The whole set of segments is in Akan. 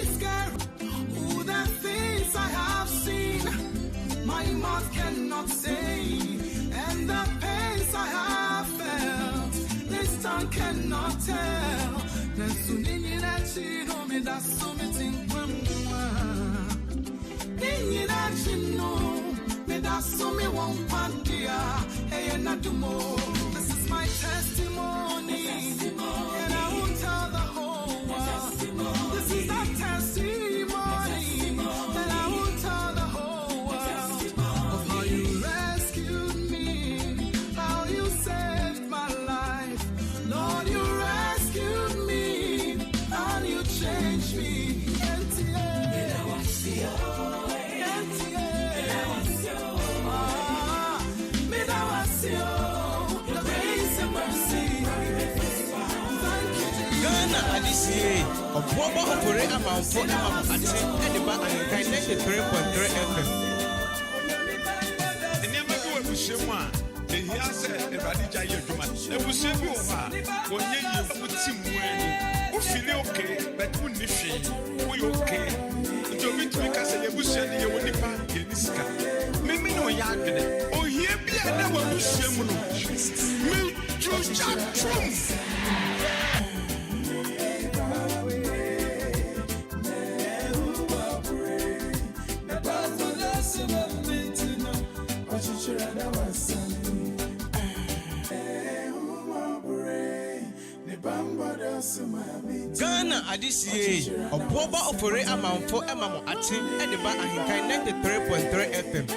scared. Ooh, the things I have seen, my mouth cannot say, and the pains I have felt, this tongue cannot tell. The sunini that she know me, that's something. You know, me that's so me won't want hey, and not do more. This is my testimony, and I won't tell the whole world. This is the testimony, and I won't tell the whole world of how you rescued me, how you saved my life. Lord, you rescued me, and you changed me. Adisiye, Obuoba opere amamfo amam ate ediba ahenkan 93.3 FM. Enema bi webushemu a ehia se Eradija ye dwuma. Ebushemu oba wonye ye futi muani. Wo feel okay, but wo ni hwe. Wo okay. Nti obi tumi ka se ebushemu ye wonipa ye nisika. Mimi no ya adwene. Ohie bia na webushemu no. Me juja trum. Ghana Adisiye, Obuoba opere amamfo amam ate ediba ahenkan 93.3 FM.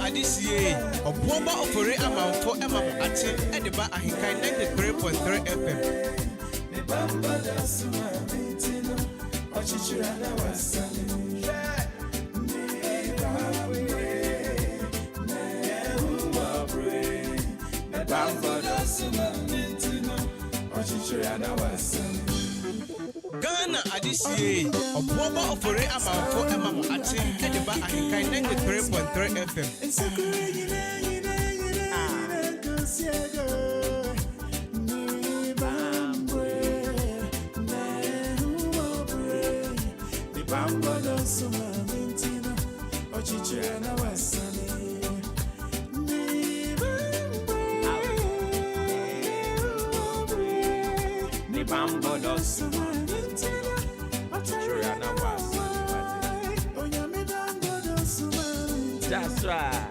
Adisiye, Obuoba opere amamfo amam ate ediba ahenkan 93.3 FM. Ghana Adisiye, Obuoba opere amamfo amam ate ediba ahenkan 93.3 FM. That's right.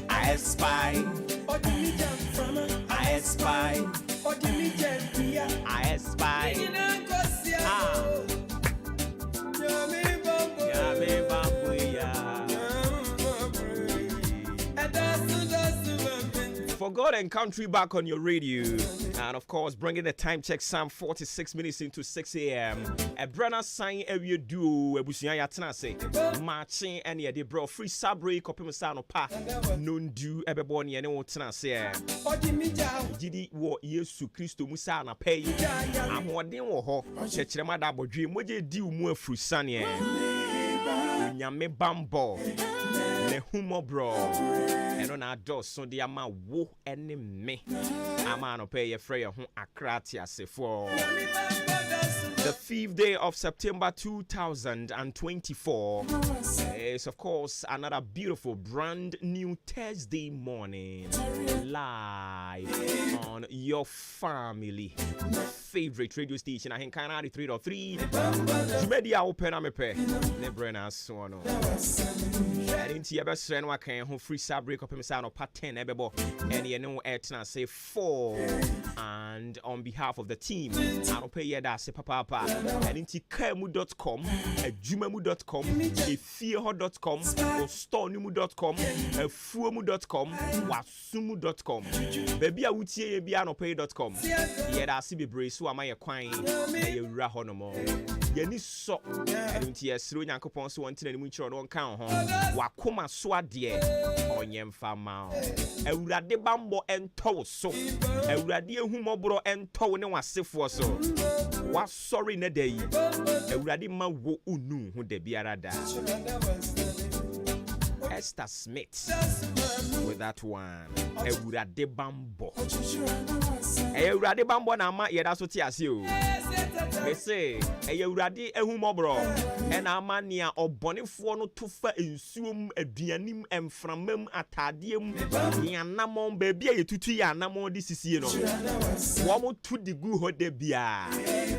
I spy. I spy. I spy. Ah. Yami bambuya. God and Country back on your radio. And of course, bringing the time check, some 46 minutes into 6 a.m. A brand sign area duo, a bushia yatana say, marching and ya de bro, free sabre, copimusano pa, non do, ebeboni, and what tana say. Didi wo Yesu Christo Musana pay. I'm what they were ho, Chechema double dream, what you do more fruit sunny. Nyame bambo, ne humo bro. And on our door, so the ama wo enemy. Amano pay a frayer who akratia se for. The 5th day of September 2024 is, of course, another beautiful, brand new Thursday morning. Live on your family favorite radio station. I think kind of 3.3. Media open a mepe. Nebrena sono. I didn't see a best friend who can who free sub break up himself on part 10 ebebo. And you know, etna say 4. And on behalf of the team, I don't pay you that say papa. And into kemu.com, jumamu.com, efieho.com, stornimu.com, fuomu.com, wasumu.com. Baby, I would say bianopay.com. Yeah, that's be brace, so am I a quine, a rahonomo. Yenny so, and into a through Yankopon, so one thing which you don't count home. Wakuma swadia on yem fama. A rade bambo and toe so. A rade humobro and toe no was safe for so. Was sorry ne day. A rade ma wo unu who de biarada. Esther Smith with that one. A rade bambo. A rade bambo na ma ye that's what you. They say, a radi ehumobro, and a mania or bonifo no tufa in sum a dianim and framem atadium, yanamon baby, a tutu yanamo this is you know. Womo to the good hot de bia.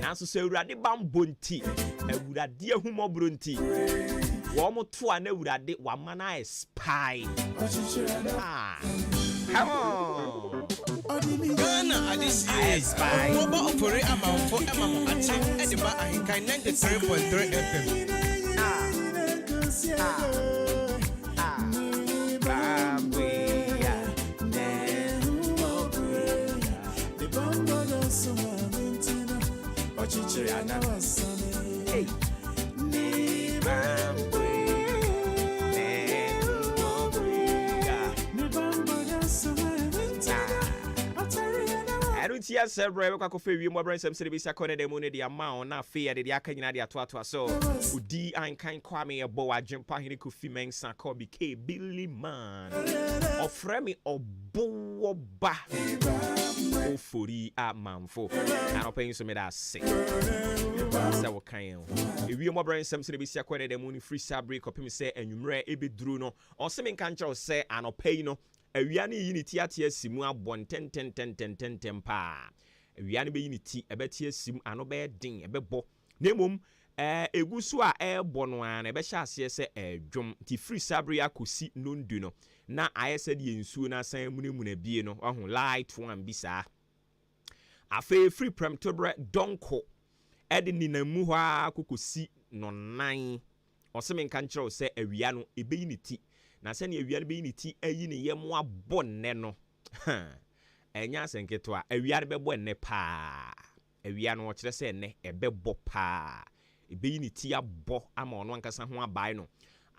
Nanso say radi bambunti, a radi humobronti. Womo to an radi wamana spy. Ah, come on. Ghana adisi spy. Oba opere amount for amount at Edinburgh Ahenkan 93.3 FM. Yes, sir, brother. I could feel you more brain some city. I couldn't demone the amount. Now, fear the Akanya de Atwa. So, Udi Ahenkan Kwame a boa jump on the coffee man, Sankobi K. Billy Man. Or Fremi or Boba. Oh, 40 at Manfo. And I'll pay you some of that sick. So, what kind of if you more brain some city. I couldn't demone free sabri copy say and you may be druno or something can't say and I'll pay no. Ewiani unity atia simu abon 10 pa. Ewiani be unity ebetia simu anobe din ebebo. Nemom egusu a ebo an ebe hya ase se edwom ti free sabri akosi nondu no. Na ayese de nsuo na san munemu na bie no. Ohun light one bisa. Afa free prem tobre donko. Ede ni na mu hwa kokosi no nan. Oseme kan kire se ewia no ebe unity. Na sɛ ne awia no bɛyi ne ti ayi ne yɛm abɔ nnɛ no ɛnya asɛnketo a awia no bɛbɔ nnɛ paa awia no ɔkyerɛ sɛ nnɛ ɛbɛbɔ paa ɛbɛyi ne ti abɔ ama ɔno ankasa ho abae no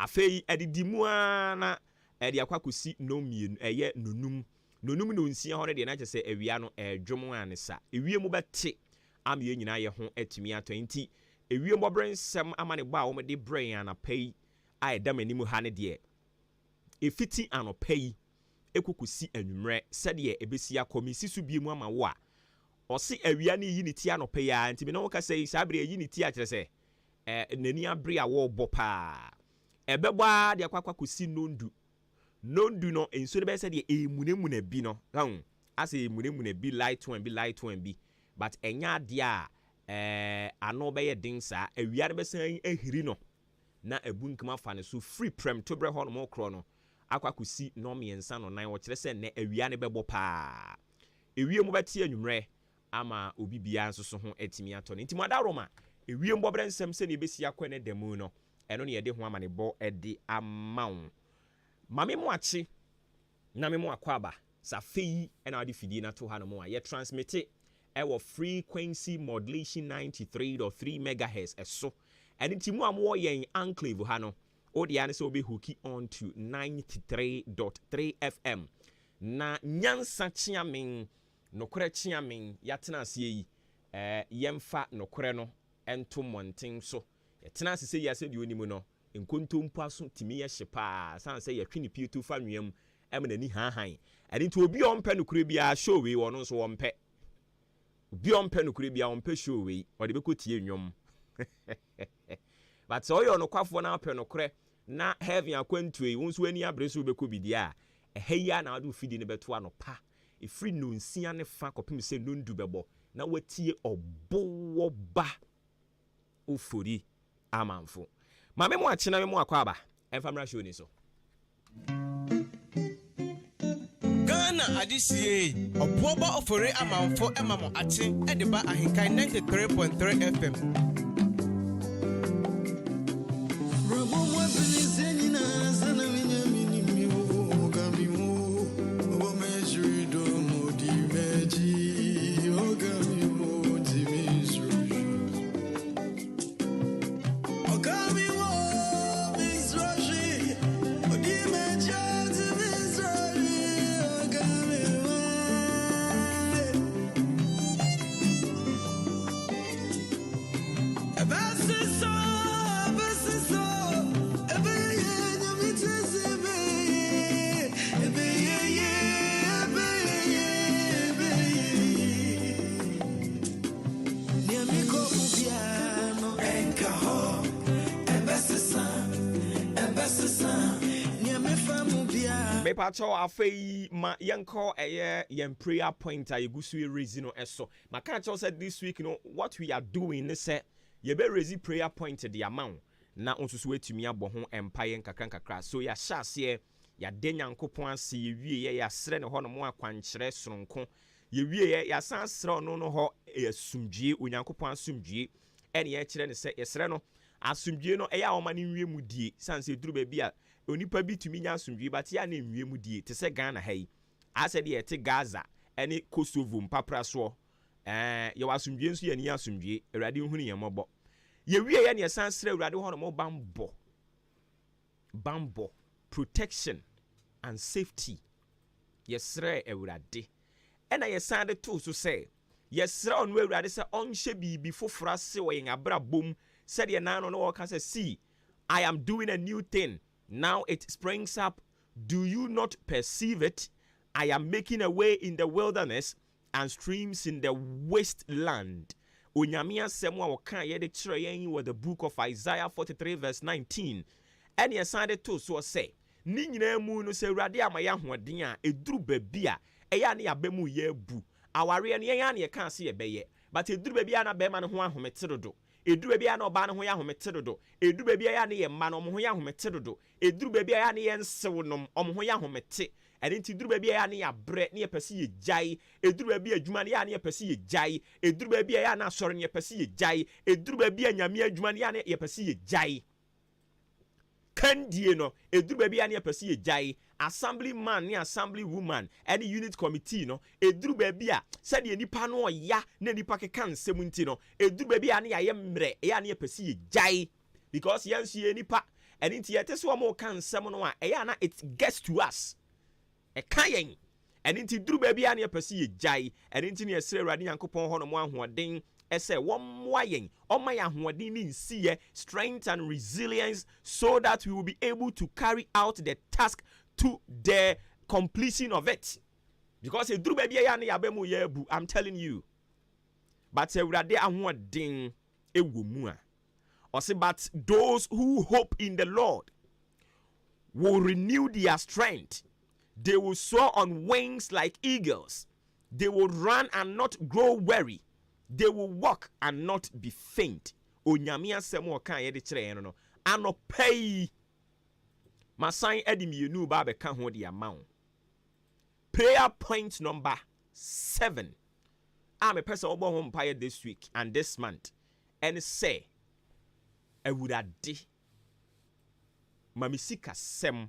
afei ɛdedi mu a na ɛde akwakosi no mmienu ɛyɛ nonum no nsia hɔ no deɛ na kyerɛ sɛ awia no ɛdwom a ne sa awia mu bɛte ama yɛ nyinaa yɛ ho atumi atɔ nti awia mbɔbrɛ nsɛm ama ne bɔ a wɔmde brɛ anapa yi a ɛda m'anim ha ne deɛ efiti anopa yi ekukusi anwumre sɛdeɛ ebesi akɔmisi so bie mu ama wo a ɔse awia ne yi ne ti anopa yi a nti me no woka sɛ sabre yi ne ti a kyerɛ sɛ nani abre a wo bɔ paa ɛbɛbɔ a de akwakosi nondu no enso de bɛ sɛ de emunemu bi no ase emunemu bi light one bi but ɛnya de a ano bɛyɛ den saa awia de bɛsan ahiri no na ebunkama fa ne so free prem to bre ho no mokro no akwakosi no miensa no nan wo kire se ne awia ne bɛbɔ paa ewie mu bɛte anwumre ama obi bia nso so ho atimi atɔ ne ntimi adaroma ewie mbɔ bre nsɛm se ne besi akɔ ne demu no ɛno ne yɛde ho ama ne bɔ ɛde amawo mame mu akye na me mu akɔ aba Safi and ade fidie na to ha no mo a ye transmit it our frequency modulation 93.3 megahertz eso. And it's more and more yen enclave hano. Or the answer will be hooky on to 93.3 FM. Na nyansa chiaming no kure chiaming yatena sie yemfa no kure no ento monten so. Yatena se ya se di onimu no nkontom paso timi ye hyepa san se yatwe pi tu fa nwam emna ni han. And into obi ompe no kure bia show we wono so ompe. Obi ompe no kure bia ompe show we o de bekotie nwom. But so you no kwafo na apɛ no korɛ na heaven akwantue wonso ani abreso bɛkɔ bidia ehia na adu fidi ne bɛto anopa efri no nsia ne fa kɔpem sɛ no ndu bɛbɔ na watie ɔbowo ba ofori amanfo ma me mo akye na me mo akɔ aba emfamra show ni so Ghana adisie oboba ofori amanfo emamo ache ediba ahenkan 93.3 FM. Mepacho afei ma yenko yen prayer point a yegusu raise no eso. Maka said this week what we are doing is say ye be raise prayer point the amount na onsusu etumi abɔ ho empire nkakra so ya hyase ya de nyankopon ase ye wie ya sere ne ho no mo akwankyere soronko ye wie ya san sere no ho asumdwie onyankopon asumdwie ene ye kyerɛ ne sɛ ye sere no asumdwie no ya o ma ne wie mu die sanse duru ba bia onipa bi tumi nya asumdwie but ya na enwie mu die te sɛ Ghana ha yi ase de ye te Gaza ene Kosovo mpapra so ye wa asumdwie nso ye ni asumdwie awurade hunu ye mɔbɔ ye wie ye ne san sere awurade ho no mo bambo protection and safety yesere awurade ena yesan de to so say yesere onu awurade se onhye bibi fofora se wo yen abrabom said the nano no can say see I am doing a new thing now it springs up do you not perceive it I am making a way in the wilderness and streams in the wasteland onyame asem a wo kan ye de kire yen with the book of Isaiah 43 verse 19 and yesan de to so say ni nyina mu no se awurade amaya hoden a eduru babi a eya ne abemu ye bu aware ne yan ne kan se ye beye but eduru babi a na be ma ne ho ahometedodo eduru babi a na oba ne ho ahometedodo eduru babi a ya ne ye ma no ho ahometedodo eduru babi a ya ne ye nsew nom ho ahomete ene nti eduru babi a ya ne ya bre ne ye pese ye jai eduru babi adwuma ne ya ne ye pese ye jai eduru babi a ya na asore ne ye pese ye jai eduru babi a nyame adwuma ne ya ne ye pese ye jai Kandie no eduru baby ane apese ye jai assembly man ne assembly woman any unit committee no eduru baby a said ye nipa no ya na nipa keka nsem nti no eduru baby ane ya ye mre e ane apese ye jai because yansu ye nipa and nti ye tese wo mo kan nsem no a e ya na it gets to us e kan yen and nti eduru baby ane apese ye jai and nti ne esere awurade yankopon ho no mo ahoden ese womwayen omaya hoden ni nsiye strength and resilience so that we will be able to carry out the task to the completion of it because eduru ba bia ya na yabemu ya bu I'm telling you but ewurade ahoden ewomu a ose but those who hope in the Lord will renew their strength they will soar on wings like eagles they will run and not grow weary they will walk and not be faint. Onyame asem o kan ye de kire no no. Anopai. Masan edimienu ba be ka ho de amount. Prayer point number 7. I'm a person obo ho mpaye this week and this month. And say ewurade mamisika sem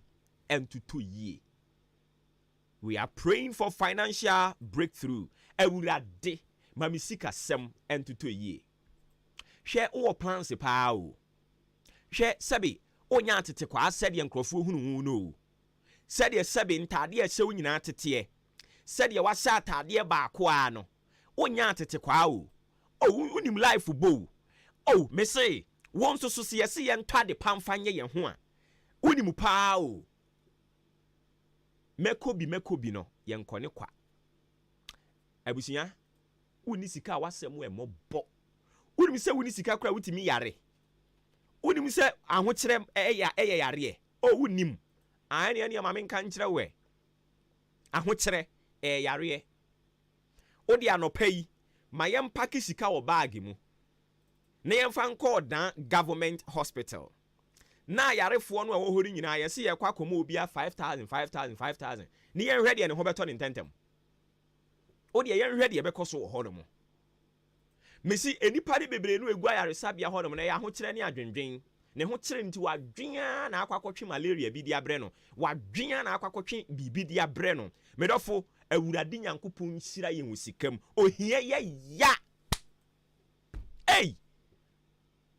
entutu ye. We are praying for financial breakthrough. Ewurade, mami sika sem entutu ye. Share all plans pao. Share sabi, onya tete kwa said yen crofo hunu no. Said ye sabi ntade se nyina tete. Said ye wasa atade ba ko ano. Onya tete kwa o. Oh, unim life bo. Oh, me say, won so se yen twade pamfanye yen ho a. Unim pa o. Mekobi no yen kone kwa. Abusia, uni sika wasem we mobo. Unim se uni sika kra wutimi yare. Unim se ahokyerem eya yare. Oh, unim. Ani amame nka nkyere we. Ahokyere yare. Odi anopai ma yem paki sika wo bag mu. Na yem fa nko dan government hospital. Na yarefo no a wo hori nyina yesi ye kwa komo obi a 5,000. Ni yen hwede ne ho beto ne ntentem. Odi yen hwede ye bekoso wo hono mo. Mesi enipa de bebre no egu ayaresabia hono mo na ya ho kire ne adwendwen. Ne ho kire nti wadwea na akwakotwe malaria bi dia bre no. Wadwea na akwakotwe bibi dia bre no. Medofo awurade nyankopon nsira ye husikam. Ohie ye ya. Hey!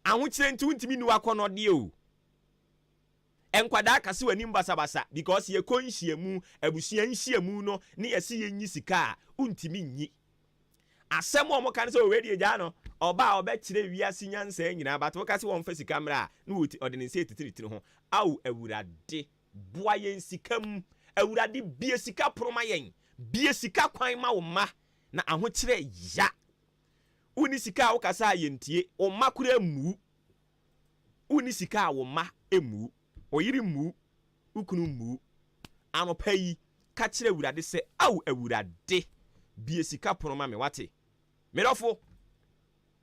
Aho kire nti untimi ni wakono de o. Enkwada kase wani mbasabasa because ye konhyiamu abusua nhyiamu no ne yesi yenyi sika untimi nyi asem o mo kan se owedi agya no oba obekire wiase nyansa nyina bato kase won fa sika mra na woti ordinance titiri ho awu awurade boa yen sikam awurade bie sika proma yen bie sika kwan ma wo ma na ahokire ya uni sika wo kasa yentie o makura mu uni sika wo ma emu oyiri mu ukunu mu anopai ka kire awurade se awu awurade bie sika proma me wate medofo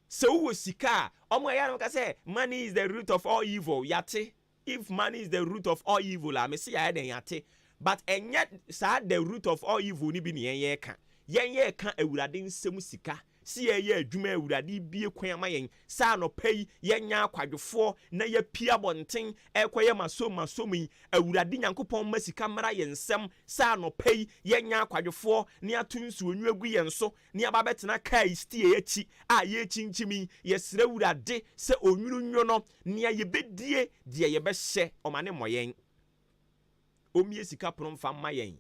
se wo sika omo ya no ka se money is the root of all evil yate if money is the root of all evil la me se ya den yate but enye sa the root of all evil ni bi ne yen ye ka awurade nsem sika si ye adwuma awurade bie kwan ma yen sa no pai yenya akwadwefo na ye pia bonten ekoye masomi awurade nyankopon masika mara yen nsem sa no pai yenya akwadwefo ne atunsu onwu agu yen so ne ababetena kai stie echi a ye chinchimi ye sere awurade se onwuru nwo no ne ye bedie de ye be hye omane moyen omie sika promfa ma yen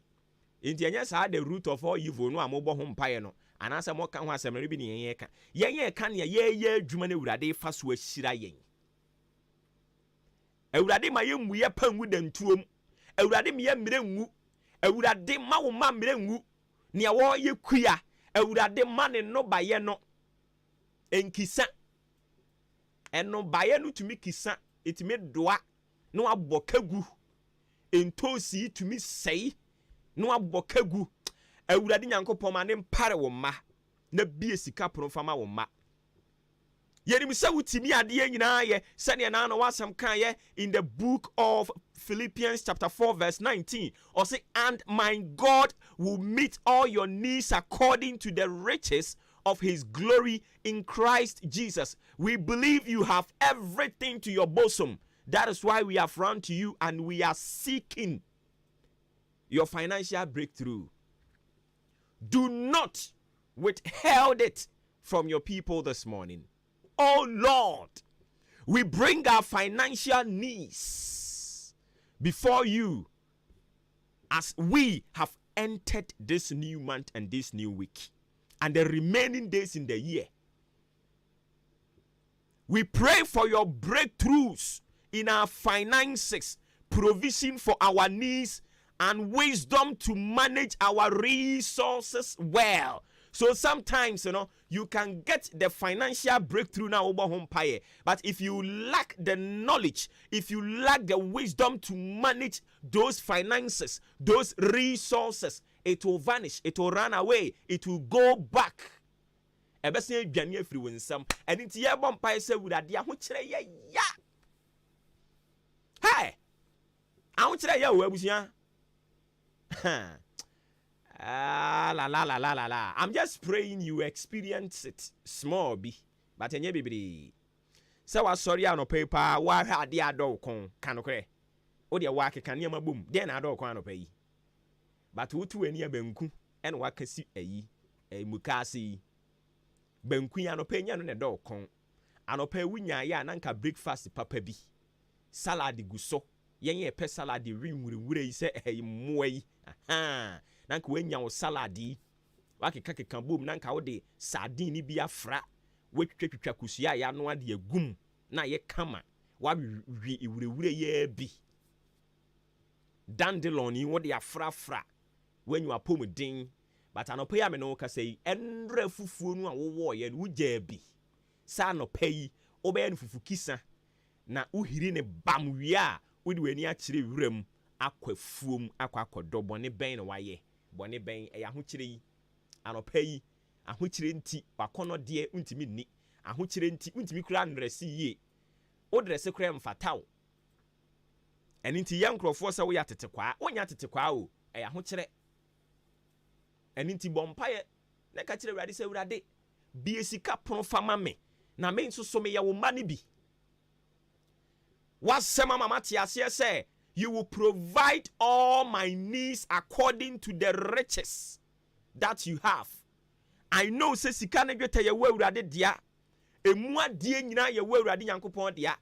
enti enya sa the root of all evil no amobɔ ho mpaye no anasa mo ka ho asemre bi ne yen ka ne ye adwuma na awurade fa so ahyira yen awurade ma ye muye panwu dantuom awurade me ye mire nwu awurade ma wo ma mire nwu ne wo ye kua awurade ma ne no baye no enkisa eno baye no tumi kisa etimi doa no abɔ kagu entosi tumi sei no abokagu awurade nyankopon ma ne mpare wo ma na bie sika promfama wo ma yerim se wutimi ade nyina ye sene na no wasam kan ye in the book of Philippians chapter 4 verse 19 or say and my God will meet all your needs according to the riches of his glory in Christ Jesus. We believe you have everything to your bosom. That is why we have run to you and we are seeking your financial breakthrough. Do not withhold it from your people this morning. Oh Lord, we bring our financial needs before you as we have entered this new month and this new week and the remaining days in the year. We pray for your breakthroughs in our finances, provision for our needs, and wisdom to manage our resources well. So sometimes, you can get the financial breakthrough now over home pie, but if you lack the knowledge, if you lack the wisdom to manage those finances, those resources, it will vanish, it will run away, it will go back. Ebese dwane afiri wonsam, and it ye bom pie se wurade ahokyere ye ya. Hey! Ahokyere ye wo abusia. La. I'm just praying you experience it small be, but enye bibiri. Se wa sorry ano paper wa ade adɔ kon kanokre. O de wa keka niam abom. Den adɔ kon ano payi. but wotu ani abanku and wakasi mukasi banku ya no penya no ne do kon anopa wunya ya nanka breakfast papa bi salad guso yenye pe salad rinwure yi se mmoa yi aha nanka wanya wo salad yi wakeka boom nanka wo de sardine ni bi afra wetwetwetwa kusua ya no ade agum na ye kama wa wure ye bi dandelion yi wo de afra when you are pomodin but anopa ya me no ka say enra fufuo no a wo ye no wugya bi sa anopa yi obe no fufu kisa na uhiri ne bam wi a wodi wani a kire wuram akwafuom akwakodo bone ben na waye bone ben e ya ho kire yi anopa yi ahokyire nti wakono de untimi ni ahokyire nti untimi kura ndrese yie o dresse kura mfataw eni nti ya nkrofo se wo ya tetekwa wonya tetekwa o e ya hokyire eni nti bompaye na ka kire urade se urade bie sika pon fama me na me nso so me ya wo mane bi wasema mama tiase se you will provide all my needs according to the riches that you have. I know say sika na dweta ye wawurade dia emu ade nyina ye wawurade yankopon dia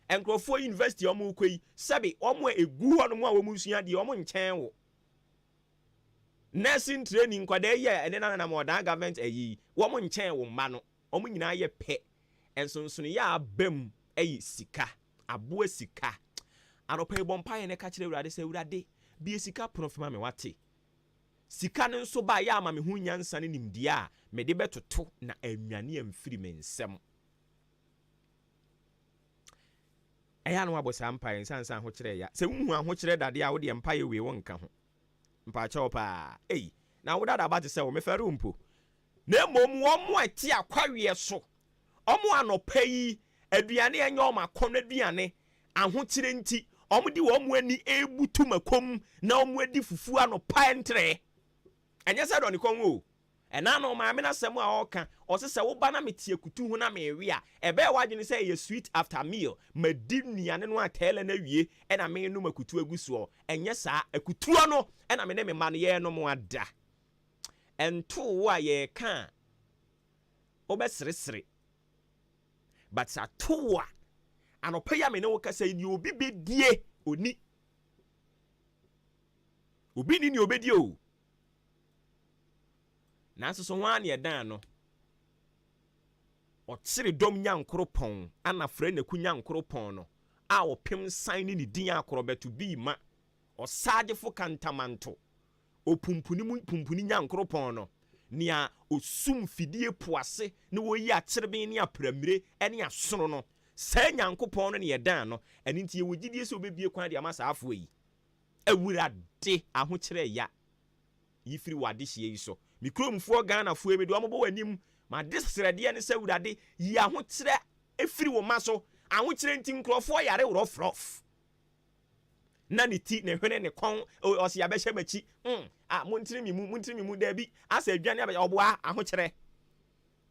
enkrofo university omo koi sabi omo egu hono mo a wo musua dia omo nchen wo nursing training kwada ye ene na modern government ayi wo mo nchen wo mma no omo nyina ye pe ensonsono ya abam ayi sika aboa sika anopa ebompa ye ne ka kire wurade se wurade bie sika profema me wate sika no nso ba ya ama me hu nyansa ne nimdia a me de betoto na anwane amfiri me nsem eya no abosa mpa nsansan ho kire ya se hu ho kire dade a wo de mpa ye we wonka ho mpa cha opa na wo dada ba te se wo me fere mpo na mom wo mo ati akwawe so omo anopa yi aduane enye o makono aduane aho kire nti omo di wo mo ani ebutu makom na omo adi fufu anopa entre enye se do ni kon o ena no ma me na semu a oka o se wo ba na metie kutu hu na me we a ebe wagene se ye sweet after meal madi nuane no atele na wie ena me no makutu aguso enye sa akutuo no ena me ne me ma no ye no mo ada ento wo a ye ka obesresre but sa to a anopa ya me ne wo ka se ni obi bedie oni obi ni obedie o nanso so wan ye dan no o tsire dom nyankropon ana fra na ku nyankropon no a o pem san ni din akrobeto bi ma o sagefo kantamanto o pumpuni nyankropon no nia osum fidie poase na wo yi akyerebe ni apramire ene asono no sa nyankopon no ne ye dan no ene ntie wo gidie se obebie kwan de amasa afo yi awurade aho kyere ya yifiri wade hye yi so mikromfo Ghana fo emi do ambo wanim ma disrede ne se wurade yi aho kyere efiri wo maso aho kyere nti nkrofo yare wrofrof na ne ti ne hwene ne kon o se ya be hye machi montiri mi mu da bi asa adwane aba oboa aho kyere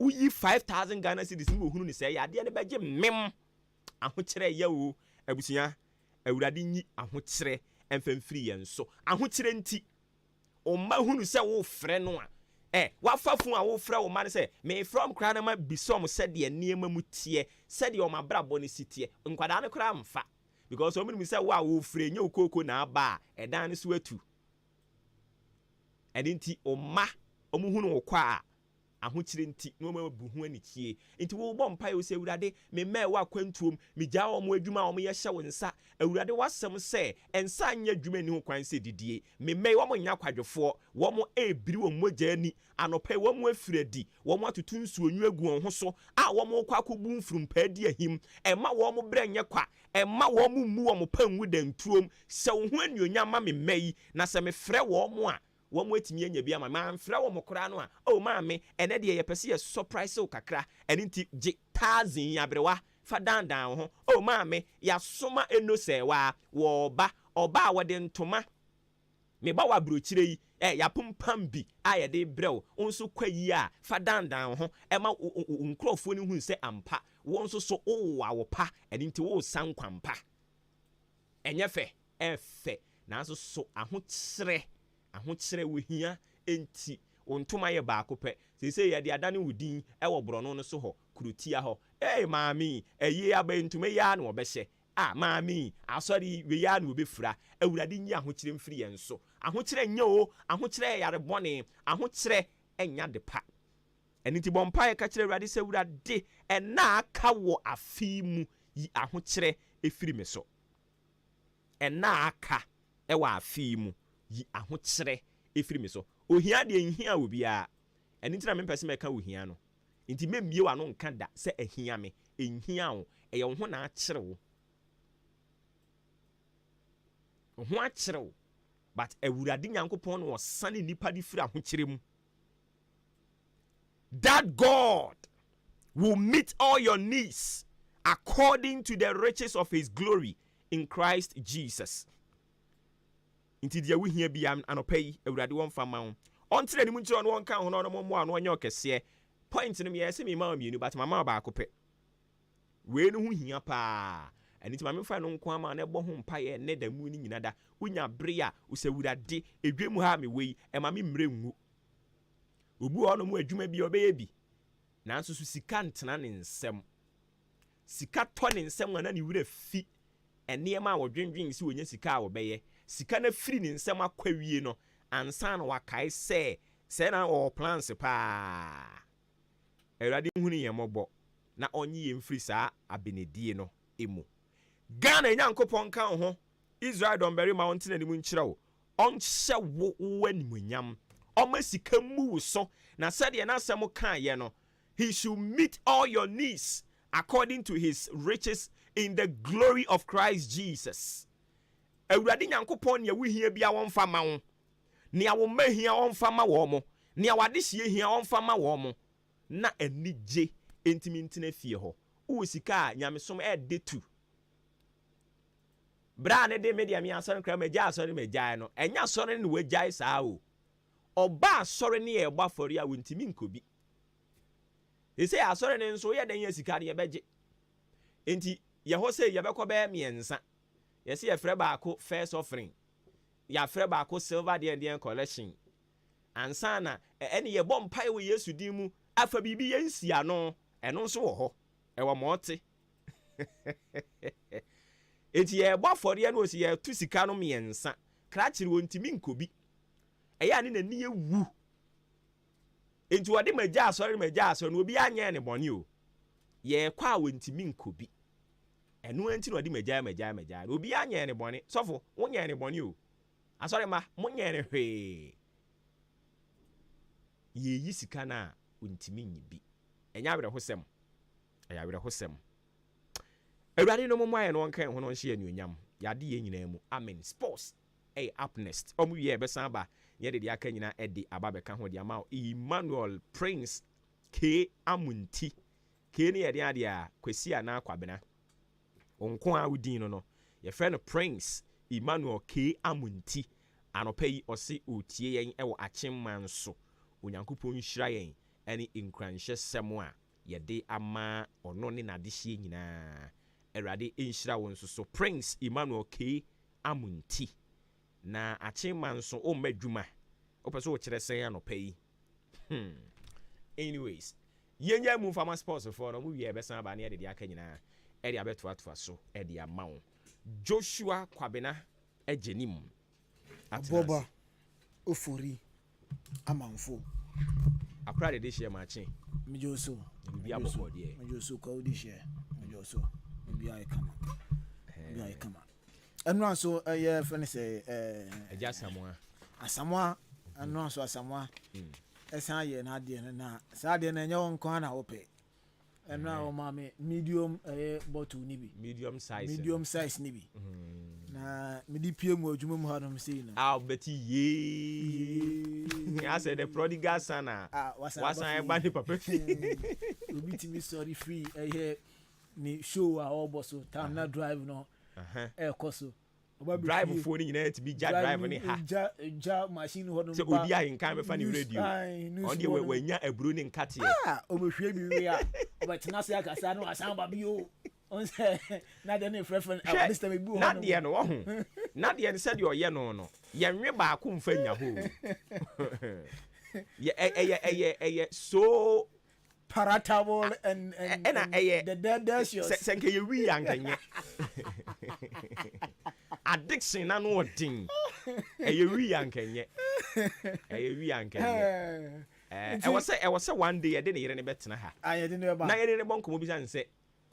uyi 5000 Ghana cedis ni ohunu ne se ya de ne beje mem aho kyere ya o abusia awurade nyi aho kyere emfamfiri yen so aho kyere nti o ma hunu se wo frɛ no a wafafu a wo frɛ wo ma ne se me from kra na ma bisom se de niema mu tie se de o ma brabo ne sitie nkwada ne kra mfa because o mi se wo frɛ nye okoko na aba edan ne so atu edinti o ma o mu hunu wo kwa aho kyire nti no ma bu hu ani kie nti wo bɔ mpa yo se awurade me ma wa kwantuom me gya wo mo adwuma wo mo ye hye wo nsa awurade wasɛm se ensa anya adwuma ni ho kwan se didie me ma wo mo nya kwadwefo wo mo ebiri wo mogya ani anopa wo mo afiradi wo mo atutu nsuo nyu agu won ho so a wo mo kwa kobu mfurumpa di ahim ema wo mo bra nya kwa ema wo mo mu wo mo panwu dantuom se wo ho anuonya ma me mai na se me frɛ wo mo a wo mo etimi anya bi ama ma mfra wo mo kora no a o ma me ene de ye pese ye surprise o kakra ene nti je tazin abrewa fa dandan ho o ma me ya soma eno se wa wo ba oba wo de ntoma me ba wa brochire yi ya pumpam bi a ye de brew onso kwayi a fa dandan ho e ma nkrofo ni hu se ampa wo nso so o wa wo pa ene nti wo san kwampa enye fe efe na nso so aho kyere ahokyere wo hia enti ontoma ye baako pɛ sɛ yɛ de adane wodin ɛwɔ borɔno no so hɔ kurutia hɔ maami ɛyɛ aba ntuma ya na wɔbɛhyɛ maami asɔre we ya na wɔbɛfura awurade nyi ahokyere mfiri yɛn so ahokyere nya o ahokyere yare bɔne ahokyere enya de pa ɛni ti bɔmpa yɛ ka kyerɛ awurade sɛ awurade ɛna aka wɔ afi mu yi ahokyere efiri me so ɛna aka ɛwɔ afi mu yi ahokyere efiri me so ohia de nhia obi a ɛni ti na me pɛsɛ me ka ohia no nti memie wa no nka da sɛ ahia me nhia wo ɛyɛ wo ho na akyere wo ho akyere wo but awurade nyankopɔn no wɔsane nipa de firi ahokyere mu. That God will meet all your needs according to the riches of his glory in Christ Jesus. Inti dia wo hia bia anopa yi awurade won fama wo. Ontre ni mu nkyerɛ no won kan ho no mo ano onye okese. Point no me yɛsɛ me ma mienu but mama ba akopɛ. We no ho hia pa. Ani ti ma me fa no nko ama na ɛbɔ ho mpa yɛ ne da mu ni nyina da. Unya bere a usawurade edwemu ha me wei e ma me mre ngu. Obu ono mu adwuma bi obeye bi nanso so sika ntena ne nsɛm sika tɔ ne nsɛm na ne wura fi ɛnneɛma a wɔdwendwen si wonya sika a wɔbɛyɛ sika na firi ne nsɛm akwawie no ansa na wakae sɛ na ɔ plans pa awurade hunu yɛn mɔbɔ na ɔnye yɛn firi saa abenedie no emu Ghana nyankopɔn ka ho Israel dɔmbɛre ma ɔntena ne mu nkyerɛ wo ɔnhyɛ wo w'animonyam Oma sika mu so na said na asɛm ka ye no he should meet all your needs according to his riches in the glory of Christ Jesus. Awurade nyankopɔn ne wo hia bia won fa ma wo ne awo ma hia won fa ma wo mo ne awade hie hia won fa ma wo mo na anigye entimi ntena fie ho wo sika a nyamesom de tu bra ne de media mi asɔre kra magya asɔre magya no enya asɔre ne wagyae saa o Oba asɔre ne yɛ bɔ afɔre a wontimi nkobi. Ese asɔre ne nso yɛ dan yɛ sika ne yɛbɛgye. Enti yɛ ho sɛ yɛbɛkɔ bɛɛ miɛnsa. Yɛse yɛfrɛ baako first offering. Yɛfrɛ baako silver deɛ collection. Ansa na ɛne yɛbɔ mpae wɔ Yesu din mu afa bibi yɛnsia no ɛno nso wɔ hɔ. Ɛwɔ mɔte. Enti yɛbɔ afɔre no osi yɛ tu sika no miɛnsa. Krakyere wontimi nkobi. Eya ni nani ewu enti wode magya asɔre no obi anya ne bɔne o ye kwa a wontimi nkobi eno anti no wode magya obi anya ne bɔne sɔfo wonya ne bɔne o asɔre ma monya ne hwee ye yi sika na wontimi nyibi enya abere hosem awurade no mo aye no wonkan ho no nhye anuonyam yade ye nyina mu amen sports up next omu ye besan ba yede de aka nyina edi ababeka ho de ama Emmanuel Prince K Amunti K ne yede ade a kwesi ana kwabena onko a udin no ye friend Prince Emmanuel K Amunti anopa yi ose otie yen ewo achemman so onyankopon hyira yen ene nkranhye sɛm a yede ama ono ne nadehye nyina erade enhyira won so Prince Emmanuel K Amunti na achimman so o madwuma opeso wo kire sen anopa yi anyways yenya mu fama sports for no mu wie besan ba na de aka nyina e de abeto atwa so e de amawo Joshua Kwabena ejenim aboba ofori amanfo akra de share machi mijoso bi abobo de mijoso ko di share mijoso bi ay kama anu so ye fene say eja Samoa anu so Samoa esan ye na de na sa de na nyawo nko na wope enu a o ma me medium bottle ni bi medium size ni bi na me di pie mu adwuma mu ha no sei na beti ye I said the prodigal son wasan e ba ni papa obi ti mi sorry free ni show a oboso time na drive no koso drive phone ni nyina ti bi ja drive ni ha ja machine ho no se obi a nkan be fa ni radio on dey we nya aburo ni nkate o me hwe bi we a o be tena se akasa no asan ba bi o On say na de ne frefren this time bu ho. Na de no wo ho. Na de said your ye no. Ye nwe ba ko mfa nya ho. Ye so palatable and the dead delicious. Senke ye wi ankanye. Addiction na no odin. Ye wi ankanye. Ye wi ankanye. I was say one day I didn't hear any better ha. I didn't know about. Na ye ne bonko mo bi san say.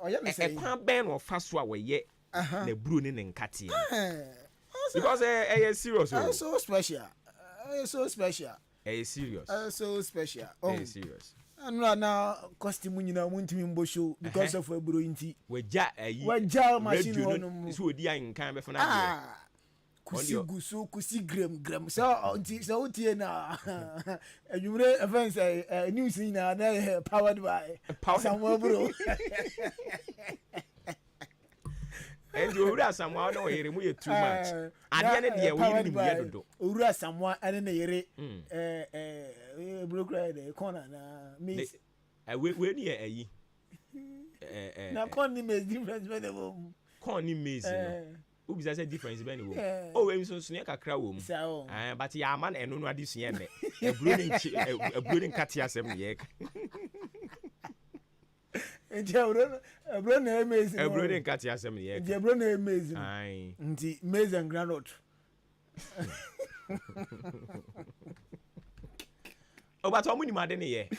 E kwa ben no fa so a we ye. Na buru ni nkate. Because serious. So special. So special. Serious. So special. Serious. And now costume nyina muntimi mbosho because of ebro inti. Weja machine on. Is we dia nkan be fana. Kusi grem so utie na adwumre events news na powered by Samuel bro. And you ura Samuel no here mu too much. Ade ne de we ni mu yedodo. Ura Samuel ane na yere bro cry the corner na me we ni ayi. Na corner ni me difference be the wo. Corner ni maize no. Who say difference be ni wo. Oh we so sune kakra wo mu. But ya man eno no ade sune ne. A brooding cat asem ye. Bro na amazing. Bro dey cat asem ye. Bro na amazing. Aye. Nti maize and groundnut. But how many mad ye?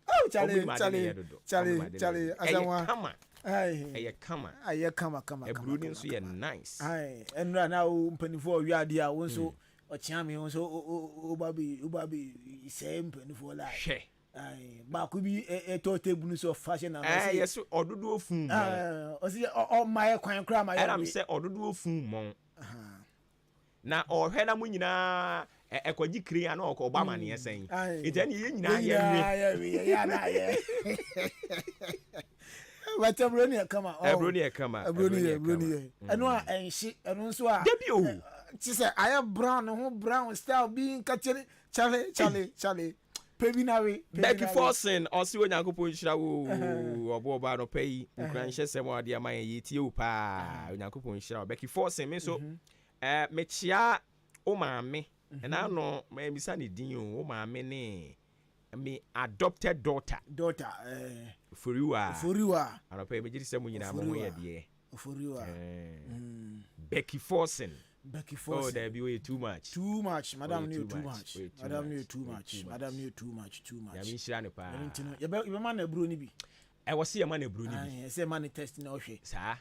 Oh, Charlie. Asanwa. Come. Aye, come. A brooding so ye nice. Aye. And right now mpanifo wi ade a won so ochiame won so obabi same mpanifo la. She. Aye. Ba ku bi to table so fashion na. Yes, ododo ofun. O si o my kwan kra my. And am say ododo ofun mon. Na ohwe na mu nyina ekwaji kiri ana ọkọ Obama ne esen. Ite ne ye nyina ya na ye. But Brony kama. Brony kama. Brony. Eno a enhye eno nso a. Debi o. Ti say I brown no brown style being catching Charlie. Pebi na we. Becky Forsen osi onyankopon hira wo obo ba no pay. Nkran hye sem ade ama ye tie o pa. Onyankopon hira Becky Forsen me so mechia o maame. And I know my misa ni din o maame ne me adopted daughter Furiwa ana pay me jiri mu nyina mo ye de Furiwa Becky Forsen oh there be way too much madam knew too much ya mi shira ne pa you be man na bro ni bi I was see a man ebru ni bi say man test na ohwe sa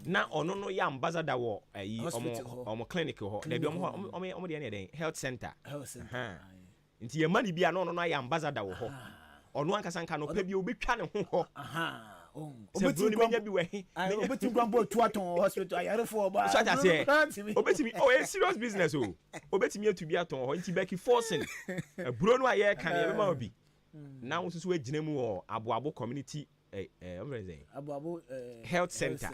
na ono no ya ambassador wo ayi omo clinic ho na bi omo de na den health center nti ye mani bi ano no ya ambassador wo ho ono ankasa nka no pa bi obetwa ne ho ho obetimi menya bi we obetimi kwambo tuaton hospital ayarefo ba so that say obetimi a serious business o obetimi atubi aton ho nti Becky Forsen ebru no aye kan ye be ma obi na wo susu agina mu wo aboabo community Abu health center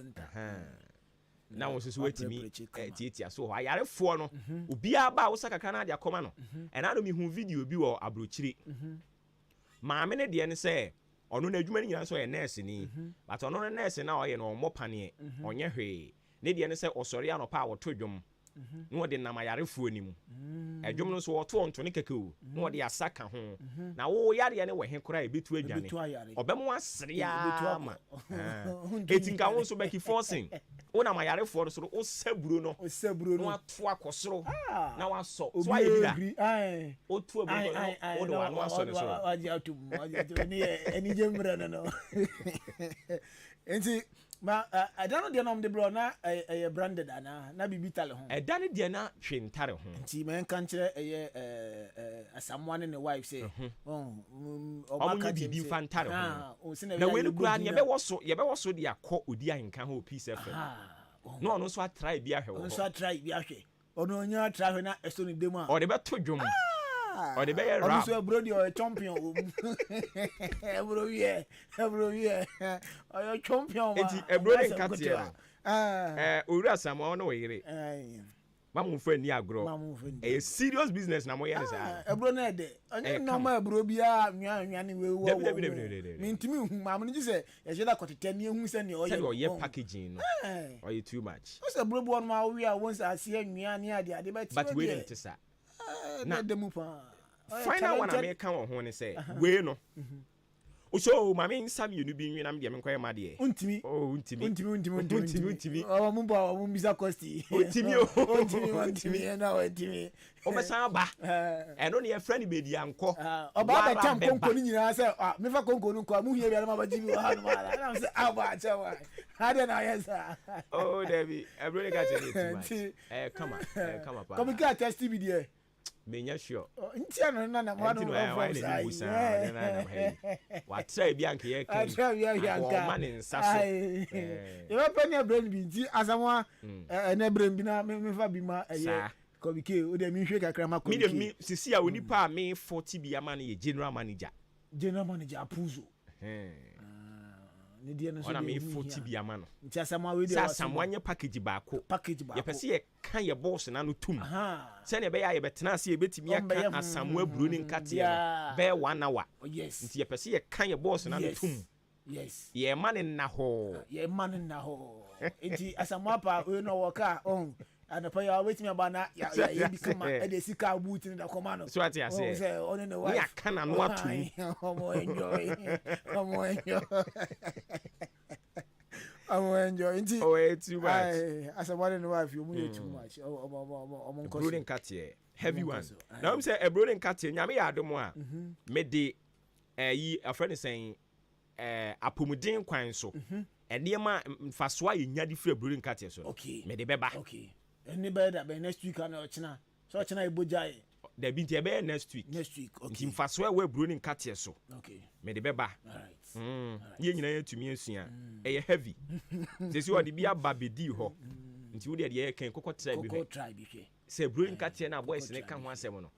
na wo so wetimi tietia so ayarefo no obi aba wo saka kana dia koma no ena no mi hu video bi wo abrochire maame ne de ne se ono na adwuma ni nyina so ye nurse ni but ono na nurse na oye no mo pane onye hwe ne de ne se osori anopa wo to dwom no wo de nam ayarefo ni mu adwom no so wo to onto ne kekeu no wo de asaka ho na wo yare ne wo he kora e betu adwane obem asere ya ma etinka wo so Becky Forsen wo na ayarefo so wo saburo no no ato akosoro na waso so aye bida o tu aburo no wo do wa no aso ne so waji atu ni eni jemra no enti ma I don't know the name de bro na branded na bibitale ho dane de na twentare ho nti men kan kire someone ne wife say obaka bibi fantare ho na we kura ne ye be wo so de akọ odi ahenkan ho Peace FM no ono so try bi ahwe ono nya try ahwe na eso ni demu a o de be to dwom o de be ye rap so bro di o champion bro ye o yo champion wa enti bro de katia owura Samuel no yire Mamu friend ni agro. A serious business na mo yen sa. Ebro na de. Anya no ma ebro bia nwan we wo. Mintimi hu ma mo say e je da kotete ni hu se ni o ye packaging no. Or you too much. O se ebro bo no ma we a won sa ase nwan ni ade ade but we didn't say. Na de mu pa. Final one I make come on say we no. So mama nsam you no bi nwinam de me kwai ma de. Untimi. Oh untimi. Untimi. Oh mo ba mo bisa costi. Untimi. Untimi na untimi. O be san ba. E no ne ye friend be di anko. O ba ba cham konko ni nyina say me fa konko no ko mu hie bi ma ba jibi o ha no mala. Na say aba cha wa. Ha de na yes. Oh Debbie, I really got it too much. Come on. Come get test bi there. Menya sure. Ntia no na mo no wa try bi anke ye kan. Try bi anka. Man nsa so. You want penny brain bi nti asamwa na brain bi na me fa bi ma eye. Kobike o de mi hwe kakra ma kobike. Me sisi a oni pa me 40 bi ama na ye general manager. General manager Apuzo. Ne dia no so. Ona me 40 bi ama no. Nti asamwa we de wa. Asamwa nye package baako. Ye pese ye kan ye boss na no tum. Se ne be ya ye betena se ye betimi aka asamwa buru ni nkate no. Be 1 hour. Yes. Nti ye pese ye kan ye boss na no tum. Yes. Ye man na ho. Ye man na ho. Nti asamwa pa we no worka on. And pa ya wait me about ya become a de sika boot in the command. So what you say? On the wife. Ya kana no atu. I'm enjoying. Oh, it's too much. As a one in the wife, you move too much. Brooding cat here. Heavy one. Now I'm saying a brooding cat here. Nyame ya domo a. Me de a friend is saying apomuden kwan so. Enema mfaso a yenya di free brooding cat here so. Okay. Me de beba. Okay. Any better by next week and ochina. So ochina iboja e. There be there next week. Next week. Okay. Mfaso we brooding cat here so. Okay. Me de beba. All right. Ye nyina yetumi asua. E heavy. Sesi o de bia babedi ho. Nti wo de ye kan kokotrai bi. Kokotrai bi hwe. Say brooding cat here na boys ne kan ho asem no.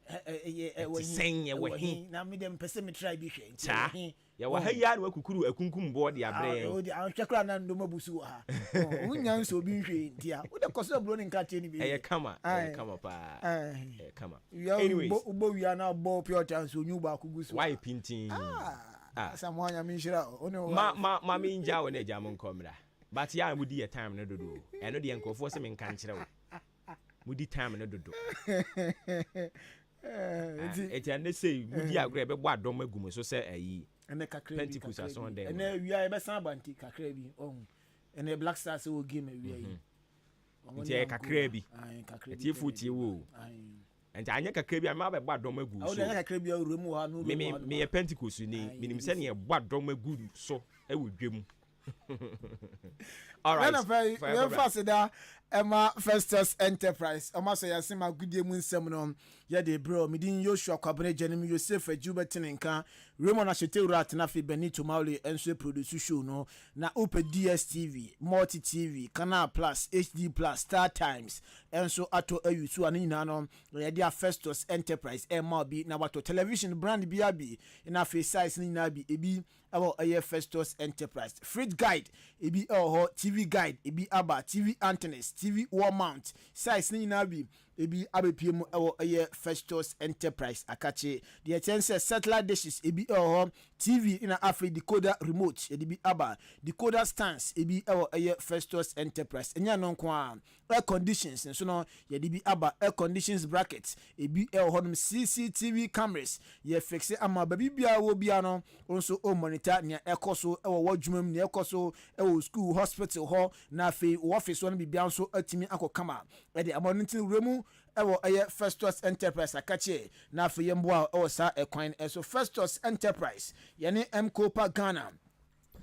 Sen we hin. Na me dem pese me try bi hwe. Ya wa ha ya na wakukuru akunkum bo de abre. O de an twakra na ndo mabusu ha. Unya nso bi hwe ntia. Wo de koso brooding cat here ni bi. Kama pa. Kama. Anyway, ubo wi na bo pure chance onyu ba kugusu. Why pinting? Samoanya minshira ono ma minja wo na jamu nkomra but ya mudi ya time na dodo eno de nkofo se menka nkire wo mudi time na dodo eti ane say mudi agro be bo adom agum so se ayi ene kakra bi Pentecost aso de ene wi e be san banti kakra bi ene Black Stars wo game wi ayi enti kakra bi eti futi wo enti anya kakra bi ama be bo adom agu so anya kakra bi awuremu ha no me Pentecost ni minim se ne bo adom agu so e wo dwem. All right. We first da Emma Festus Enterprise. Oma so yasema gudie mu nsem no ye de bro midin Joshua Kwabene Jenim Yosef Ajubetin nka Raymond Ashetewura Atnafi Benito Mauli enso produce show no na Ope DSTV, Multi TV, Canal Plus, HD Plus, Star Times enso ato ayusu anina no ye de Festus Enterprise Emma bi na wato television brand bi abi na face size ni na bi ebi abo aye Festus Enterprise fridge guide ebi TV guide ebi aba TV antennas TV wall mount size ni na bi ebi abepiem aye Festus Enterprise akache the chance satellite dishes ebi TV in Africa decoder remote ebi aba decoder stands ebi aye Festus Enterprise enya no kwa air conditions so no ye bi aba air conditions brackets ebi honum CCTV cameras ye fixe ama baby bia wo bia no onso o monitor nia ekoso wadwumam nia ekoso school hospital ho na fe office one bibia nso atimi akokama e de amontin remu aye Festus Enterprise akache na fe yemboa sa ekwan so Festus Enterprise yene Mkopa Ghana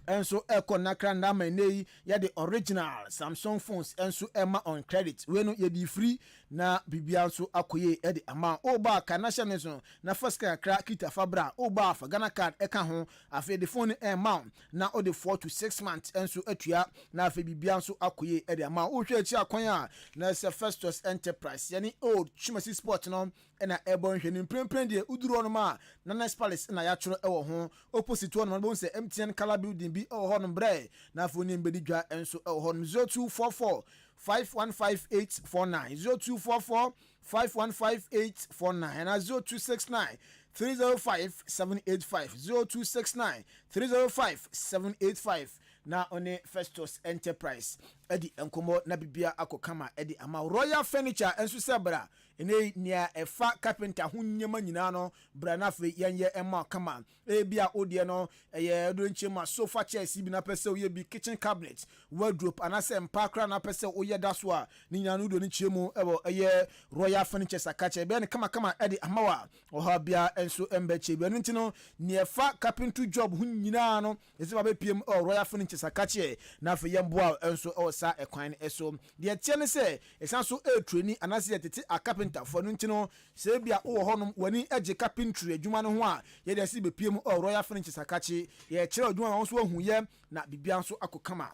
enso eko nakra na manei ya the original Samsung phones enso ema on credit we no ye di free na bibia nso akoye e de ama oba ka national so na first kakra kita fabra oba fa Ghana card eka ho afi the phone ema na o de 4 to 6 months enso atua na afi bibia nso akoye e de ama o hwe achi akwan a na se Festus Enterprise yani old Chimasi Sport no na ebon hwe ni prempren de uduro no ma na Nice Palace na ya choro ewo ho opposite one no bo se MTN Color Building bi honum bre na fo ni mbedi dwa enso honum 0244 515849 0244 515849 and 0269 305 785 0269 305 785 na one Festus Enterprise edi enkomo na bibia akokama edi ama Royal Furniture enso sebra ene nia efa carpenter hunyema nyina no bra na fe yenye ema kama bia odie no ye do nchema sofa chairs bi na pese oye bi kitchen cabinet wardrobe anase mpakra na pese oye daso a ni nyina no do nchemu ebo ye Royal Furniture sakache be ne kama edi amawa oha bia enso embeche bi no ntino nia efa carpentry job hunyina no ese ba be piem Royal Furniture sakache na fe yemboa enso sa ekwan eso de tie ne se esan so training anase tete a carpenter for no ntino se bia wo honom wani age carpentry adwuma no ho a ye de se be piem Royal Furniture sakache ye kire adwuma no so hu ye na bibia so akokama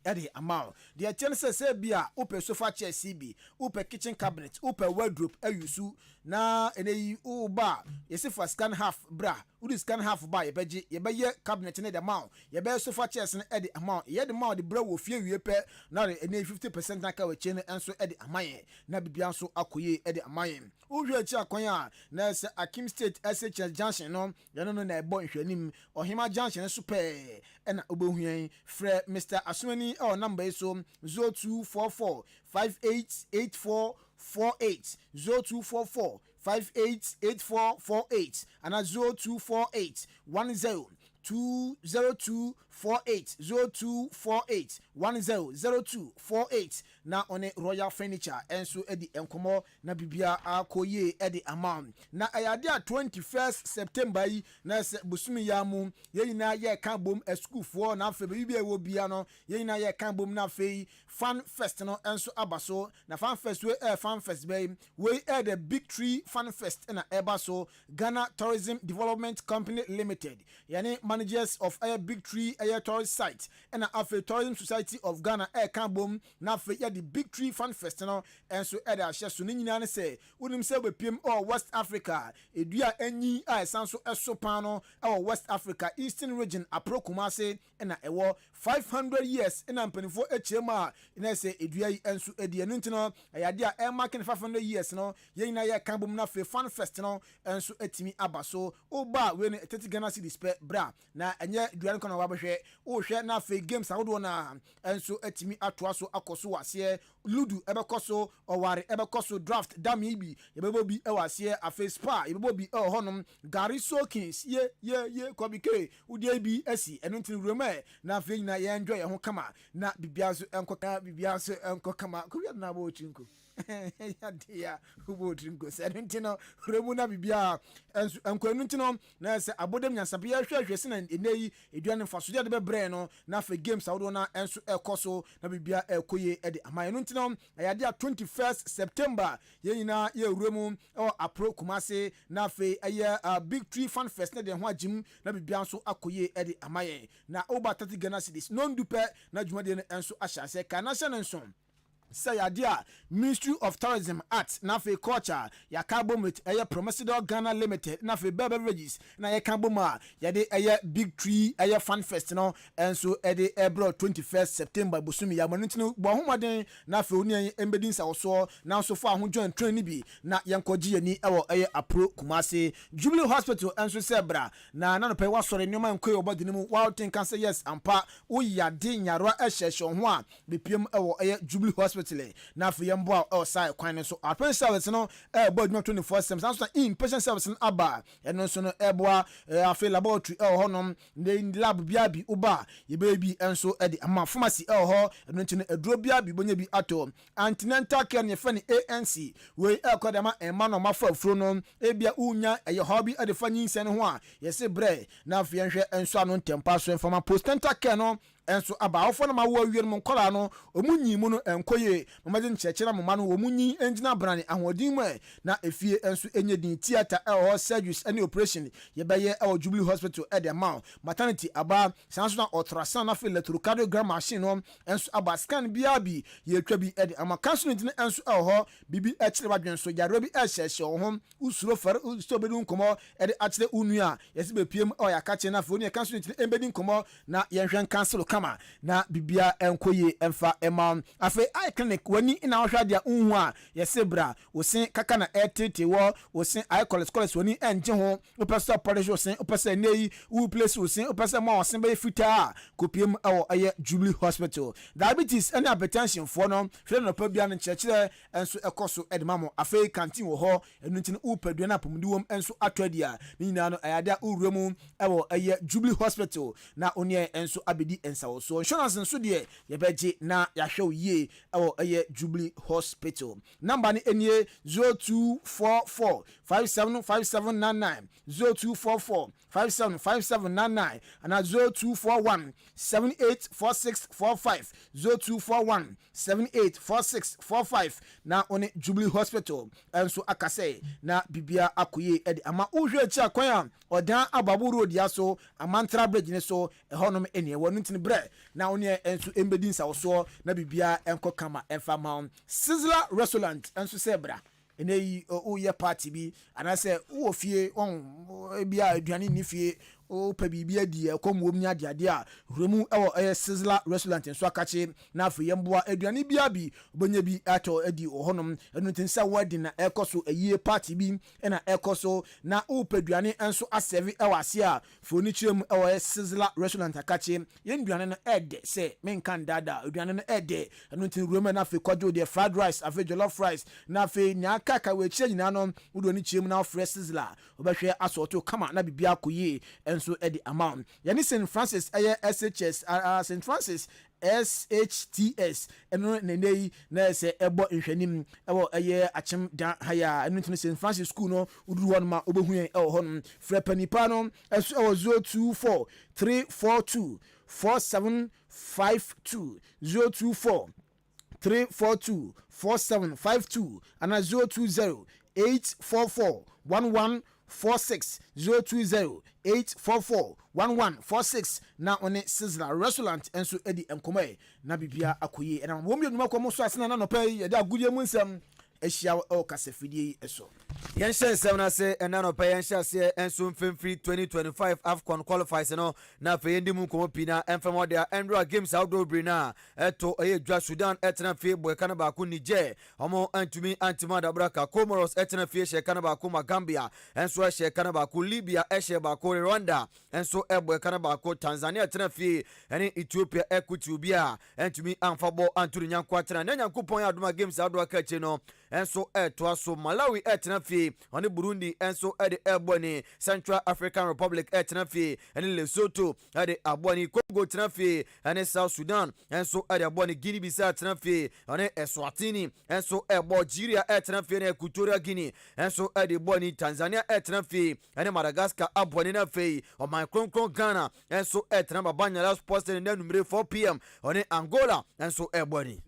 edi amount the chance say bia upe sofa chair CB upe kitchen cabinet upe wardrobe ayusu na eneyi uba yesi for scan half bra udi scan half ba ye ye cabinet ne the amount ye be sofa chairs ne edi amount ye the amount the bra wo fie wie pe na ene 50% na ka we chain enso edi amaye na bibia so akoye edi amaye uhwe chi akwan a na se Akim State SHS Junction no ye no na ebo nhwanim Ohima Junction so pe na obohuan frɛ Mr. Aswani number is 0244 588448 0244 588448 and 0248 20248 0248 100248 na one Royal Furniture enso edi enkomo na bibia akoye edi amount na ayade 21st September yi na se busumi ya mu yeyina ye kan bom school for na afa bibia wo bia no yeyina ye kan bom na afa fan fest no enso abaso na fan fest we fan fest bay we the Big Tree Fan Fest na ebaso Ghana Tourism Development Company Limited yani managers of a Big Tree a tourist site and a Tourism Society of Ghana kan bom na afa the Big Tree Fan Fest no enso eda hye so ni nyina ne se wonim se be piem West Africa edua anyi a sanso eso pan no West Africa Eastern region aprokumase na ewo 500 years na mpanifo echema na se edua yi enso edi enu ntino ayade a mark 500 years no yeyina ye kan bom na fe Fan Fest no enso etimi abaso oba we ne 30 Ghana cedis pe bra na enye edua nko na wabehwe o hwe na fe games awodo na enso etimi atoa so akoso wase ludu ebekoso oware ebekoso draft dami bi yebebo bi ewase afa spa yebebo bi honom gari soakings ye kwabike udie bi asi enu ntin roma na fe nyina ye enjoy ye ho kama na bibiaso enko kama ko wi na bo chinko ya dia ubo drinko sedentino remu na bibia enkwanu ntino na se abodem nyasabe ya hwehwe se na eneyi eduane fasode de bebre no na fe games awodo na enso ekoso na bibia ekoye ede amanu ntino ayade 21st September yenyina ye remu apro kumase na fe aye Big Tree Fan Fest na de ho agim na bibia nso akoye ede amaye na oba 30 Ghana cedis non dupe na dwumade no enso ahyase kana hye nso say idea Ministry of Tourism Arts na fe culture ya carbon with Promotional Ghana Limited na fe beverages na ya carbon ma ya de Big Tree Fan Fest no enso ede ebro 21st September busumi ya manutino bo homaden na fe oni embedin sa so na so fa ho join train ni bi na yankoji yani ewo apro kumase Jubilee Hospital enso sebra na no pe wasore nyoma nkoy obodini mu wa think can say yes ampa o ya de nyaro ehhehye ho a bepiem ewo Jubilee Hospital na for yembo outside kwan so apprentice service no boduma 24/7 so in patient service aba eno so no eboa afi laboratory honom ne lab biabi uba ye baby enso e ama pharmacy ho eno ntine eduro biabi bonya bi ato antenatal care ne fa ni ANC we kodama ema no mafa afro no ebia unya eye hobby e de fa nyinse ne ho a ye se bre na afi enhwe enso ano ntempa so informa postnatal care no enso aba ofo na ma wo awie no nkola no omunyi mu no enkoye mama de nchechera mama no omunyi engina brane ahodin mu na efie enso enye din theater surgeries any operation ye beye Jubilee Hospital e de ma maternity aba sanso na ultrasound na fe electrocardiogram machine no enso aba scan biabi ye twa bi e de ama cancer din enso bibi e kire badwen so yaro bi e hyehye ho usuro fare usto bedu nkomo e de akire unu a ye se be piem ya ka che na fe oni cancer din embedi nkomo na ye hwen cancer kama na bibia enkoye emfa ema afi eye clinic wani ina hwa dia unhu a yesebra wosen kaka na etete wo wosen eye cholesterol wani enje ho opesa polish wosen opesa nei u place wosen opesa ma wosen be fita kopiem ewo eye Jubilee Hospital. Diabetes and hypertension for no hwe no pa bia no chekere enso ekoso edmamo afi canteen wo ho enuntin u padua na pomdiwom enso atwadia ni nyina no ayada uremu ewo eye Jubilee Hospital na onie enso abedi ensawo so insurance nso de ye beje na yahwe ye ewo eye Jubilee Hospital. Number ni enie 0244 575799 0244 575799 and 0241 784645 0241 784645 na one Jubilee Hospital enso akase na bibia akoye edi ama uhwe chi akwan odan ababu road ya so amantra bridge ne so ehonom ene wonu tin bre na one enso embedi nsa so na bibia enko kama enfama Sizzler Restaurant enso sebra eneyi o ye party bi anase wo fie on bia aduane ni fie o pa bibia di ekomwom nya ade a remu ewo Sizzler Restaurant enso akache na afi yemboa aduane bia bi obonya bi ato edi ohonom enu tinsa wadi na ekoso ayie party bi na ekoso na o pa aduane enso aserve ewo ase a foni chirem ewo Sizzler Restaurant akache yenduane no ede se menkan dada aduane no ede enu tin remu na afi kwajo de fried rice afi jollof rice na afi nyaka ka we chire nyina no udo ni chirem na fresh Sizzler obehwe asoto kama na bibia koye so edi amount yani St. Francis SHS St. Francis SHTS eno nenei na se ebo nhwanim ewo achem da haya eno tin St. Francis school no uduru won ma obehu en ewo hon frepanipa no eso ewo 024 342 4752 024 342 4752 and 020 844 1146 020 844 1146 na one Sizzler Restaurant enso edi enkomai na bibia akoye na wo mienu makomo so asena na no pay yeda agudie mu nsem ehia o kasafidie eso Yensha semna se enano pa yensha se enso mfemfiri 2025 AFCON qualifiers no na fe yendi mu komo pina enfemo dia Andrew Games outdoor brina eto eyedwa Sudan etena fe boy kana ba ku Niger omo antumi antima da braka Comoros etena fe she kana ba ku Gambia enso she kana ba ku Libya she ba ku Rwanda enso boy kana ba ku Tanzania etena fe ene Ethiopia equity bia antumi amfabo anturu nyanko atena na nyankopon adoma Games outdoor kache no enso to aso Malawi etena fe on Burundi enso ede eboni Central African Republic etena fe ene Lesotho ede aboni Congo etena fe ene South Sudan enso ede aboni Guinea Bissau etena fe ene Eswatini enso Nigeria etena fe ene Equatorial Guinea enso ede boni Tanzania etena fe ene Madagascar aboni na fe o my kronkron Ghana enso etena babanya last post ene numero 4 pm ene Angola enso eboni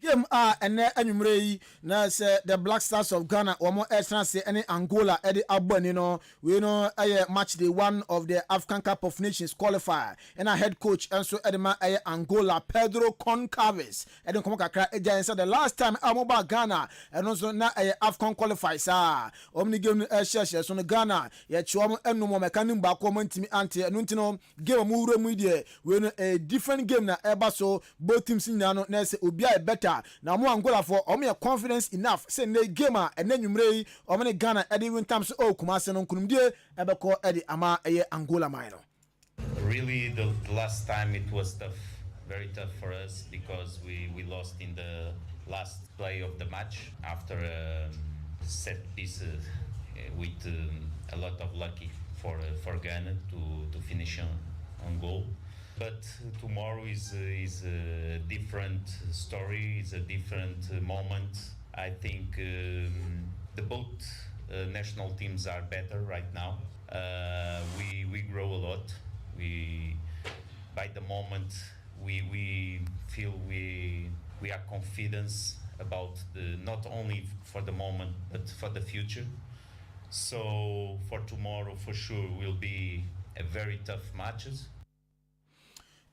game ene anwumre yi na se the Black Stars of Ghana omo extra se ene Angola ede aboni no we no match day 1 of the African Cup of Nations qualifier and a head coach enso edema Angola Pedro Concalves ede komo kakra eja say the last time amoba Ghana eno so na African qualifiers omni game share so no Ghana ye chuom enu mo mekanim ba ko mantimi ante enu ntino game mu wura mu die we no a different game na eba so both teams nyina no na say obi a better na mo Angola for omo confidence enough say na game enanwumre yi omo ne Ghana ede win times o kumase no nkunumdie ebeko ede ama Angola mine no. Really, the last time it was tough, very tough for us because we lost in the last play of the match after a set piece with a lot of lucky for Ghana to finish on goal. But tomorrow is a different story, is a different moment. I think the both national teams are better right now. We grow a lot. By the moment we feel we are confident about not only for the moment but for the future. So for tomorrow for sure will be a very tough matches.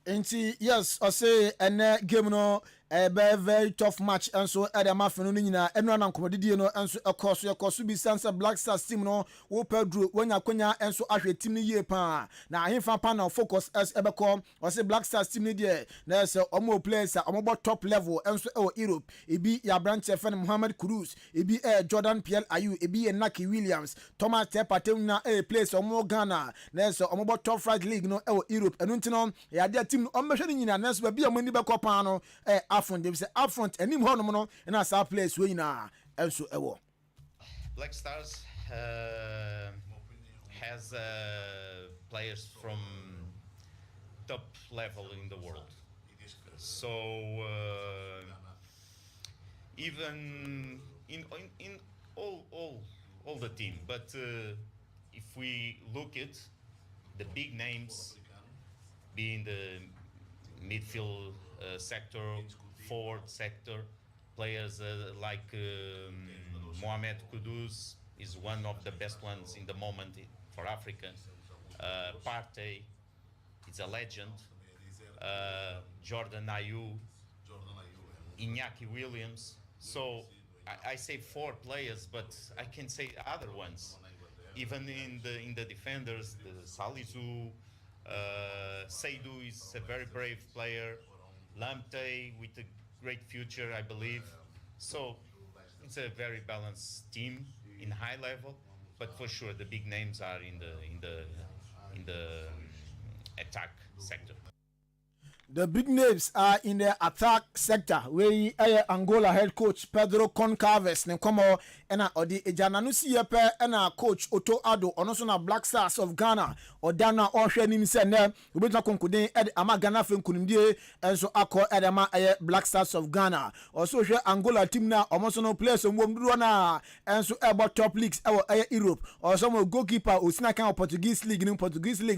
Enti yes I say ene game no very tough match and so Adama Fenunina and Ran Comodino and so of course your Kosubi Sansa Black Stars team no wo Pedro when Yakonya and so Ashe team ye pa na himfa panel focus as Ebecom or say Black Stars team there there's omo players omo top level and so Europe ebi ya branch FN Mohamed Cruz ebi Jordan Pierre Ayu ebi Naki Williams Thomas Tepatemna place omo Ghana there's omo top flight league no Europe and untino ya their team omo hwe nyina na so bia mani be kopa no Afront, they say Afront, and him no, and as our place we na also ewo. Black Stars has players from top level in the world. So even in all the team, but if we look at the big names being the midfield sector, forward sector, players like Mohamed Kudus is one of the best ones in the moment for Africa. Partey is a legend. Jordan Ayew, Iñaki Williams. So I say 4 players, but I can say other ones. Even in the defenders, the Salisu, Seydou is a very brave player. Lamptey with a great future, I believe. So it's a very balanced team in high level, but for sure the big names are in the attack sector. The big names are in the attack sector where Angola head coach Pedro Concalves ne komo ena odi ejananu siepe ena coach Otto Addo ono so na Black Stars of Ghana odana ohwe nim se ne obetwa konkuden ede ama Ghana fe nkunimdie enso akọ ede ma Black Stars of Ghana also hwe Angola team na omo so no players omwom duro na enso ebo top leagues ewo Europe also mo goalkeeper osina kan Portuguese league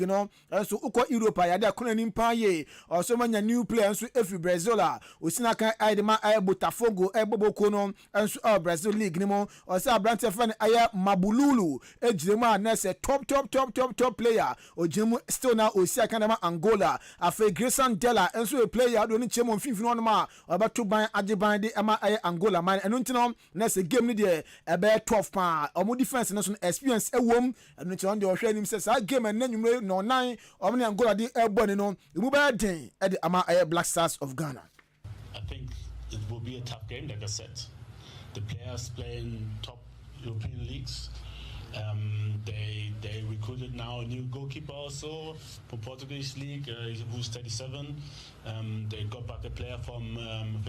no enso uko Europe ya de akona nim pa ye also manya new player enso efi Brazil osina kan aidema Botafogo Boboko no enso Brazil league ni mo also Abrante fan Mabululu ejirema na se top player ojemu still na osia kan ma Angola afa Grayson Dela enso a player do ni chemo mfimfini no ma obato ban ajeban de ama Angola man eno ntino na se game ni de ebe 12 pa omo defense no so experience ewom eno ntino de ohwe nim se sa game na nwumre no 9 omo ni Angola de ebone no emu ba den e de ama Black Stars of Ghana. I think it will be a tough game, like I said. The players play in top European leagues. They recruited now a new goalkeeper also for Portuguese league, who's 37. They got back a player from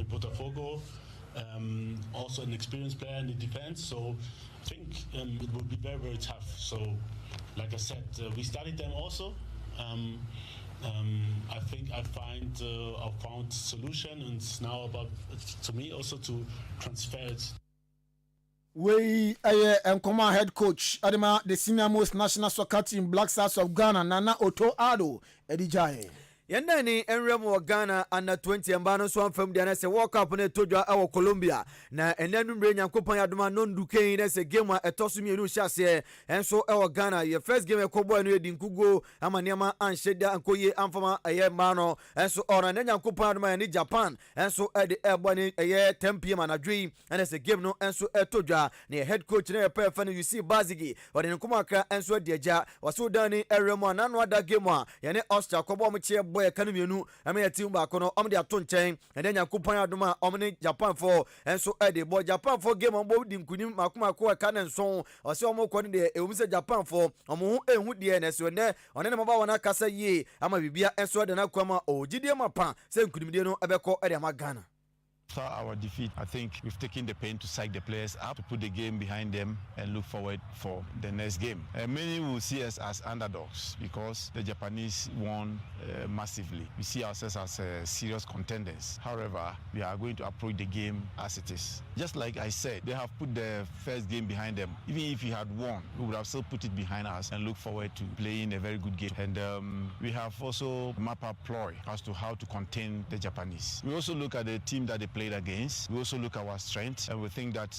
Botafogo, also an experienced player in the defense. So I think it will be very, very tough. So, like I said, we studied them also. I think I found solution, and it's now about to me also to transfer it. We Nkoma head coach Adema the senior most national soccer team Black Stars of Ghana Nana Otto Addo Edijaye. Yenda ni Enrem wa Ghana under 20 ambano so amfam dia na se World Cup ne todwa e wo Colombia na enanu mbre nyankopon yadoma no nduken na se game a etoso mienu hyase enso e wo Ghana ye first game ekobo enu edi nkugo ama niama anhyeda ankoye amfama eye mano enso ora na nyankopon yadoma ni Japan enso e de ebo ni eye 10 pm anadwi na se game no enso etodwa na head coach na pe fa no UC Bazigi ode nkoma akra enso de agya waso dani Enrem anano ada game a ye ne Austria kobo mo chie boy kanu mienu ame ya team ba kono omde ato nchen ene nyankopon adoma omne Japan for enso ede bo Japan for game ombo di nkunim makoma ko ka na nson ose omo ko ne de ewum se Japan for omo hu ehu de na se ne one ne maba wona kasa yi ama bibia enso de na kwama ogidie mapa se nkunim de no ebeko ede ma Ghana. After our defeat, I think we've taken the pain to psych the players up, to put the game behind them and look forward for the next game. Many will see us as underdogs because the Japanese won massively. We see ourselves as serious contenders. However, we are going to approach the game as it is. Just like I said, they have put the first game behind them. Even if we had won, we would have still put it behind us and look forward to playing a very good game. And we have also mapped our ploy as to how to contain the Japanese. We also look at the team that they play played against. We also look at our strengths, and we think that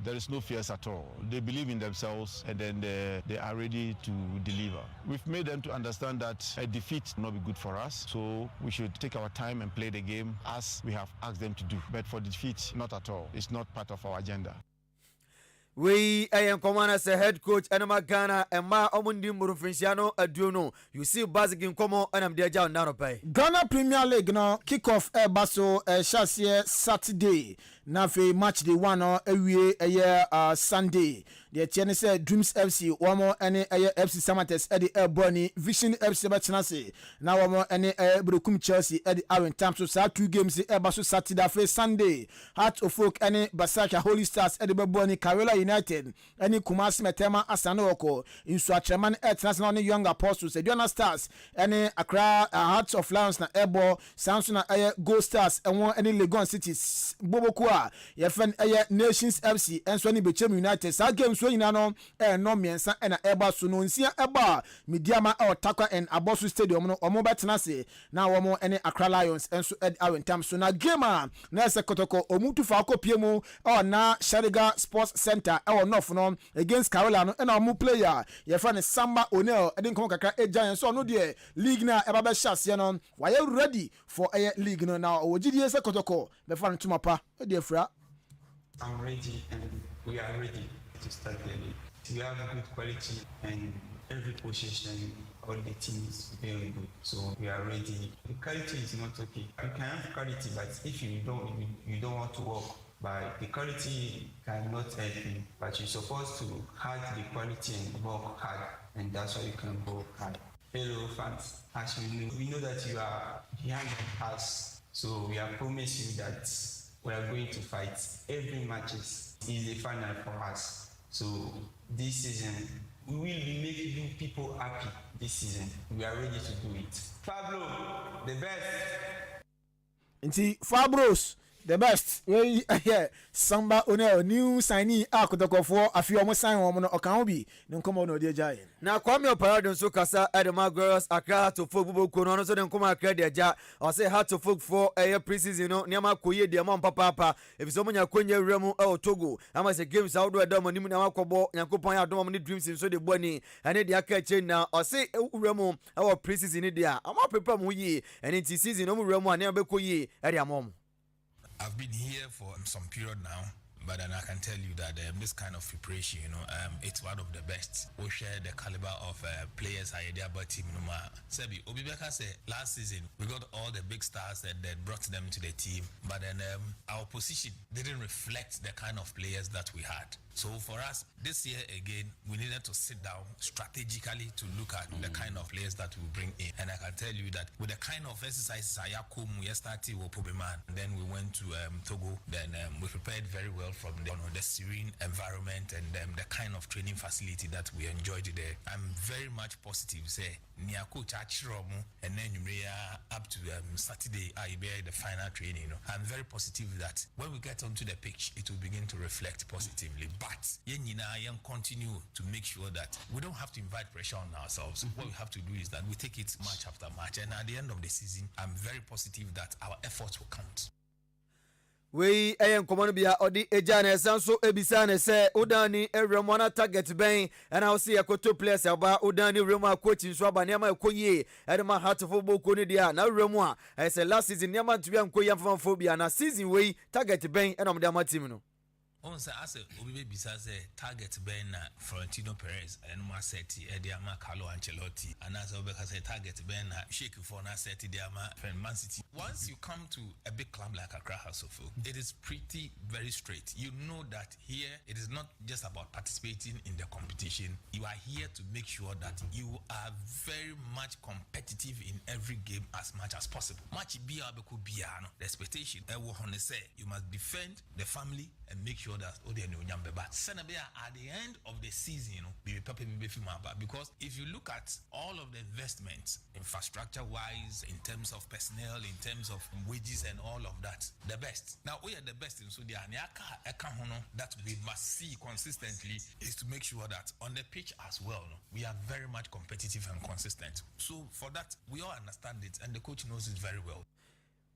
there is no fears at all. They believe in themselves, and then they are ready to deliver. We've made them to understand that a defeat will not be good for us, so we should take our time and play the game as we have asked them to do. But for defeat, not at all. It's not part of our agenda. We am command as a head coach Enema Ghana and Ma Omundi Murufinciano Aduno. You see Basic in Como and I'm there down pay. Ghana Premier League no kick off Baso Chassis Saturday. Nafe match day 1 awie Sunday. The Tiene said Dreams FC one more any FC Samates Eddie Bonnie Vision FC Batanase. Now one more any Brukum Chelsea Eddie Aaron Tam so 2 games Baso Saturday for Sunday. Heart of Folk any Basaka Holy Stars Eddie Bonnie Karola United any Kumasi Metema Asanoko in Swatchaman International Young Apostles Edwana Stars any Accra Hearts of Lions na Ebo Samsung na Gold Stars and one any Legon Cities Bobokua Yefen Nations FC and Sony Bechem United sa games so no no miensa na eba so no nsia eba Mediama Takwa and Abosu Stadium no omo betenase na omo any Accra Lions enso Ed Awentam so na game na sekotoko omutu fa akopie mu na Shariga Sports Center north no against Carolina no na omo player Yefen Samba O'Neil edin kom kakra Giants so no de league na eba be hyase no why ready for league no na owogidie sekotoko be fa ntumapa e de fra. I'm ready and we are ready to start the league. We have good quality and every position all the team is very good. So we are ready. The quality is not okay. You can have quality, but if you don't want to work, but the quality cannot help you. But you're supposed to have the quality and work hard, and that's why you can work hard. Hello fans, as we know that you are behind us, so we have promised you that we are going to fight every matches is the final for us. So this season we will be making you people happy. This season we are ready to do it. Fablo, the best. Inti Fabros the best. We Samba O'Neil new signee akotokofo afi omo sign omo no okan obi nkomo no de jai. Na Kwame Parade so kasa Edema Girls Accra to folk bubu no so de nkoma Accra de ja o say hard to folk for pre-season no niam akoye de am papa if so munya konya wremu Togo ama say games outdoor dem nim na makobo Yankopon adom ne dreams so de boni ene de aka chain na o say wremu pre-season ni de a am prepare mu yi ene ti season no wremu ane abekoyi e de amom. I've been here for some period now, but then I can tell you that this kind of preparation, it's one of the best. We share the caliber of players I had about team. Sebi Obibeka said last season we got all the big stars that brought them to the team, but then our position didn't reflect the kind of players that we had. So for us this year again, we needed to sit down strategically to look at the kind of players that we bring in. And I can tell you that with the kind of exercises I started with Pobeman, and then we went to Togo, then we prepared very well from the serene environment and the kind of training facility that we enjoyed there. I'm very much positive, say, near coach Achiromu, and then you up to Saturday, I be the final training. I'm very positive that when we get onto the pitch, it will begin to reflect positively. But continue to make sure that we don't have to invite pressure on ourselves. What we have to do is that we take it match after match, and at the end of the season, I'm very positive that our efforts will count. We ayen komano bia odi ejane sanso ebisane se udani eremwana target ben and I see akoto players aba udani remu coaching so aba niam akoye edema heart football ko ni dia na remu a say last season niam ntubia nkoye amfamfobia na season we target ben and am dia team no. On say as Obibe bisa say target ben na Florentino Perez and ma seti Ediama Carlo Ancelotti and as Obeka say target ben na Sheikh for na seti Ediama Man City. Once you come to a big club like Accra House of Folk, it is pretty very straight. You know that here it is not just about participating in the competition. You are here to make sure that you are very much competitive in every game as much as possible. Match bia beku bia no. The expectation say you must defend the family and make sure that at the end of the season, because if you look at all of the investments, infrastructure wise, in terms of personnel, in terms of wages and all of that, the best. Now we are the best in Sudan. That we must see consistently is to make sure that on the pitch as well, we are very much competitive and consistent. So for that, we all understand it, and the coach knows it very well.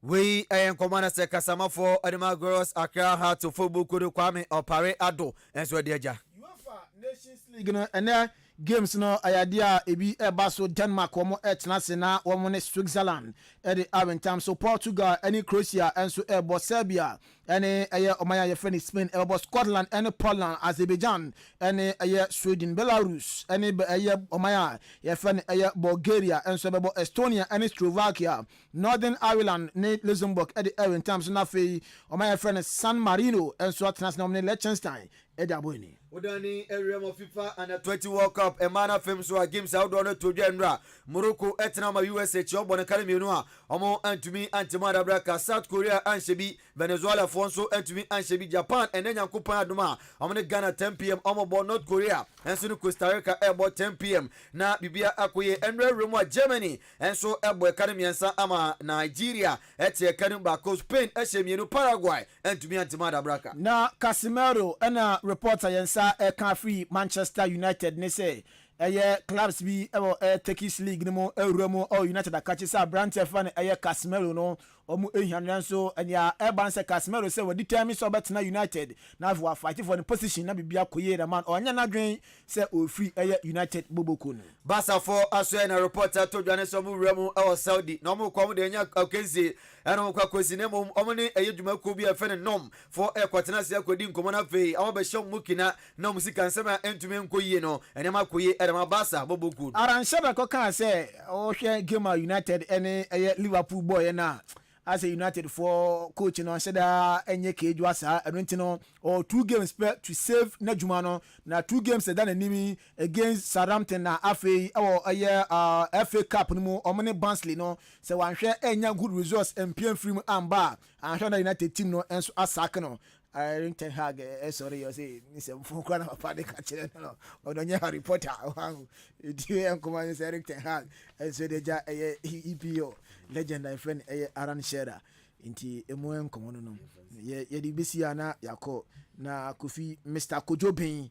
We and Commander Sekasama for Animal Girls Accra Heart to Football Kudu Kwame Opare Ado and so deja. UEFA Nations League no and games no ayadia ebi eba so Denmark womo etnase na womo ne Switzerland e de aventam so Portugal any Croatia and so ebo Serbia any omaya ye friend Spain ebo Scotland any Poland Azerbaijan any Sweden Belarus any omaya ye friend Bulgaria and so ebo Estonia any Slovakia Northern Ireland ne Luxembourg e de aventam so na fe omaya friend San Marino and so atnase na Liechtenstein e de aboni Udani area of FIFA and 20 World Cup Emana Films were games out on to General Morocco Etnama USA Chob on Academy Noa Omo Antumi Antimada Braka South Korea and Shebi Venezuela Fonso Antumi and Shebi Japan and then Yankupa Duma Omne Ghana 10 p.m. Omo North Korea and Sunu Costa Rica Airport 10 p.m. Na Bibia Akwe and Remo Germany and so Airport Academy and Sa Ama Nigeria at Kanumba Spain Eshemienu Paraguay and to me Antimada Braka. Na Casimiro and a reporter Yensa can free Manchester United ne say clubs be Turkish league no mo Euromo or United akachisa brand fan Casemiro no omu ehian so and ya Urban say Casemiro say we determine so bet na United na for fighting for the position na bibia koye the man onya na dwen say o free United boboko no Basa for aso na reporter to dwane so mu Remo or Saudi no mo kwam de nya okenzi and mo kwa kwesi ne mo omne dwuma ko bi afa ne nom for kwatena se akodi nkomo na fe awo be hyem mukina na musika nsema entumi nkoyie no ene makoye edema Basa boboku aranshebe ko kan say o hwe game United ene Liverpool boy na as a United for coach no said enye keju asa enti no or 2 games to save Najuma no na 2 games that enemy against Southampton na afei FA Cup no mo omne Barnsley no say wan hwe enya good results empiem free amba and hwe na United team no enso asaka no Eric Ten Hag sorry you say ni se mfukwa na papa de ka kire no odonye Harry Potter die enkoman say Eric Ten Hag so deja EPO legend and friend Aaron Shearer inti emu enkomo no ye di besi ana yakọ na Kofi Mr. Kojobin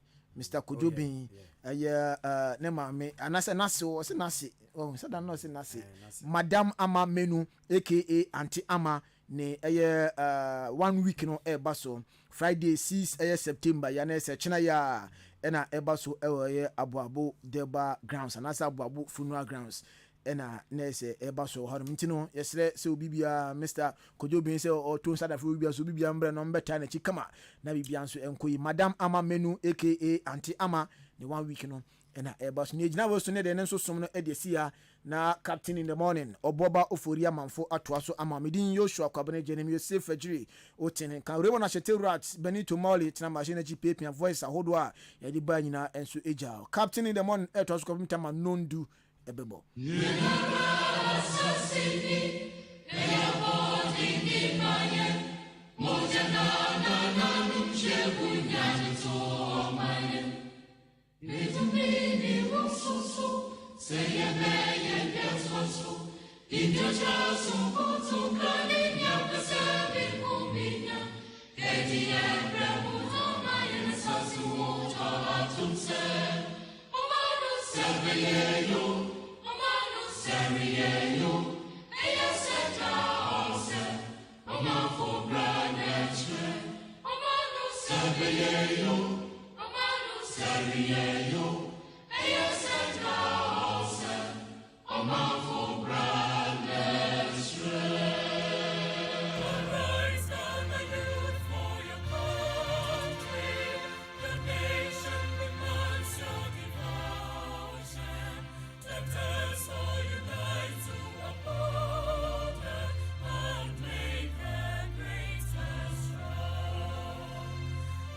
ne maame anase nase o se nase oh se dan no se nase Madam Ama Menu aka Auntie Ama ne 1 week no baso Friday 6 September ya na se china ya na baso abuabo Deba grounds anasa abuabo funeral grounds ena nese baso harum ntino yesre se obibia Mr. Kojobin se o to sada fu obibia so obibia mbre no mbeta na chikama na bibia nso enkoyi Madam Ama Menu aka Auntie Ama ne 1 week no ena baso ne gina wo so ne de nso som no edesia na captain in the morning oboba oforia manfo atoaso ama medin Joshua Kwabene Jenem Yosef Fajiri otene kan remo na chete rat Benito Mali tena machine GPP voice ahodo a yedi ba nyina enso eja captain in the morning etoaso kwabenta ma nondu ebebo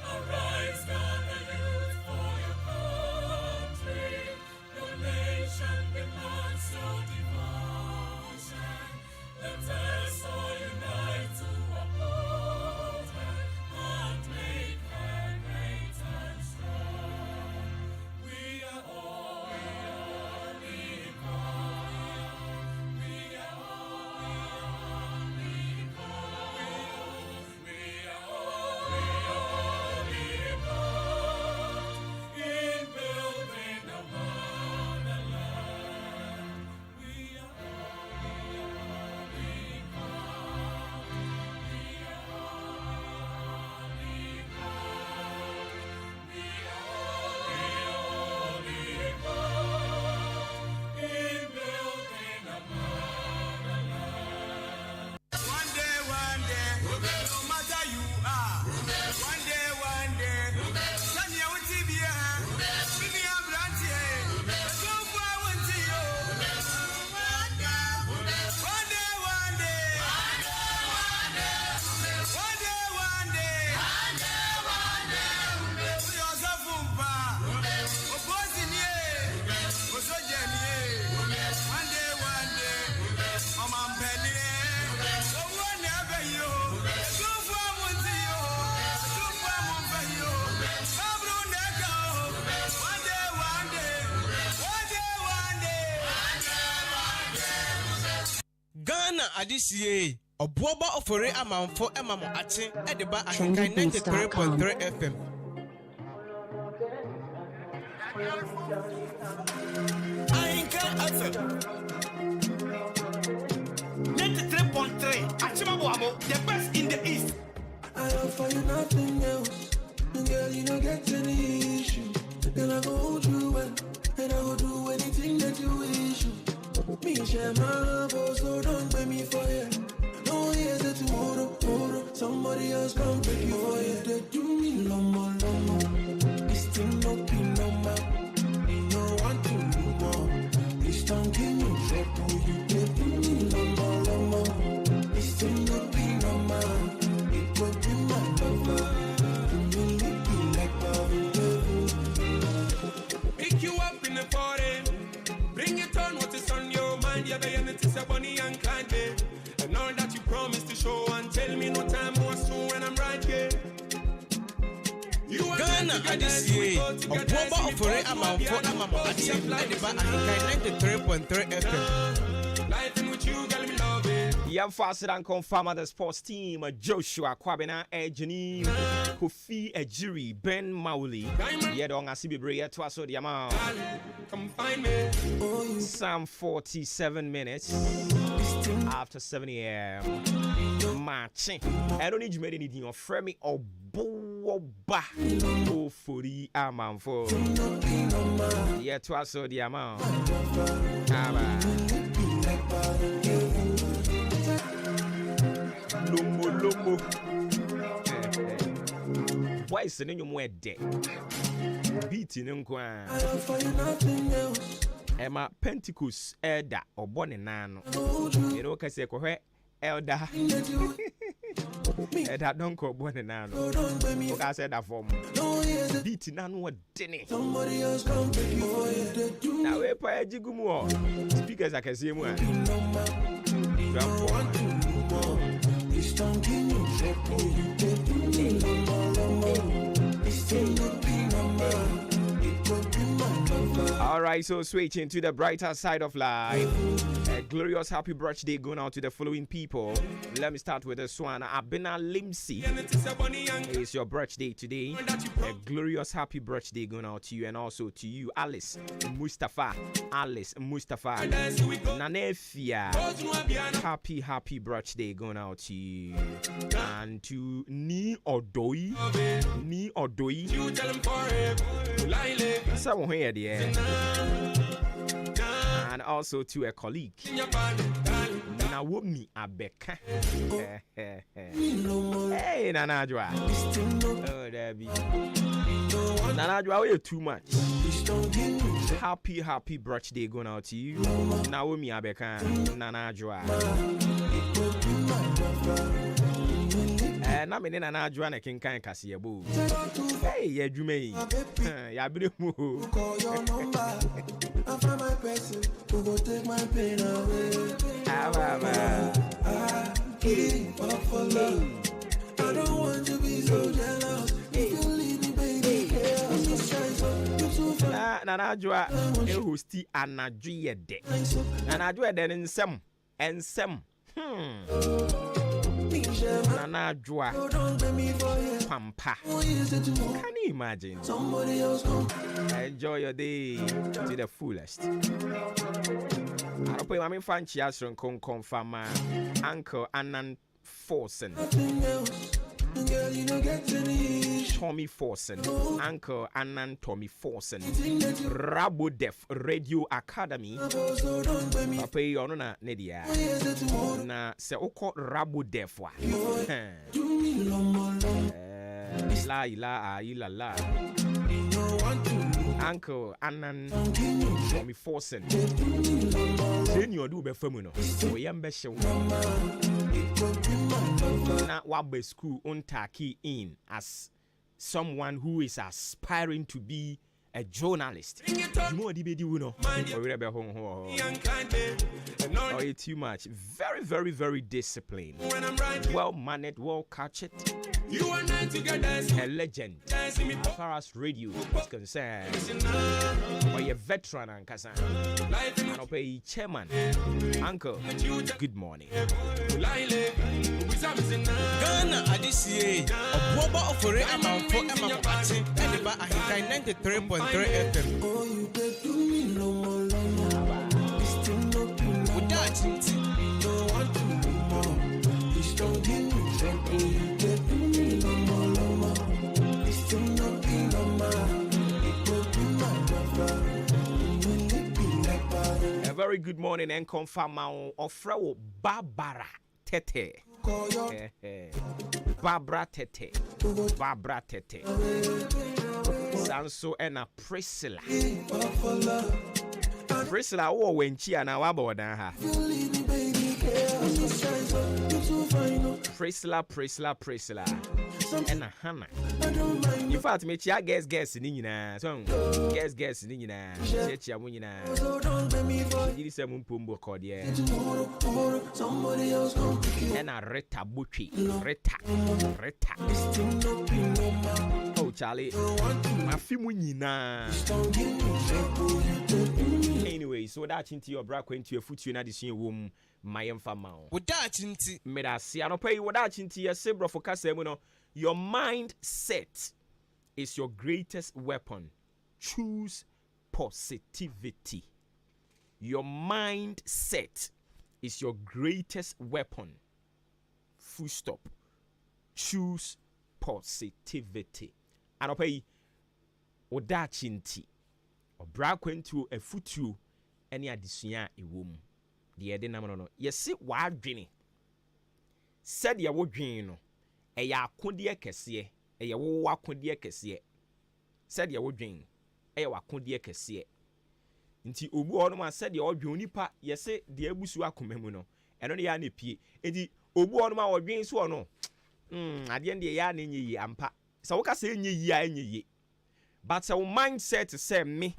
Arise, God, the youth for your cause. adisiye obuoba ofore amanfo emamo ate edeba ahenkan 93.3 FM. Ahenkan FM 93.3 Achimabo, the best in the east. I offer you nothing else. Girl, you don't get any issue. Then I go hold you well, and I will do anything that you wish. Me share my love, so don't pay me for it. No years that tomorrow, somebody else come take you for it. They do me lomo. This thing no be normal. You know want to do more. This don't give me trouble. You they do me lomo. This thing no be normal. It will be my lover. You make me like Bobby. Pick you up in the party. Bring it on what is on your mind. Yeah, baby, it's a bunny and can't be. And all that you promised to show and tell me no time was soon when I'm right here. Ghana adisiye obuoba ofore amanfo emamo ate edeba ahenkan 93.3 FM. Life in with you, girl, me love it. Yam faster than confirm the sports team Joshua Kwabena Ejini Kofi Ejiri Ben Mauli Yedong Asibibre to aso the amount. Come find me. Some 47 minutes after 7 a.m. Matching. I don't need you made anything of Fremi or Boba Ofuri Amanfo. Yeah, to aso the amount. Lomo. Why is it in your way dead? Beating in Kwan. Emma Pentecost Elder or Bonnie Nano. You know, because they call Elder. Elder don't call Bonnie Nano. I said that for me. Beating on what dinner. Somebody else come take you for it. Now, we pay a jigumo. Speakers, I can see more. All right, so switching to the brighter side of life. A glorious happy birthday going out to the following people. Let me start with this one. Abena Limsi. It's your birthday today. A glorious happy birthday going out to you, and also to you, Alice Mustafa. Nanefia. Happy birthday going out to you. And to Ni Odoi. Someone here, dear. And also to a colleague. Naomi Abeka. Hey, Nanajwa. Oh, Debbie. Nanajwa, you're too much. Happy birthday going out to you. Naomi Abeka. Nanajwa. Na me na adwa na kenkan kase yebo. Hey, ya dwuma yi. Ya bire mu. Call your number. I find my person who go take my pain away. Give up for love. I don't want to be so jealous. If you leave me, baby, I'm so shy, so you so far. Na adwa e hosti anadwo ye de. Na adwo de nsem. Nana Joa Pampa. Can you imagine? Enjoy your day to the fullest. I don't pay my fancy as from confirm Uncle Annan Forsen. Tommy Forsen, Uncle Annan Tommy Forsen, Rabo Def Radio Academy. Papa Yonona Nedia. Na se oko Rabo Def wa. La. Uncle Annan Tommy Forsen. Senior do be femuno. We am be show. Na wabe school untaki in as someone who is aspiring to be a journalist. You know what you know? Oh, it's too much. Very, very, very disciplined. Well mannered, well cultured. A legend as far as radio is concerned. Or a veteran and Kazan. And I'll pay chairman. Uncle, good morning. Ghana adisiye oboba ofore amanfo ati ediba ahinkan 93.3 FM. Oh, you get to me no more. It's still not Udachinti don't want to no more. It's don't give me trouble. Oh, you get to me no more. It's still not no more. It go to my brother. A very good morning and confirm of Frau Barbara Tete. Barbara Tete. Barbara Tete. Sanso and a Priscilla. Priscilla, oh, when she and our board, Priscilla. And a Hannah. In fact, me chia guess nina. So guess nina. Checha munina. This is a mumpumbo cordia. Somebody else gon' pick it. And a Reta Buchi. Reta. Oh, Charlie. My fimunina. Anyway, so that's into your bra into your foot, you're not the womb. My infamous. Udachinti Medasi, I don't pay what that's into your zebra for Casemino. Your mindset is your greatest weapon. Choose positivity. Your mindset is your greatest weapon. Full stop. Choose positivity. And I'll pay Odachinti or Braquentu a futu any addition a womb. The Edinamano. Yes, sit wild Jenny. Said ya would dream. Eya akonde kese eya wo akonde kese said ya wodwen eya wakonde kese nti obu ono ma said ya odwen nipa yese de abusu akomam no eno ne ya na pie enti obu ono ma odwen so ono ade ende ya na enyi ampa sa wo ka se enyi yi a enyi yi but so mindset say me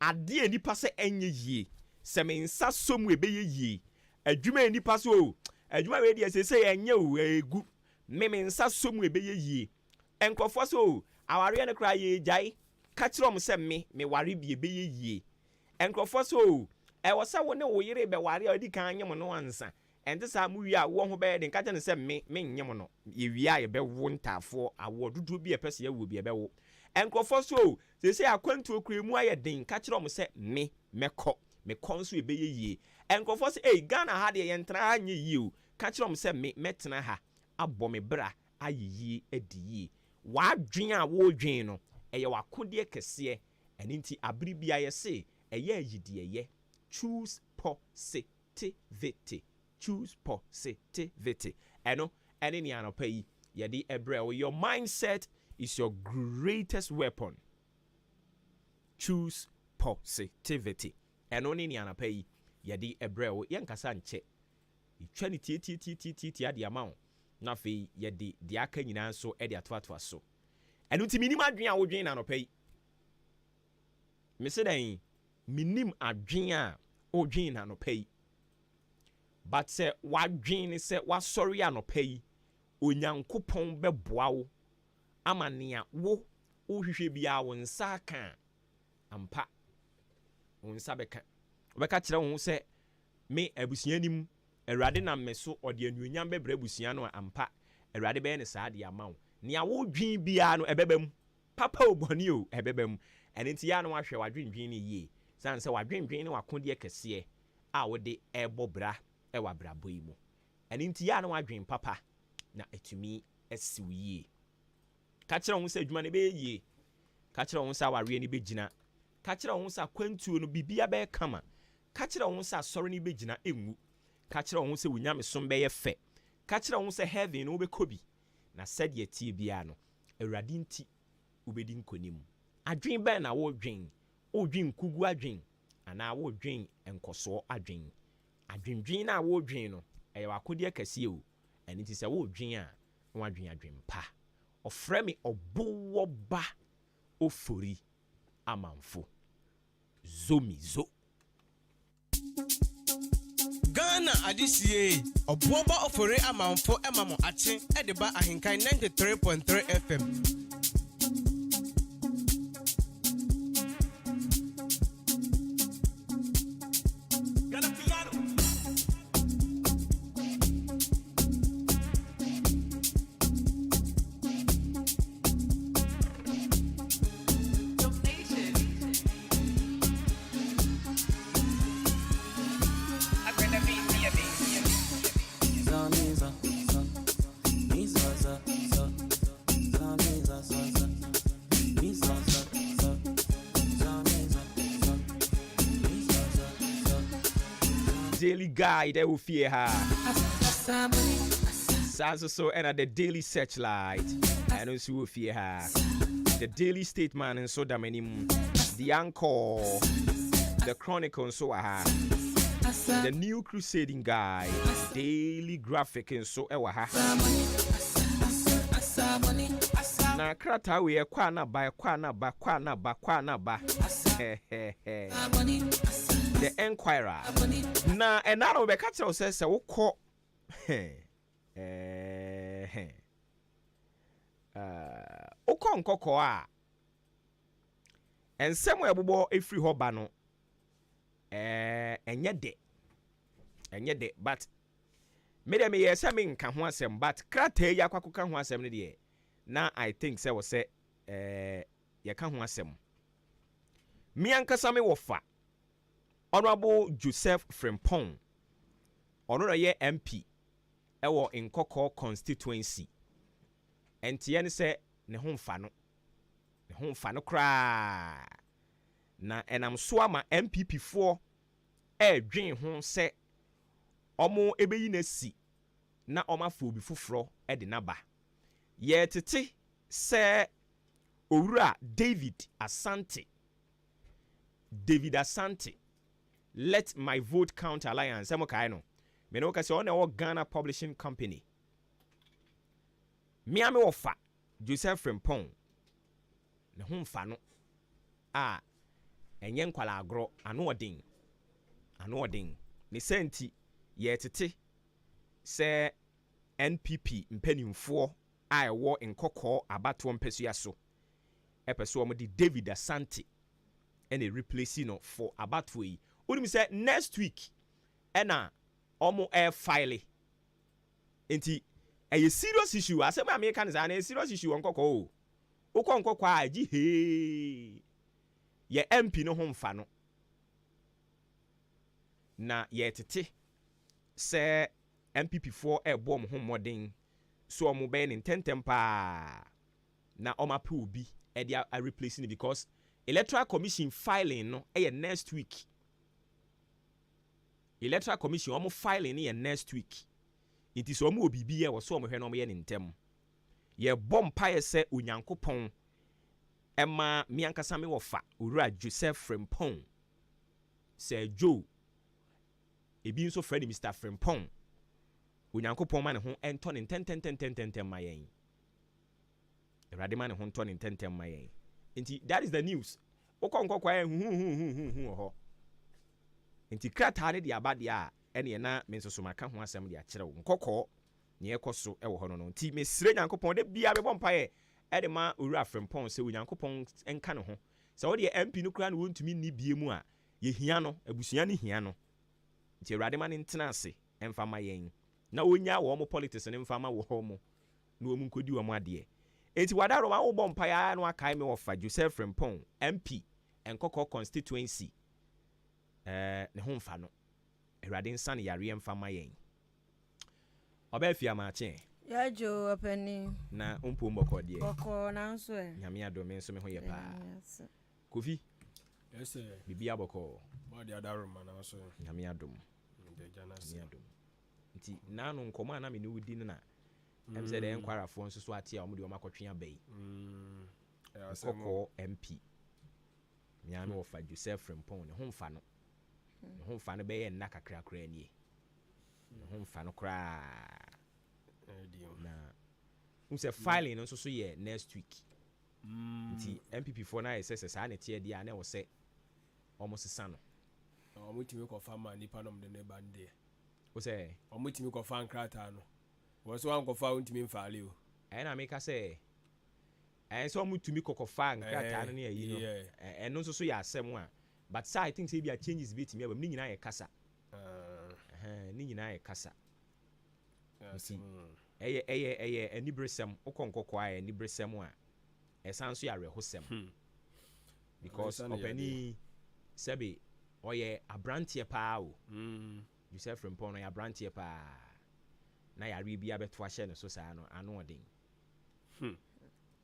ade nipa se enyi yi se me nsa som we be yi adwuma nipa so adwuma we de se enye o egu meme nsa somu ebeye yie enkofo so aware ne kra ye jai ka kire om se me ware bi ebeye yie enkofo so e wo se wo ne wo yire be ware odi kan nyem no ansa ente sa mu wi a wo ho be de nka ne se me nyem no ye wi a ye be wo ntafo awo dudu bi e pese ye wo bi e be wo enkofo so se akwantu okra mu aye den ka kire om se me konso ebeye yie enkofo se Ghana ha de ye ntra anye yie o ka kire om se me metena ha abɔ me bra ayiyi ediyi wadwen a wodwen no ɛyɛ wakode kɛseɛ ɛne nti abribia yɛ se ɛyɛ ayidie choose positivity ɛno ɛne ne anɔpa yi yɛde ɛbrɛ your mindset is your greatest weapon. Choose positivity ɛno ne ne anɔpa yi yɛde ɛbrɛ yɛnkasa nkyɛ itwa ne tie ade ama wo na fe yɛde de aka nyina so ɛde atoatoa so ɛno nti minim adwen a wodwen na anɔpa yi mese dan minim adwen a wodwen na anɔpa yi but sɛ wadwen ne sɛ wasɔre anɔpa yi onyankopɔn bɛboa wo ama nea wo wohwehwɛ bia wo nsa aka ampa wo nsa bɛka wobɛka kyerɛ wo ho sɛ me abusuanim Awurade na me so ɔde anuonyam bɛbrɛ abusua no ampa Awurade bɛyɛ ne saa de ama wo nea wodwen bia no ɛbɛbam papa obɔne o ɛbɛbam ɛne nti ya no wahwɛ wadwendwen ne yie san sɛ wadwendwen ne wakodeɛ kɛseɛ a wode ɛbɔ bra ɛwɔ abrabɔ yi mu ɛne nti ya no wadwen papa na etumi asiw yie ka kyerɛ wo sɛ adwuma ne bɛyɛ yie ka kyerɛ wo sɛ awareɛ ne bɛgyina ka kyerɛ wo sɛ akwantuo no bibia bɛyɛ kama ka kyerɛ wo sɛ asɔre ne bɛgyina engu ka kyerɛ wo sɛ wonyame som bɛyɛ fɛ ka kyerɛ wo sɛ heaven no wobɛkɔ bi na sɛdeɛ tie bia no Awurade nti wobɛdi nkonim adwen bɛn na wodwen nkugu adwen anaa wodwen nkɔsoɔ adwen adwendwen na wodwen no ɛyɛ wakodeɛ kɛseɛ o ɛne nti sɛ wodwen a na wadwen adwen pa ɔfrɛ me ɔbowɔ ba ofori amanfo zomizo Ghana adisiye obuoba ofore amanfo emamo ache edeba ahenkan 93.3 FM. Daily guide will fear her. So and the daily searchlight and also will fear her. The daily statement and so damenim. The anchor, the chronicle and so aha. The new crusading guide, daily graphic and so ewaha. Na krata we kwana ba. The Enquirer. Na enaro be catch us say wokọ wokọ nkọkọ a ensem ebubo efri ho ba no enye de but me dem ye say me nka ho asem but krata yi akwakoka ho asem ne de na I think say we say ye ka ho asem mi ankasa me wofa Honorable Joseph Frimpong ono ye MP ewo Nkoko constituency enti ne se ne ho mfa no kra na enam so ama MPP fo dwen ho se omo ebeyi na si na omafo obi foforo de na ba ye tete se owura David Asante Let My Vote Count Alliance. Emo kai no. Me no kasi on e Ghana Publishing Company. Miami ofa Joseph Frimpong. Ne ho mfa no. Enye nkwala agro ano odin. Ne senti ye tete se NPP mpanimfo a ewo nkokọ abato mpesua so. Epeso omo di David Asante ene replace no for abato yi. Unim say next week ena omo air file enti a serious issue asem American is a serious issue onkoko onkoko aji he ye MP no ho mfa no na ye tete se MPP for ebo mo ho modern so omo be ne tentempa na oma pe obi e dia replacing it because electoral commission filing no next week. Electoral Commission omo filing here next week. It is omo obibi ye wo so omo hwe no omo ye ntem. Ye bom paye se Onyankopon ema mi ankasa me wo fa owura Joseph Frimpong. Se Joe ebi nso friend Mr Frimpong. Onyankopon ma ne ho ento ne ten ma yen. Erade ma ne ho ento ne ten ma yen. Nti that is the news. Okon kwa hu ho. Nti krata ne dia abade a ene na me nso so maka ho asem dia kire wo nkokọ ne ekoso e wo ho no nti mesire Nyankopon de bia be bompa ye e de ma owura Frimpong se Nyankopon enka ne ho se wo de MP no kura ne wontumi ni bie mu a ye hia no abusua ne hia no nti Awurade ma ne ntena ase emfa ma yen na onya wo mo politics ne mfa ma wo ho mo na wo mu nkodi wo mo ade enti wadaro ma wo bompa ya no akai me wo fa Joseph Frimpong MP Nkoko constituency ne ho mfa no Awurade nsa ne yare mfa ma yen oba afia ma che ya jo apani na umpo mboko de boko na nso nyame adome nso me ho ye pa Kofi yes bibia boko body adaro ma na nso nyame adom de jana se adom nti nanu nkoma na me ne wudi na em se de enkwara nso so atia o mo de o makotwe abai Nkoko MP nyame wo fa Joseph Frimpong ne ho mfa no ne ho mfa no be ye nna kakra kra nie ne ho mfa no kra na unse filing nso so ye next week nti MPP for na yɛsɛ saa ne tie dia na wo sɛ almost sano ɔmotumi kɔfa ma nipa nom de ne bande wo sɛ ɔmotumi kɔfa nkrata no wɔ so wankɔfa wontumi mfaale o ɛna meka sɛ sɛ ɔmotumi kɔkɔfa nkrata no ne ayi no ɛno nso so yɛ asɛm a but sɛ I think sɛ bi a changes bɛtumi aba mu ne nyinaa yɛ kasa ne nyinaa yɛ kasa ɛyɛ aniberesɛm wokɔ nkɔkɔ a aniberesɛm a ɛsan so yɛ awerɛhosɛm because ɔpani sɛbe ɔyɛ abranteɛ paa o Joseph Frimpong no yɛ abranteɛ paa na yare bi abɛto ahyɛ no so saa no ano ɔden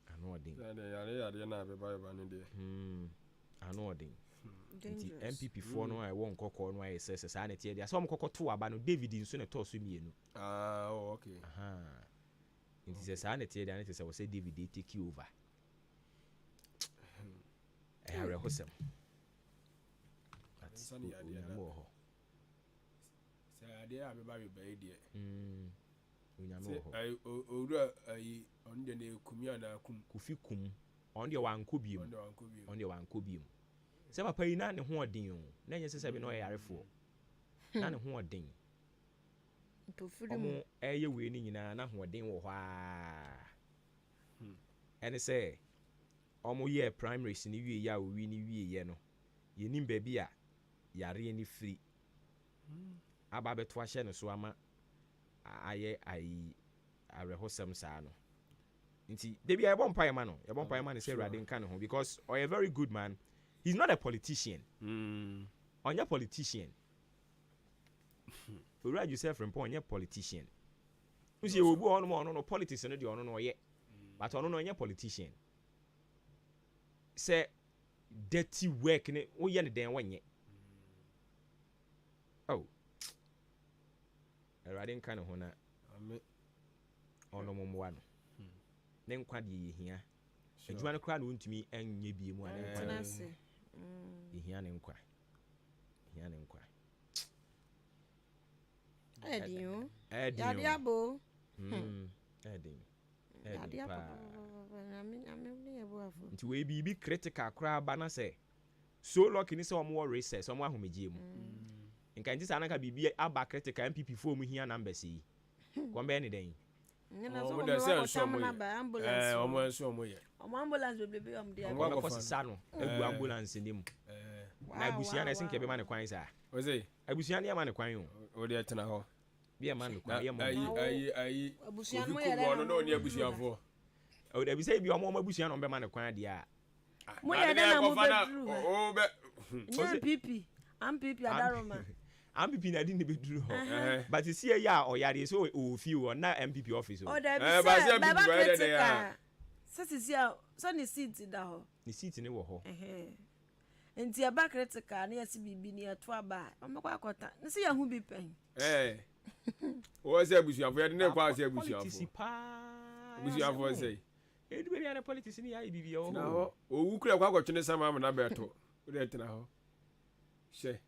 ano ɔden ano ɔden nti MPP foɔ no a ɛwɔ nkɔkɔɔ no ayɛ sɛ saa ne teɛ deɛ sɛ ɔmkɔkɔ to aba no David nso ne tɔɔ so mmienu nti sɛ saa ne teɛ deɛ ne te sɛ wɔ sɛ David de take over ɛyɛ awerɛhosɛm onyame wɔ hɔ sɛ adeɛ a meba bɛbɛyɛ deɛ onyame wɔ hɔ owura ayi ɔno deɛ ne kumi anaa kum Kofi kum ɔno deɛ wankɔ biom ɔno deɛ wankɔ biom sɛ papa yi na ne ho ɔden o na ɛnyɛ sɛ sɛ bi na ɔyɛ yarefoɔ na ne ho ɔden ɔmo ɛyɛ wei no nyinaa na hoɔden wɔ hɔ a ɛne sɛ ɔmo yɛ primaries ne wie yɛ a owi ne wie yɛ no yɛnim baabi a yareɛ ne firi aba bɛto ahyɛ no so ama ayɛ ayi awerɛhosɛm saa no nti debi a yɛbɔ mpaeɛ ma no sɛ Awurade nka ne ho because ɔyɛ very good man. He's not a politician. Ɔnyɛ politician. Owura Joseph Frimpong ɔnyɛ politician. Nsi yɛ obu ɔno no politics no deɛ ɔno no ɔyɛ. But ɔno no ɔnyɛ politician. Sɛ dirty work ne woyɛ ne den wɔnyɛ. Oh. Awurade nka ne ho na ɔno mo mmoa no. Ne nkwa deɛ yɛhia. Adwuma no koraa na wontumi ɛnyɛ bie mu a ne nkwa. Yɛhia ne nkwa. Ɛdin. Abo. Nti we bi critical koraa ba na sɛ so lucky ni sɛ ɔmo wɔ recess ɔmo ahomegye mu. Nka nti sa na ka bibi aba critical MPP fo mu hia numbers yi. Kwamba ne den. Ɔmo de sɛ nso ɔmo yɛ ɔmo nso ɔmo yɛ ɔmo ambulance bebe ɔmo de ɔmo kɔ sisa no egu ambulance ne mu na abusia na ɛsɛ nkɛ bɛma ne kwan saa ɔsɛ abusia ne ɛma ne kwan o de ɛtena hɔ bi ɛma ne kwan yɛ mo ayi abusia no yɛ dɛ no ne abusiafo o de bi sɛ bi ɔmo abusia no bɛma ne kwan deɛ a mo yɛ dɛ na mo bɛduru o bɛ MPP adaroma MPP na di ne beduru hɔ but see ya ɔyare so o fi o na MPP office o ba se baba critica sasisia so ne seat da hɔ ne seat ne wɔ hɔ nti aba critica na yɛsi bibi ne ɛto aba ɔmɛkɔ akɔta ne se yahu bi pɛn o sɛ abusuafo yɛ de ne kɔ asɛ abusuafo sɛ edu bɛ ya na politics ne ya bibi o owu kura kɔ akɔtwene sama ama na bɛto o de tena hɔ hwɛ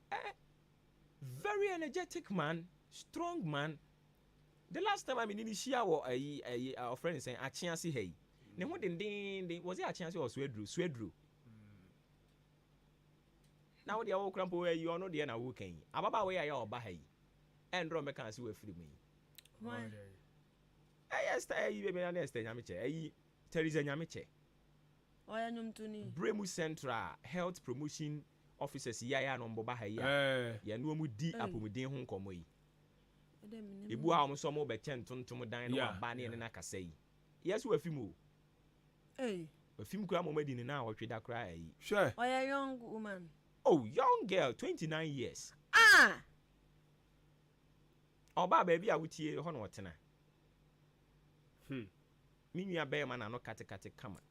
very energetic man, strong man. The last time I mean, Shia or our friend saying, "I chance hey." Then what did was it a chance or Swedru? Now the old cramp where you are not the end of working. Ababa where you are Bahay. And Rome can't see free me. Why? Yes, you may understand Yamiche. Teresa Yamiche. Why are you to me? Bremu Central Health Promotion Officers yaya no mboba ha ya ya no mu di apomuden ho nkomo yi ebu a mo so mo be tentontom dan no aba ne na kasa yi yes we film o we film kura mo madi ne na wotwe da kura yi sure oya young woman young girl 29 years oba baby a wutie ho no wotena minua be ma na no kate kama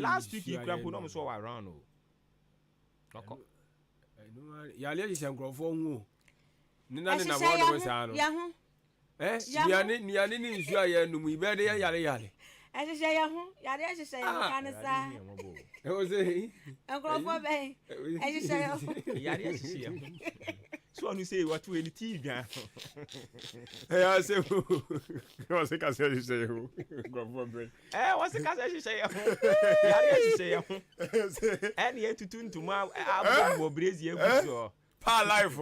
last week you cramp no so around o oko yale yɛ nkrɔfo hu ni na na mo do sa no niane ni nsu ayɛ num ibe de yale ɛhyehyɛ yɛ ho yade ɛhyehyɛ yɛ kan sa o se nkrɔfo bɛn ɛhyehyɛ yɛ ho yade ɛhyehyɛ yɛ So you say what we any TV. Hey, I say what's the case you say who? Go for break. What's the case you say? Yari say. Any to tune to my abo brazier so. Pa life.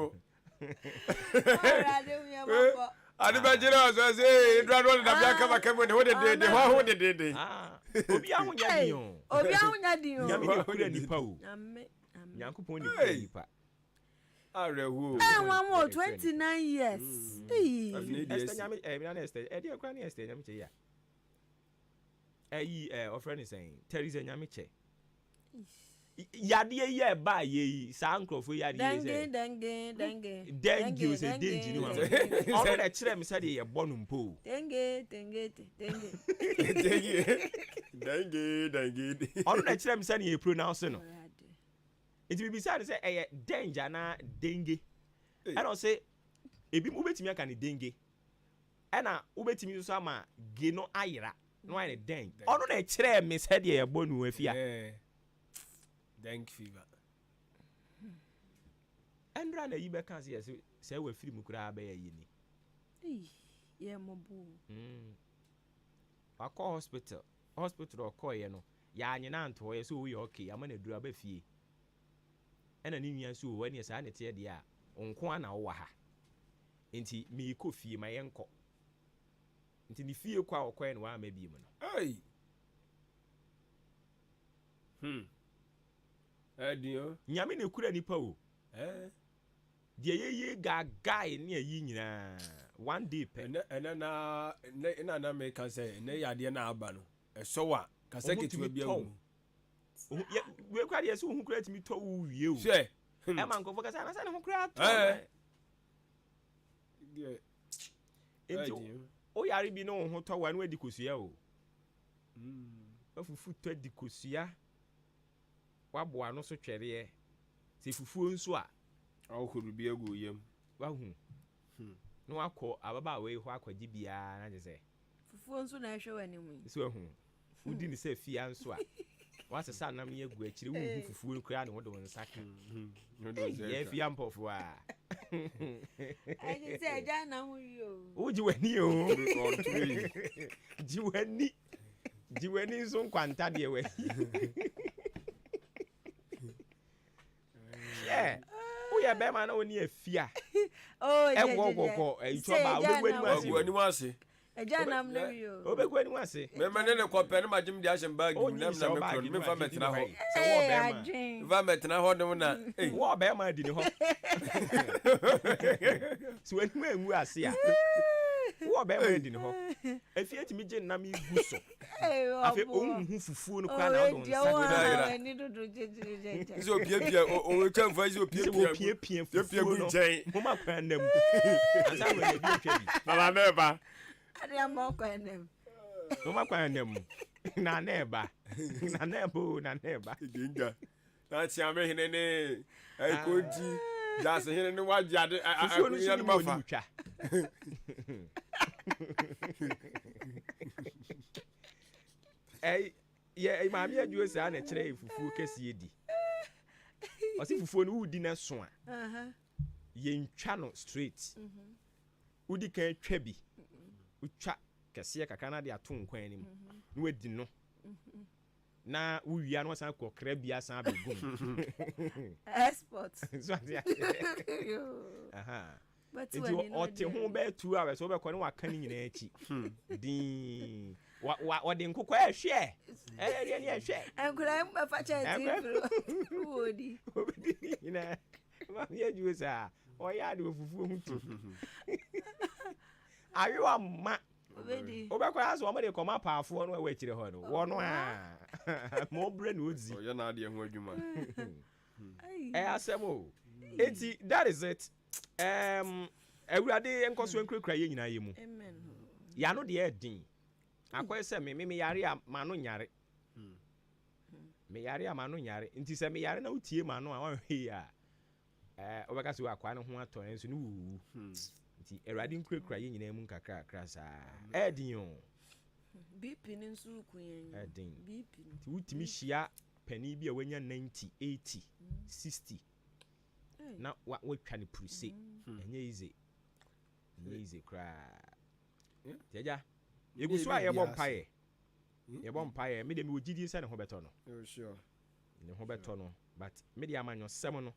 Adi ba jira so say Edward na bia kama kama ho de. Ah. Obi ahunya di o. Obi ahunya di o. Nyame kura nipa o. Nyankopon ni kura nipa. Arewo. One more 29 years. Esther nyame na Esther. E dey kwa ni Esther nyame che ya. O friend is saying Teresa nyame che. Yade ye ba ye sa nkrofo yade ye dengue o se dengue ni wa on na kire me say ye bo no mpo dengue on na kire me say ye pronounce no it be say say danger na dengue and I say ebi mo betimi aka ni dengue e na wo betimi so ama ge no ayira no ay dengue on na kire me say ye bo no afia dengue fever. Andra na yibe kan say we free mu kura ba ye ni. Yeah mo bu. Wa call hospital or call ye no. Ya anyina nto ye so we okay ama na dura ba fie. E na ni nua so we ne sa na tie de a onko ana wo ha. Enti me ko fie ma ye nko. Enti ni fie kwa okwa no wa ma bi mu no. Hey. Dio nyame na kura nipa o de ye guy ne ayi nyina one day pe na me kan say ne yade na aba no so wa ka say ketu bia wo we kwa de so hu kura timi to wo wie o se e man ko foka na say ne hu kura to o yare bi no hu to wa no adi kosua o afufu to adi kosua waboa no so twere se fufuo nso a awhuru bi agu yam wahu no akọ ababa we ho akwaji bia na je se fufuo nso na ehwe wani mu so wahu udi ni se fia nso a wasesa nam ye gu akire wu fufuo no kura ne wo de won saka ye fia mpofo a ayi se ja na hu yo uji wani o ji wani nso nkwanta de we yeah. Uya be ma na oni afia. Oh, yeah. Egwo itoba obegwani ani wase. Eja nam na yo. Obegwani wase. Me ma ne ko pe ne ma jim di asem bag nam na me kro me fa metna ho. Se wo be ma. Va metna ho dem na. Wo be ma di ni ho. So enu enwu ase a. Wo be ma di ni ho. Afia ti mi je nam igu so. Afi ohun fufuo no kwa na odon sa. Zo pie o twan fa zo pie fufuo no. Mo ma kwa nam. Asa mo ne bi otwa bi. Ala na ba. Ade am kwa nam. Mo ma kwa nam. Na na ba. Na na bo na na ba. Dinga. Na ti ame hene ne ai ko ji. Ja se hene ne wa jade fufuo no so ma fa. Ye maami ajuo sa na kire fufuo kese di. Osi fufuo no udi na so a. Ye ntwa no straight. Udi kan twa bi. Utwa kese kaka na de ato nkwan anim. No wadi no. Na uwia no san kokra bia san begum. Export. So aha. But when ote ho be 2 hours so be ko ne waka ni nyina achi. Din wa de nkokọ ehwe ere ne ehwe enkura mba fa cha ti wodi ina ma ye juza o ya de fufu hutu ayo amma obekọ aso o ma de koma paafo no we kire ho no wo no a mo bre no ozi o ya na de ho adwuma asemo eti that is it awurade enkoso enkrekra ye nyina ye mu amen ya no de edin akwai se me yare a manu nyare me yare a manu nyare nti se me yare na utie manu a wanhwe a obeka se akwa ne ho ato nso ne wu nti erade nkrekra ye nyina mu nkakra krasa edin o bp ne nso kuyen edin bp nti utimi hia pani bi a wanya 90 80 60 na watwa ne purse enye easy cry jaja yegusu a yebom paye me dem wogidi se ne ho beto no sure ne ho beto no but me dem amanyosem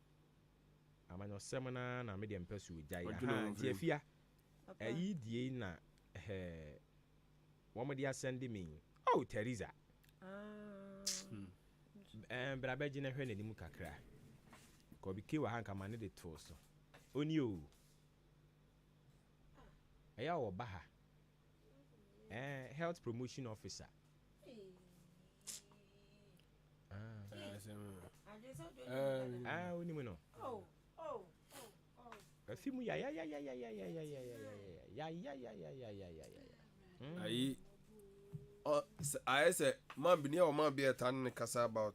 na me dem pesu ojai ha ti afia ayi die na wo mo dia send me oh Teresa brabeji na hwe n'anim kakra ko bi kewa hanka mane de to so oni o eya wo baha health promotion officer oni mo no afimu ya ayi I say man be or man be a tan kasa about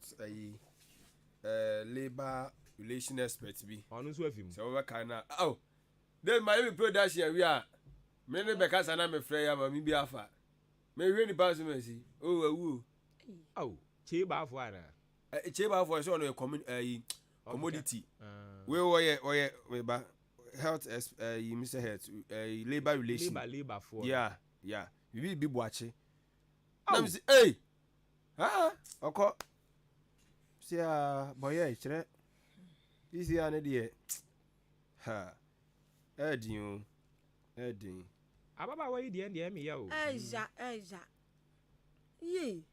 labor relation expert bi onu so afimu so we kan na oh then my production we are me ne be kasa na me frɛ ya ma mi bi afa me hwe ni pass me si oh awu oh che ba afo ara che ba afo so no commodity we oye we ba health you Mr. Health labor relation labor for yeah we bi boache na me say hey oko see boy kire this year na dey edin ababa wa yi de me ya o eja ye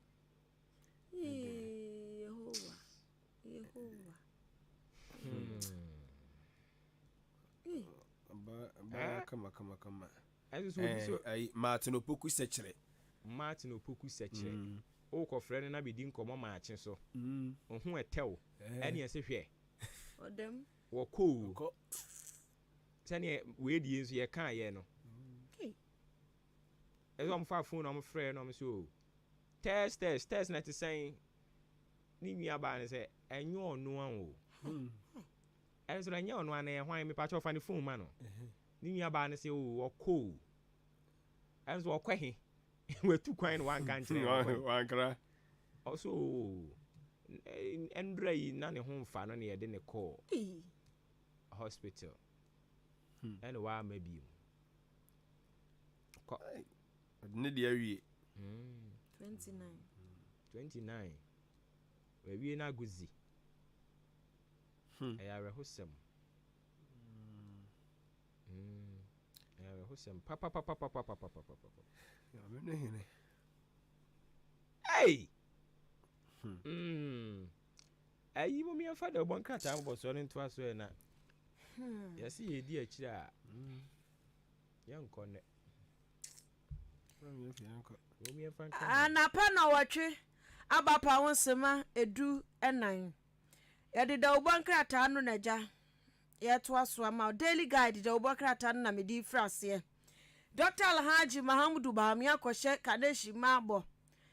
Yehovah ba kama ai Martin Opoku sechere o ko frɛ na be di nkomo maache so ohu etew ene ese hwe odem wo ko tane we die nso ye kan ye no ezo am fa phone am frɛ no am so test na te saying ni nua ba ne se enyo onu an o ezo na enyo onu an e hwan me pa cho fa ne phone ma no ni nua ba ne se o ko ezo okwahe we tu kwan no wan kan kire wan kra also endra yi na ne ho mfa no ne ye de ne call hospital and wa ma bi ko ne de awie 29 we wie na guzi ayare hosem ayare hosem papa ya me ne hene hey ayi mo mi afa de bon krata mo so ne nto aso e na yesi ye di akira yankone anapa na watwe abapa wonsema edu enan yede da ubonkrata no naja yeto aso ama daily guide da ubonkrata na medi frase Dr. Alhaji Mahamudu Bahami akɔhye Kadeshi Mabo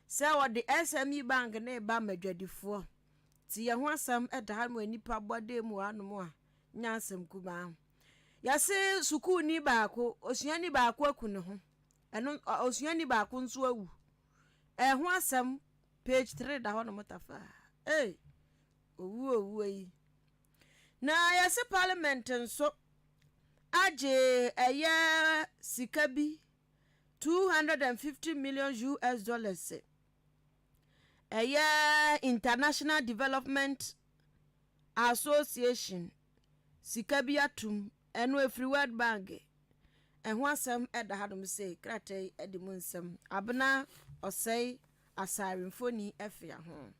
se wode SME bank na ba madwadifo ti ye ho asam ɛda ha mo nipa bɔde mu anom a nyansem kuba yase suku ni baako osuani baako akune ho ɛno osuani baako nso awu ho asam page 3 da ho no mutafa owu yi na yase parliament nso aje eye sikabi $250 million eye International Development Association sikabi atum eno efri World Bank ho asem eda hadom say kratai edimu nsem abna osei asarimfoni efia ho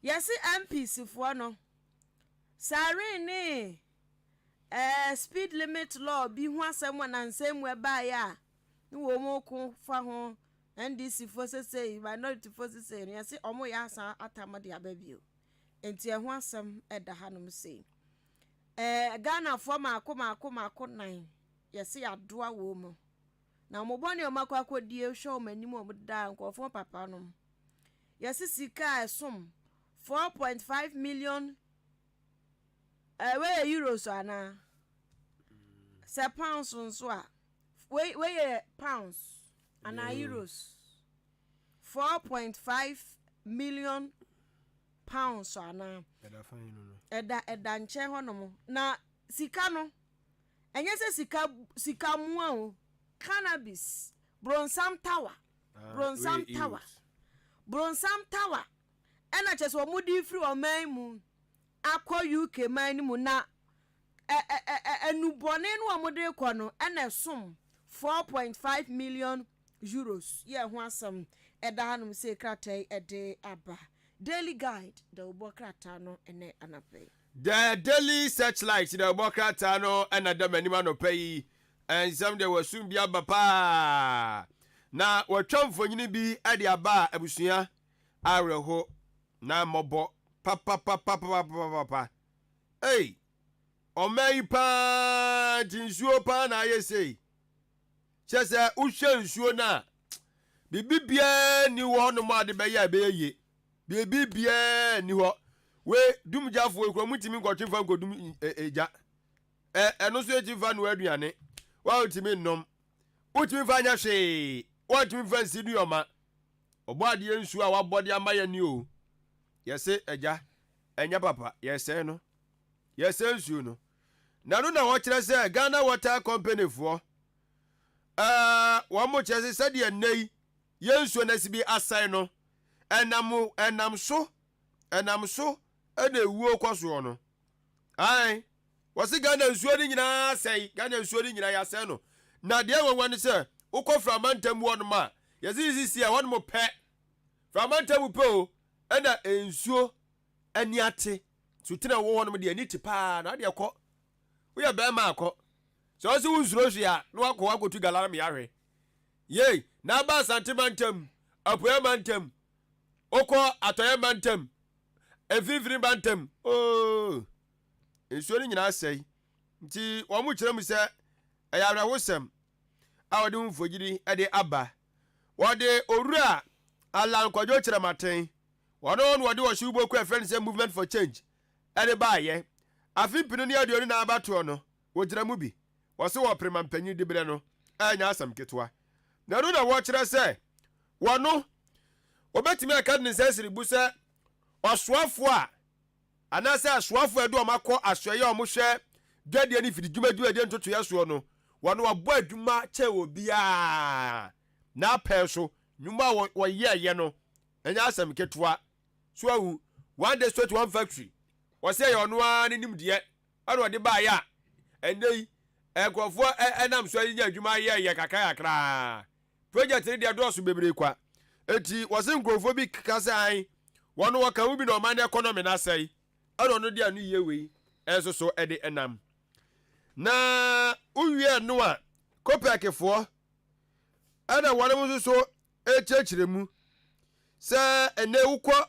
yesi MPs fo no sare ni speed limit law bi ho asem na nsem we ba ya ni wo mo ko fa ho NDC fo say minority fo say yesi omo ya asa atamade ababio enti ho asem eda hanom say Ghana fo mako nan yesi adoa wo mu na mo bone o makwa kodie hwe o manim o da nkofo papa no yesi sika esom 4.5 million we euros ana se pounds nso a we pounds ana euros 4.5 million pounds ana eda nche honom na sika no enye se sika mu o cannabis bronsam tower ena chese omudi free o man mu akọ UK man mu na enubone no omode kọ no ena som 4.5 million euros ye ho asam eda hanum se kratai ede aba daily guide the obokrata no ene anape the daily searchlight the obokrata no ena da manima no pay and some there was soon be aba pa na watwa mfonyini bi ade aba abusua areho na mobo pa hey omei pa jinsuo pa na yesei chese uhwe nsuo na bibibia ni wo no ma de be ya be ye bibibia ni ho we dumjafo ekro mutimi nkotwefa nkodum eja eno so ejifa no aduane wa utimi nnom utimi fa nya hwe wa utimi fa nsi duoma obade nsuo a wabode amaye ni o yese eja enya papa yese no yese nsuo no nanu na wo kire se Ghana Water Company fo wo mo chese se de nei yensuo na sibi asai no enam so ena ewuo kwaso no ai wasi Ghana nsuo ni nyina asai Ghana nsuo ni nyina ya asai no na de wanwan ni se ukofra mantam wo no ma yesi a won mo pe fra mantam pe o ena ensuo ani ate sutina wo no de ani tipa na de ekọ wo ya be ma akọ so si wuzuro hia no akotu galara me yahwe ye na ba santimantam apoya mantam oko atoya mantam efifiri mantam oh ensuo ni nyina asai nti wo mu kire mu se ayara wosem a wode mfogiri ade aba wode orura ala nkwajo kire maten wono no wode wo hwe ku friends movement for change ade ba ye afipinu ni ade oni na abato no wo kire mu bi wo se wo prema mpanyi dibre no anya asam ketwa na ru na wo kire se wono obetimi aka ne sesiri bu se osoafo a anase asoafo edo makọ asoye omohwe dwade ni fidi dwumadwu ade ntoto yaso no wono wabo adwuma che obia na peso nyuma wo ye no anya asam ketwa so awu one day straight one factory wo se ye ono ani nimde aro de ba ya endei ekrofo enam so anya adwuma ye kakra project ni de adoso bebre kwa eti wo se nkrofo bi kasai wono waka ubi no man economy na sai aro no de anu ye we enso so ede enam na uwie no a kopekefo ana wono muso so echechiremu se ene ukọ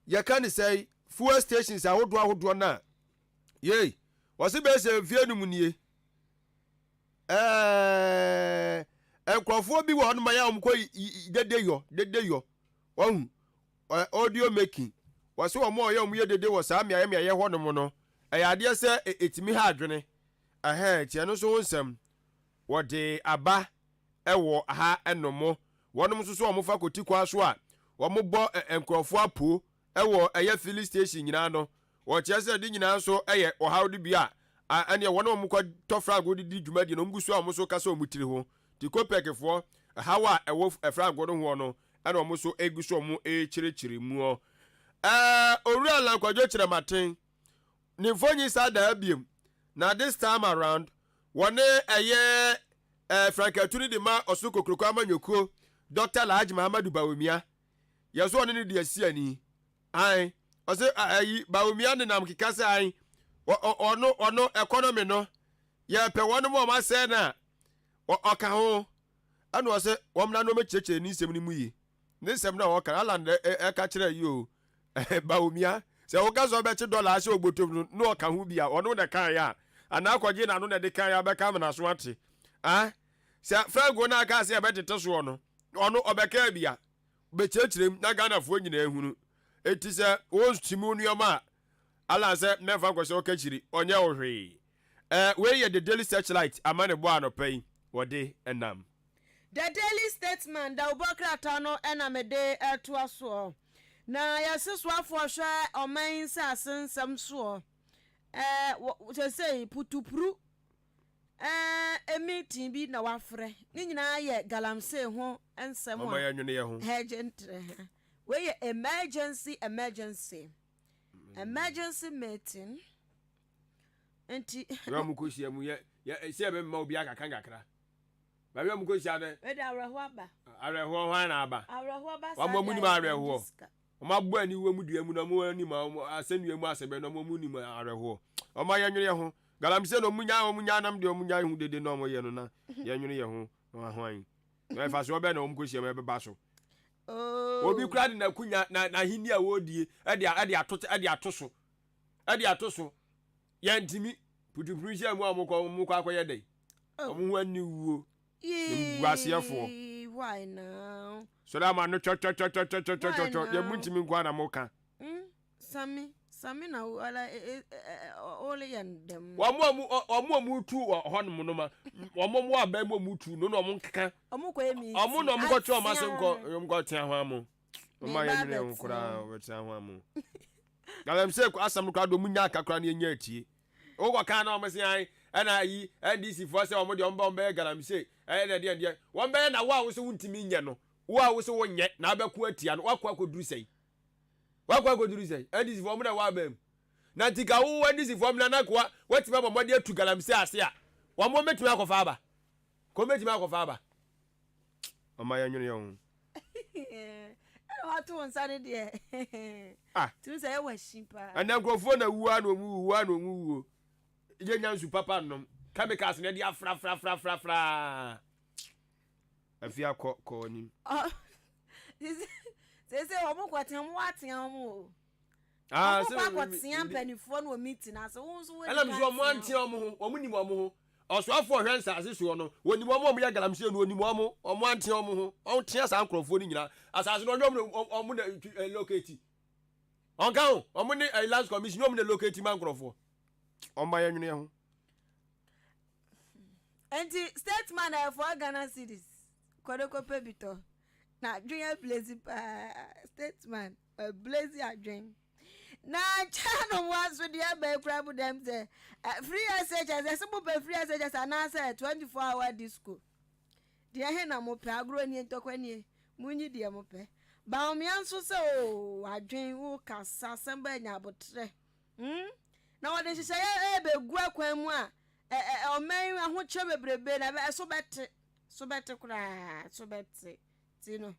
yaka ni sai fuel stations ahodo na ye wose be se vie nu munie ekrofo bi wo no ma ya omko dedeyo ohun audio making wose wo mo ye omuye dede wo sa mia ye ho no mo no ayade se etimi ha adwene tie no so nsem wo de aba ewo ha enomo wonom so wo mo fa koti kwa so a wo mo bo enkrofo apo ewo eye filling station nyina no wo tie se de nyina so eye ohawde bia ane wonom mo kwa tofrago di dwumadi no mguso a mo so kasa omutiri ho ti kopekefo hawa ewo efrago no ho no ana mo so eguso mo chirechiri mu oru ala kwajo chire maten ni fonyi sada abiem na this time around wone eye frankaturi de ma osukokroko amanyoko Dr. Alhaji Muhammadu Bawumia yeso one ni de asiani ai ose ayi Bawumia ne nam kikasa ai ono economy no ye pe wono mo ma se na oka ho ana ose womna no mecheche ni sem ni muyi ni sem na oka ala e ka kire yi o Bawumia se wo ga so be $1 ase ogbotom no oka ho bia ono de kan ya ana akwaje na no de kan ya be ka na so ate se frago na aka se be tete so no ono obeka bia be chechirem na Ghana fo nyina ehunu eti se wo stimu nuoma ala se nefa kwese okachiri onye ohwe we ye the daily searchlight amane bo anopai wode enam the daily statesman da obokrata no enamede eto aso na yɛseswafo hwɛ ɔman sɛ asensɛm soɔ kyɛ sɛ putupuru meeting bi na wafrɛ ne nyinaa yɛ galamsey ho nsɛm a hɛgyentrɛ weyɛ emergency meeting nti mu ko sia mu ye sia be ma obi aka kan kakra ba wi mu ko sia de we da areho aba areho hwan na aba areho ba wa mu ni ma areho o ma gbo ani wo mu dua mu na mu ani ma asanua mu asebe no mu ni ma areho o ma ye nwere ye ho galamse no mu nya nam de o mu nya hu dede no mo ye no na ye nwere ye ho hwan na fa so be na o mu ko sia me be ba so obi kura na kunya na hini a wodie ade atoso yantimi putupuru sia mu amukọ akoye dey omu hu ani wuo ngwasiefo why now so da ma no cho ye muntimi nkwa na muka sami na wala ole yandem omu tu honum no ma omu aba mu tu no omu nkeka omu ko emi omu no omu ko cho ma se nko tia ho amu o ma ye nyere nkura o tia ho amu galam se ko asam ko ado munya akakra na enya atie o ko kan na o mese ai ana yi NDC fo se o mo de omba galam se na de won be na wa wo se wuntimi nye no wa wo se wo nye na abeku atia no wakwa koduru sei NDC fo mo na wa bam na tika wo NDC fo mo na kwa watima ba mo de atu galam se ase a wo mo metimi akofa aba ko metimi akofa aba o ma ya nyune yo watu onsane de tu say wa shimpa ana nkrofo na wuwa no mu wuo je nyansu papa nom chemicals na de afra afia ko ni se omo kwatia mo watia mo se kwatia panifo no meeting na se wonso we ala mzo mo antia omo ni mo ho oswafo hwensa ase so no woni mo ya galamse no oni mo antia omo ho on tia sa nkrofo ni nyina asase no omo na locate onka ho omo ni lands commission omo na locate man nkrofo omba ya nwene ho enti statement for Ghana cities kodoko pebito na junior blaze statement blaze adwen na chano waso dia be krabu dem say free SHS esibu be free SHS anasa 24-hour disco dia he na mo pe agro ni entokwani munyi dia mo pe ba o mi anso se o adwen wo kasa samba nya abotre na wode hye be gu akwan mu a o men ho che bebrebe na so bete kura so bete tino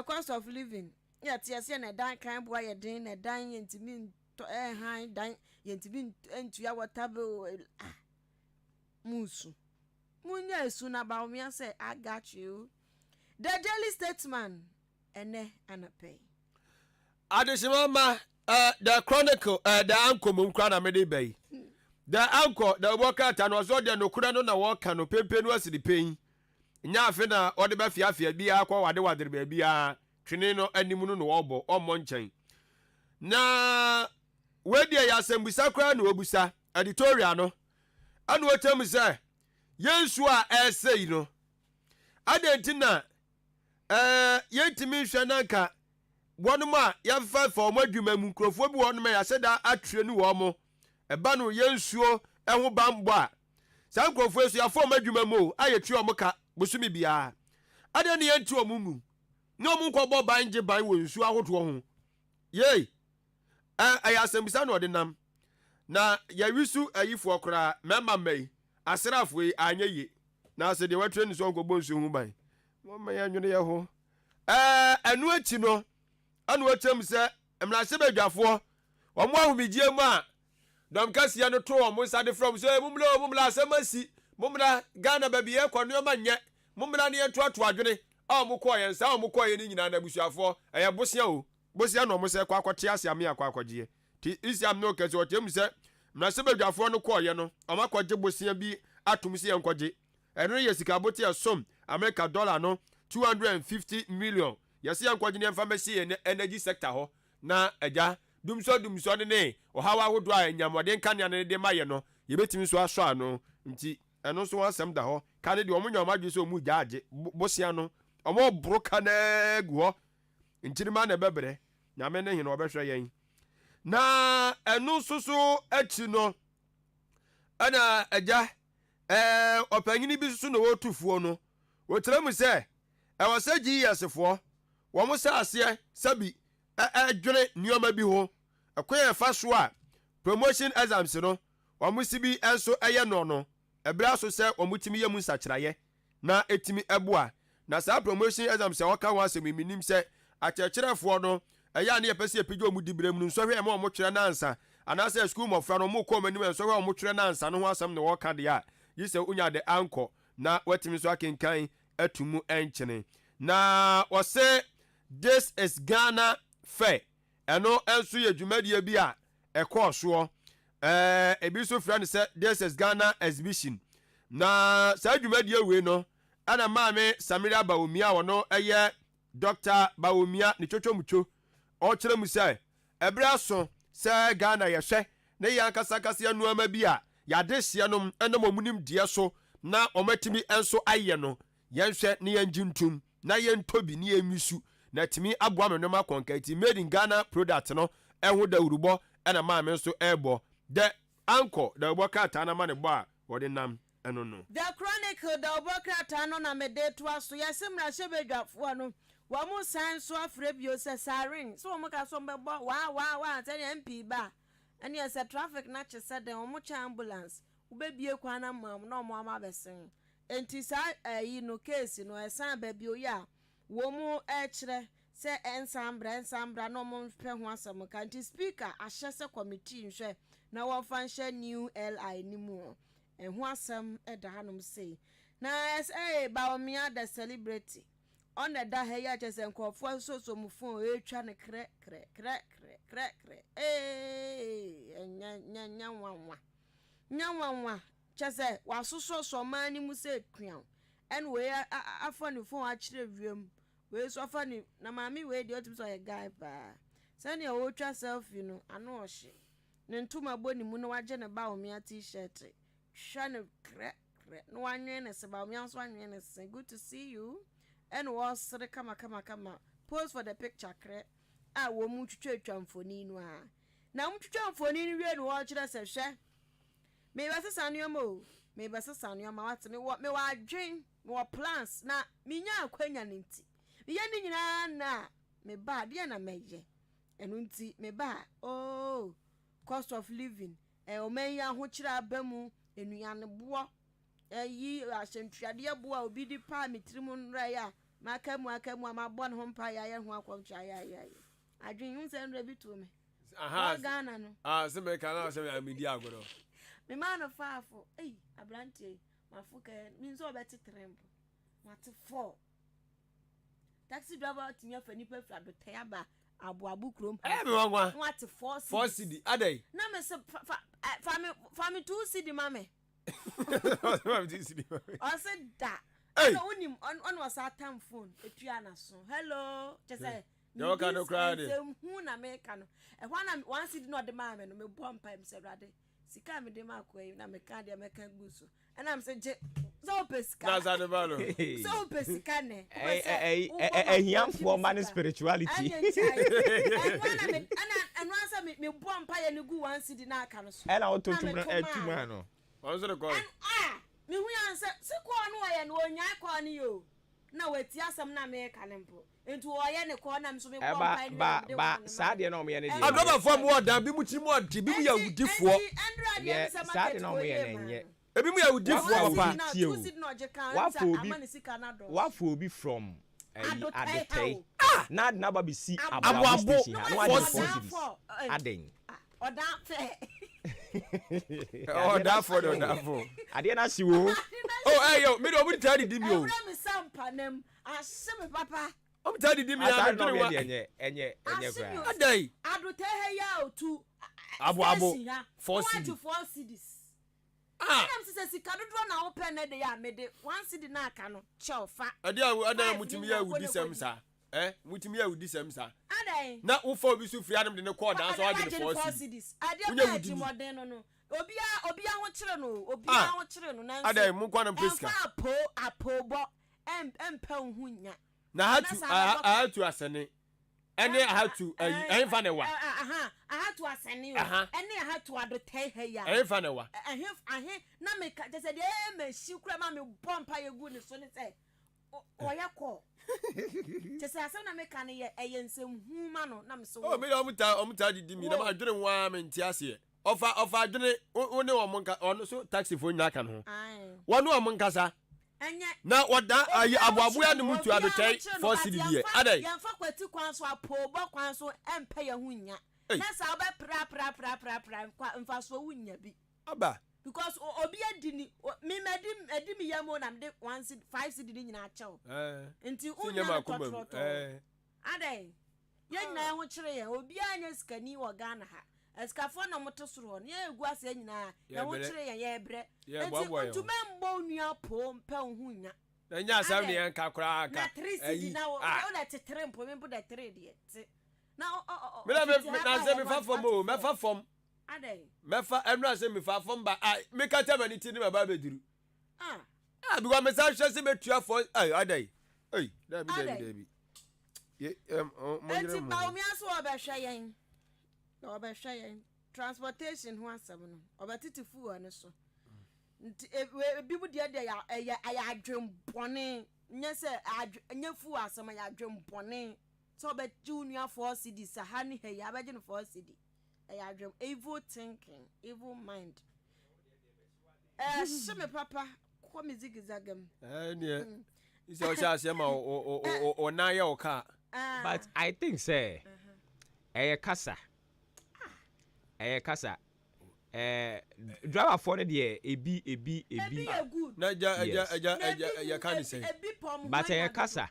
cost of living yet yes na dan kan boa ye den na dan yentimi han dan yentimi entu ya watabe musu munya esu na ba me say I got you the daily statesman ene anapay adishimama the chronicle the anchor mum kra na me dey bay the anchor the worker ta no so de no kura no na worker no pempe no asidi pen nya afi na ode ba fiafia bia akwa wade ba bia twene no animu no obo omo nchen na wedi ya asembusa kra na obusa editorial no anu otem se yensu a essay no adentina yentimi hwe nanka wonum a yemfa fa omo adwuma mu krofo bi wonum ya seda atwere ni wo mo eba no yensuo eho bambo a san krofo esu ya fa omo adwuma mu ayetwi omo ka busumi bia aden ye nti omo mu no mu ko bo banje ban wo nsu ahoto ho ye ayasembisa no odinam na yawisu ayifo okra mema mai asrafo yi anyeye na se de watwe ni so nkobo nsu hu ban mo ma ya nwene ye ho anu achi no anu atem se emrase badwafo omo ahumigye mu a dom kasia no to omo sade from so mumla asemasi mumla Ghana baby e kwano ma nye mumla ne etoato adwene omo koye nsa omo koye ni nyina na busuafo eye bosia no omo se kwa akote asiam ya kwa akogye ti isiam no kese otem se mrase badwafo no koye no omo akogye bosia bi atum se enkogye eno ye sika bote esom America dollar no 250 million yesi enkogye ne pharmacy energy sector ho na eja dumso ne ohawa hodo a nyamode nkania ne de maye no yebetimi so aso ano nti eno so asem da ho kane de omo nyamadwe so mu gyaage bosia no omo broka na gu ho ntiri ma na bebre nyame ne hene obehwe yen na enu susu achi no ana agya opanyini bi susu no wotufuo no wotire mu se ewose GSFo wo mo sa ase sabi adwene nioma bi ho akoya fa so a promotion exams no wo mo sibi enso eye no ebra so se wo mutimi yemu nsakiraye na etimi eboa na sa promotion exams e woka ho asem minim se akyerkyerefo no eya na yepese epigyo mu dibrem no nso hwe ma mo twere na ansa anase school mofra no mo ko manim nso hwe mo twere na ansa no ho asem ne woka de a yise unya de anko na watimi so akenkan atumu enchene na wose this is Ghana fair eno enso ye dwumadie bi a ekọ ebi so fra ne se this is Ghana exhibition na sa dwumadie we no ana maame Samira Bawumia wono eye Dr. Bawumia ni chochomucho o kire mu se ebra so se Ghana ye hwe ne ya kasakase ya nuama bi a ya de hye no enam omunim die so na omatimi enso aye no yenhwe ne yenjintum na yentobi ne yemisu na timi aboa menom akonkati made in Ghana product no eho da urubo ena maame nso ebo the anchor the bokata na mane bo a wode nam eno no the chronicle the bokata no na mede to aso yesimra hyebedwafo no wa mu san so afre bio se sarin so mo ka so mbebo wa tell MP ba ene se traffic na che se de mo cha ambulance ubebie kwa na mam na mo ama besen enti sa yi no case no esan ba bio ya wo mu kire se ensambra no mo mpe ho asem ka nti speaker ahye se committee nhwe na wo fanshe new LI ni mu ho asem da hanom sei na ba omia the celebrity on the da he ya chese nkofo so mu phone etwa ne kre nyanwanwa chese wasoso so mani mu se twan en we afọ ne phone a kire wiem we so afa ni na mami we de otim so ye guy ba sani e wo twa selfie no ano ohye ne ntuma boni mu no waje ne ba omia t-shirt hwa ne kre no wanwe ne se ba omia so wanwe ne se good to see you and was kama pose for the picture kre a wo mu twetwa mfoni no a na mu twetwa mfoni no wie no wo kire se hwe me ba se sanuoma me ba se sanuoma wat me wa adwen me wa plans na minya akwanya ne nti ye ni nyina na me ba de na meje enu nti me ba cost of living o men ya ho kire abamu enuane bo yi ahyentuade bo a obi di pa metrimu nra ya makamu amabọ no mpa ya ho akwọcha ya adwen hu se nra bi to me aha Ghana no se me kana se me media agoro me man of fafo abrante mafuka mi nso obeti trembo mate 4 taxi driver timi afani pa fra do tayaba abu krom me wangwa mate 4 cedi adai na me se fami 2 cedi mame I said that. Hey. On was our time phone. Etuana so. Hello. Just say. You can no cry. Who na make no. And one city not the man me bomb pipe say rade. Sika me de makwe na me kan de me kan guso. And I'm say so pesika. Na za de balo. So pesika ne. Hiamfo man spirituality. And one say me bomb pipe ne gu one city na aka no so. And I want to etuma no. What's the call? Me hu answer se ko no ye no onya ko ne yo na wati asam na me ka ne mpo entu oye ne ko na mso me ko ba sa de no me ye ne de adoba fo mo odan bi mu ti mo odi bi mu ya udifo sa de no me ye ne nye ebi mu ya udifo papa wafo obi from adetei na ba bi si abo station no wa de aden oda fe that for ade na si wo hey yo me do obi tadi di mi o me sampa nem asem papa obi tadi di mi ya do wa enye kwa adai adote he ya otu abo 4 cedis I'm say sika dodo na wo pen de ya me de 1 cedi na aka no cheofa adai mutimi ya wudi samsa mutimi ya wudi samsa adai na wo fo bi su free adam de ne call dan so wa de 4 cedis adai ba di modern no obi a ho kire no na adai mu kwa na preska apo bo empa hu nya na hatu asene And I had to I find a one. I had to ascend you. And I had to advertise her. I find a one. I have na me just said, "Eh, she could mammy bump your goodness." So they say, "Oh, ya call." Just as I make an a some human, nam so. Oh, me, I'm tired. I didn't want me to ask you. Of I didn't only one on so taxi for Nakan. One more Moncasa. Now, what that are you about? We are the mood to advertise for CD. Are they? Young folk were 2 quants for poor Bocquans and pay a winya. That's our pra and fast for winya be. Abba. Because Obia didn't me Medimi Yamon and 5 city in our chow. Until Unya. Are they? Young now, what tray, Obia Scani or Ghana. As Cafona Motosron, yeah, Guasena, yeah, bread. Yeah, to men your poem, Pelhunya. Then yes, I'm the anchor crack. 3 now, that's a tramp, remember that trade yet. Now, me for more, Meffa from. Are they? Meffa, I'm not saying me far from, but I make a time anything about baby. Because my son says me to for, are they? Hey, baby. Yeah, transportation who has 7 over 2 and so. People dear, I dream bonnet. Yes, I never fool as some I dream bonnet. So, but junior 4 cities, a honey, hey, I imagine 4 city. I dream evil thinking, evil mind. Shame papa, what music is that game? Yeah, it's also some or Naya or car. But I think, say, a casa. Casa. Driver for the year, a B. Good. No, you can't say. But a casa.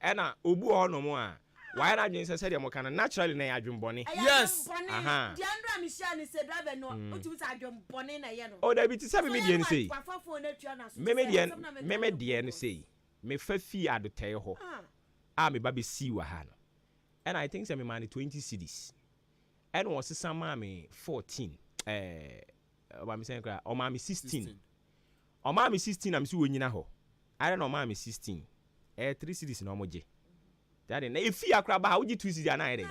And Ubu or no more. Why not just say you can naturally na adwum bone? Yes. Aha. The Andra Michelle is a driver no. Utu sa adwum bone na ye no. Oh, that be to say me dey say. Me dey say. Me fa fi adotay ho. Me ba be see wa ha no. And I think say me man 20 cedis. And was some mommy 14. Oba me say kra, o ma me 16. O ma me 16 am si wo nyina ho. I don't know ma me 16. 3 cedis na omoje. That na if you akra ba wo ji 2 cedis na ere.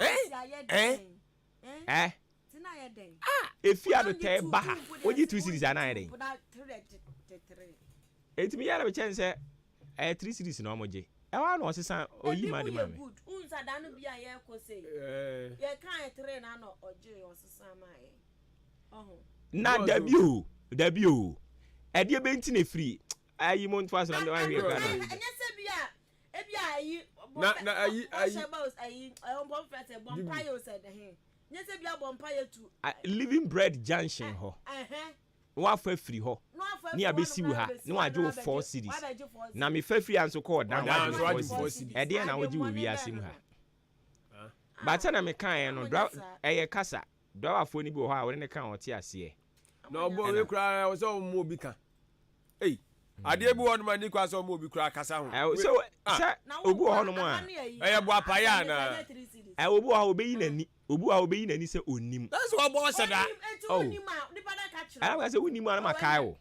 If you ado te ba ha, wo ji 2 cedis na ere. Enti me yara be chen say 3 cedis na omoje. E wa no osesa oyi ma de ma me. Unsa da no bia ye ko say. Ye kan 3 na no oje osesa ma ye. Na dabi o. E de be nti na free. Ayi mo ntwa so na wan hwe ka na. Enye se bia e bia ayi na ayi bon frete bon payo se de he. Enye se bia bon payo tu. Living Bread Junction ho. Wa fa free ho. Ni abesi wo ha. Ni wa jo 4 cities. Na me fa free anso call down 4 cities. E de na wo ji wo wi asem ha. But na me kan no eye kasa. Driver fo ni bi ho ha wo ne kan o ti ase. No bo we kra wo so mo bi kan. Hey. Ade bi wonu mani kwa so mo bi kra kasa ho. So obu ho no mo a. Eye bo apaya na. Obu ha obeyi nani. Obu ha obeyi nani se onim. That's what boss said that. Oh. I was say we nim an makai o.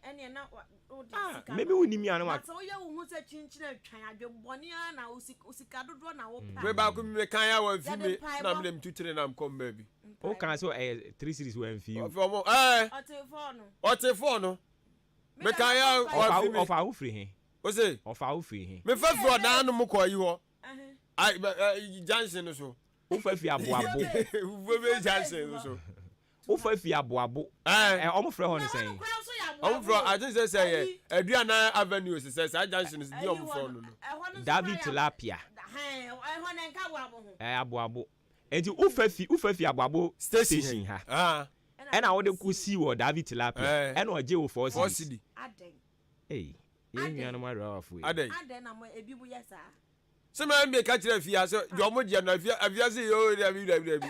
Maybe we nim an makai. So you hu se chinchina twan adwebone na usika dodo na wo pa. We ba ko me kan ya wa fi me na me dem tutire na kom baby. O kan so 3 cities we fi you. Ote no. Me kan ya wa fi me. Of a free he. O say of a free he. Me fa fi odan no mo ko yi ho. Ai Johnson so. O fa fi aboabo. O be Johnson so. O fa fi aboabo. O mo frɛ ho ne sɛn. O mo frɛ I just say Aduana Avenue say Johnson is di o mo frɛ no. David Tilapia. Aboabo. Enti o fa fi aboabo station ha. Ɛna wo de kusi wo David Tilapia. Ɛna oje wo 4 cedi. Hey, ye nua no ma rafu. Aden na mo ebi bu yesa. Se ma me ka kire fia so jo mo je na afia se yo da.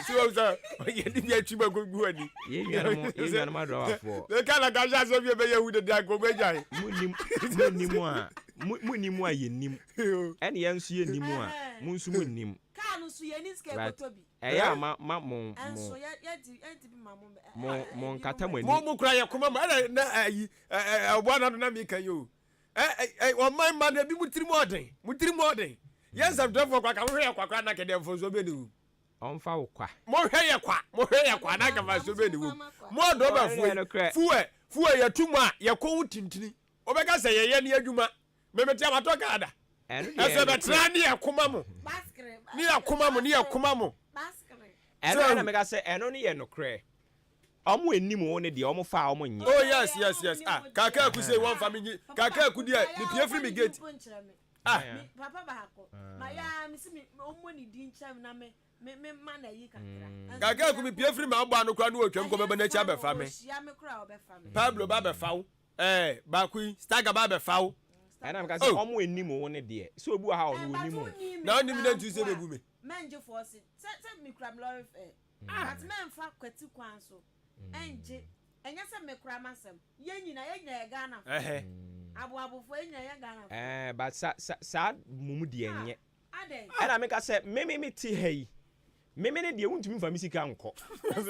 So so ye di bia twi magogu ani. Ye nua no ma rafu. Le ka na ka ja so bia be ye hu de dia go mejan. Munimu a ye nim. Ɛna ye nso ye nimu a mun su mun nim. Ka no su ye ni ske gotobi. Eya ma mo. Enso ye bi ma mo. Mo nkata mo ani. Mo kura ye kuma ma na ayi obo na do na mi kan yo. O man man bi mutiri mo den. Yes, I'm done for kwaka mo hwe kwakwa na kede mfo so be ni wu. Omfa wo kwa. Mo hwe ye kwa na ka fa so be ni wu. Mo do ba fuwe ye tumu a ye ko wutintini. Obeka se ye ne adwuma. Memeti amato kada. Ese betra ne yakoma mo. Baskre. Ni yakoma mo. Baskre. Eno na mega say eno ne ye no kre. Omo enim wo ne de omo fa omo nyi. Oh yes. Ah, kaka ku say one family. Kaka ku dia ni pie free me gate. Papa ba hako. Ma ya mi si mi omo ni di ncham na me man yi kakra. Kaka ku mi pie free me agba no kra no otwam ko beba na cha be fa me. Ya me kra obefa me. Pablo ba be fa wo. Ba ku Staga ba be fa wo. Ana mega say omo enim wo ne de. So obu ha ono onim. Na onim na ntu se bebu me. Menje force. Se mi kra me lorry But men fa kwati kwan so. Enje. Enya se me kra masem. Ye nyina ye Ghana. Abu enya ye Ghana. But sa mumu de enye. Ade. Ana mega say me ti hei. Me ne de wuntumi fa misika nko.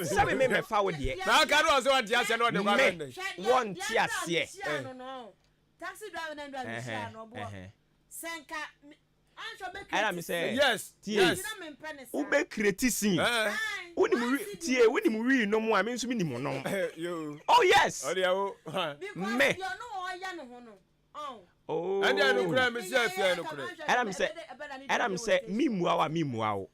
Sabe me fa wo de. Na ka do so ante ase no de kwa nne. Won ti ase. Taxi driver and driver no bo. Senka Ana me say yes. Ube criticism. Woni mu wi no mu a me nso mi ni mu no. Oh yes. Oh dear. Me. You know all ya no ho no. Oh. And I no kra me say afia no kra. Ana me say mi muawa.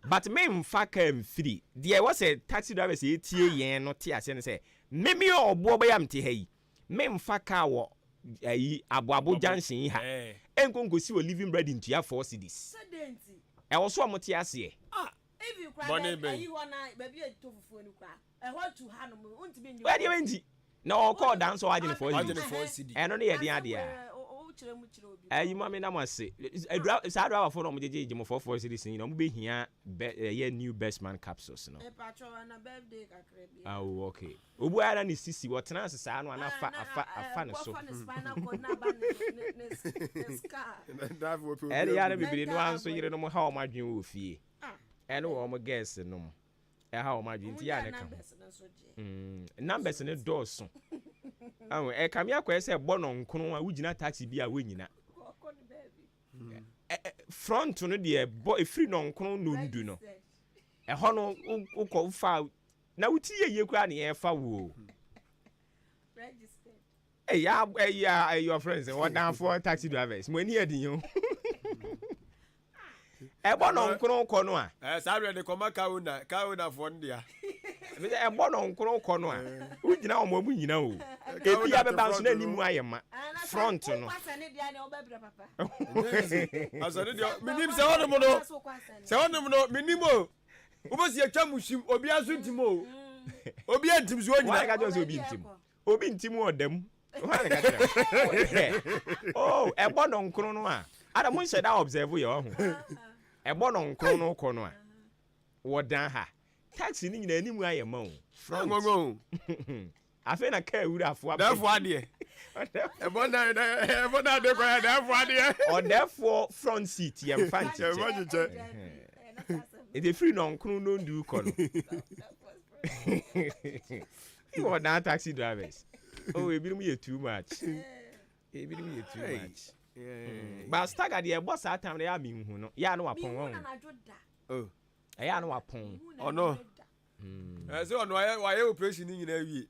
But me mfa ka mfiri. There was a taxi driver say tie yen no tie ase ne say me obo ba yam te hayi. Me mfa ka wo ayi aboabo junction ha. Enkonkosi wo living bread into ya 4 cedis. E wo so amote ase. If you cry ayi ho na baby e to fufu ni kwa. E ho tu ha no untimi nyi. Where dey wenti? Na o call dance o agene 4 cedis. E no ne ye den ade a. Ayi mama na mwase. Sa driver for no mo jeje mo 4 cedis ni no mo be hia ye new best man capsules no. E patcho na birthday kakra bi. Ah okay. Obu ara ni sisi wo tena se sa no ana afa ne so. Eri ara bibiri no anso yire no mo ha o madwen wo fie. Ene wo mo guess no mo. E ha o madwen ti ya ne ka. Numbers ne doso. Awo e kam ya kwese bo no nkono a wugina taxi bi a wenyina. Front no de bo e free no nkono no ndu no. E ho no ukọ fa na wuti ye kwa na ye fa wo. Registered. Your friends and what down for taxi drivers. When you edin yo. E bo no nkono ko no a. Sorry de koma ka una for ndia. Me e bo no nkono ko no a. Wugina o mo bu nyina o. Ebi ya be bounce na nimu ayema. Front no. Asane dia minim se wono mo no. Se wono mo no minimo. Obosi atwa mushim obi aso ntimo. Obi antim so nyina. Why ka jo so obi ntim? Obi ntim odam. Why ka jo? Oh, e bo no nkono no a. Ada mo nse da observe ye ho. E bo no nkono no ko no a. Wodan ha. Taxi ni nyina animu ayema o. Front ngo. Afi na ka ewura afo abe. Dafo ade. E bo na de kwa dafo ade. O therefore front seat ye mfanche. It is free no nkunu no ndu ko no. You na taxi drivers. Oh, e birum ye too much. E birum ye too much. But stagger the boss at time they am hu no. Ya no wapon won. Oh. Ya no wapon. Oh no. So no why operation ni nyina wie.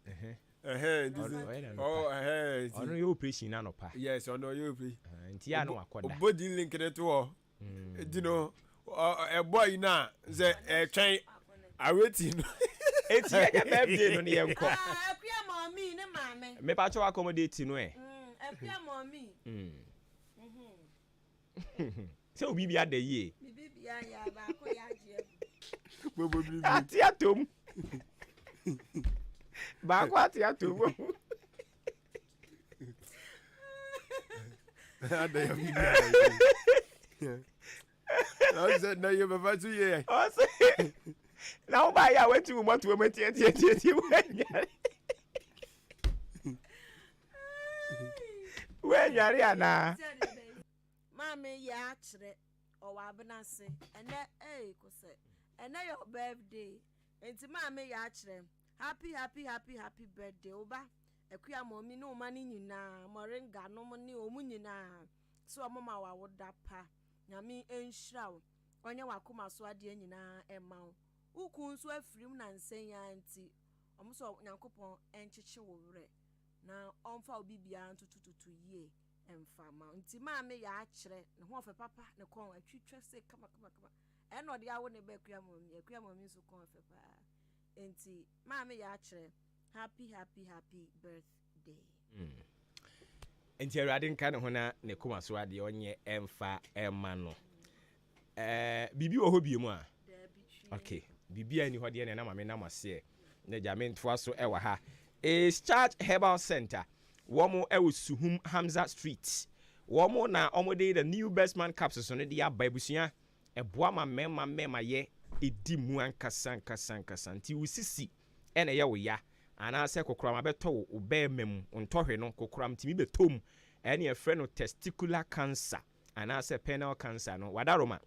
Ono ye operation na no pa. Yes, ono ye operation. Nti ya no wakoda. Body link ne to ho. You know, a boy na ze twen aweti no. Eti ya birthday no ne yenko. Akua mommy ne mame. Me pa cho accommodate no e. Akua mommy. Se obi bia da ye. Bibi bia ya ba ko ya je. Bobo bibi. Ati atom. Ba ko ati atom. Ada ya bibi. I said na you be fa tu ye. O se. Na o ba ya wetu mo moto mo tie. We nyare ana. Mama ya akire o wa benase. Ene ko se. Ene your birthday. Enti mama ya akire. Happy birthday oba. Akua momi no mani nyina moringa no mo ni omu nyina. So mama wa woda pa. nyame enhyira wo onye wakoma so ade nyina ema wo ukun so afrim na nsen ya nti omuso nyankopon encheche wo wure na omfa obibia ntutututu yie emfa ma nti maame ya akire ne ho ofe papa ne kon atwitwa se kama eno de awo ne be akua mom so kon ofe pa nti maame ya akire happy birthday. Nti awurade nka ne ho na ne koma so ade onye emfa ema no bibi wo ho biemu a okay bibi ani ho de ne na mame na mase ne jame ntoa so ewa ha is Charge Herbal Center womo ewo Suhum Hamza Street womo na omode the new best man capsules no de aba ebusua eboa ma mema ye edi mu ankasa nti wusisi ene ye wo ya ana se kokora ma beto wo be mem ontohwe no kokora mtimi betom ene e frɛ no testicular cancer ana se penile cancer no wadaroma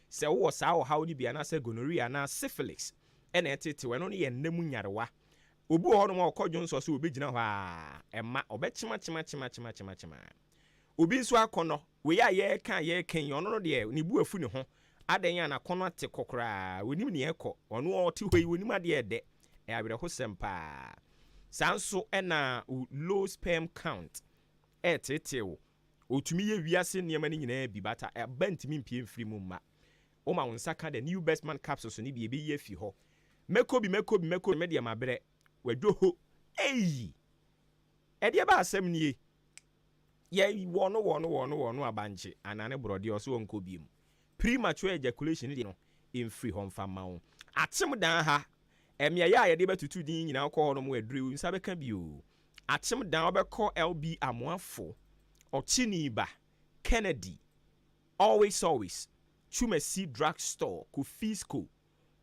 se wo sa wo hawdi bia na se gonorrhea na syphilis ene etete we no ye nnemu nyarewa obu ho no ma okodwo nso so obegina ho a ema obechima chima obi nso akono we ya ye kan ono no de ni bu afu ne ho adan ya na kono ate kokora wonim ne ekọ ono ote hoyi wonim ade ede e abere ho sempa sanso ena low sperm count etetewo otumi ye wiase niam ni nyina bi bata e bantimi mpie mfiri mu ma o ma wonsa ka the new best man capsules ni bi ebe ye fi ho mekobi media mabere wadwoho eyi ede ba asem nie ye wono abanche anane brode oso wonko biem premature ejaculation di no in free home famao atem dan ha emia ya ye de betutu din nyina ko no mo aduru nsa beka bio atem dan obekọ LB amoafo Ochiniba Kennedy always Chumesi Drugstore Kufisco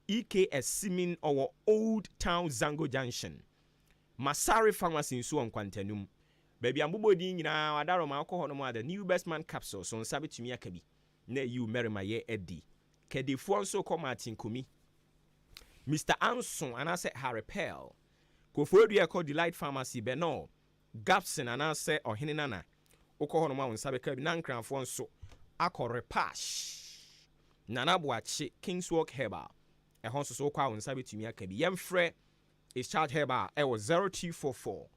EKS Simin or Old Town Zango Junction Masari Pharmacy nso on Kwantanum baby ambobo din nyina wadaro ma alcohol no the new best man capsule so nsa betumi akabi na you marry my ye Eddie kedefo nso ko Martin Kumi Mr. Anson anase Harry Pearl Kofo Edu called Delight Pharmacy Beno Gapson anase Ohene Nana okọ no ma nsa bekabi na nkranfo nso akọ repash Nana Boache Kingswalk Herbal ehon nso so kwa nsa betumi akabi yemfrɛ is Charge Herbal was 0244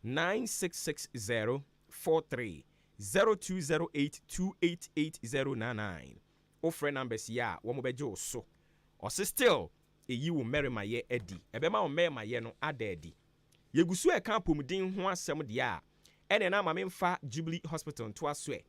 966043 0208288099 ofre numbers ya wo mo beje oso o still eyi wo merry maye edi ebema wo merry maye no adadi yegusu e kan pomudin ho asem de a ene na ma memfa Jubilee Hospital to aswe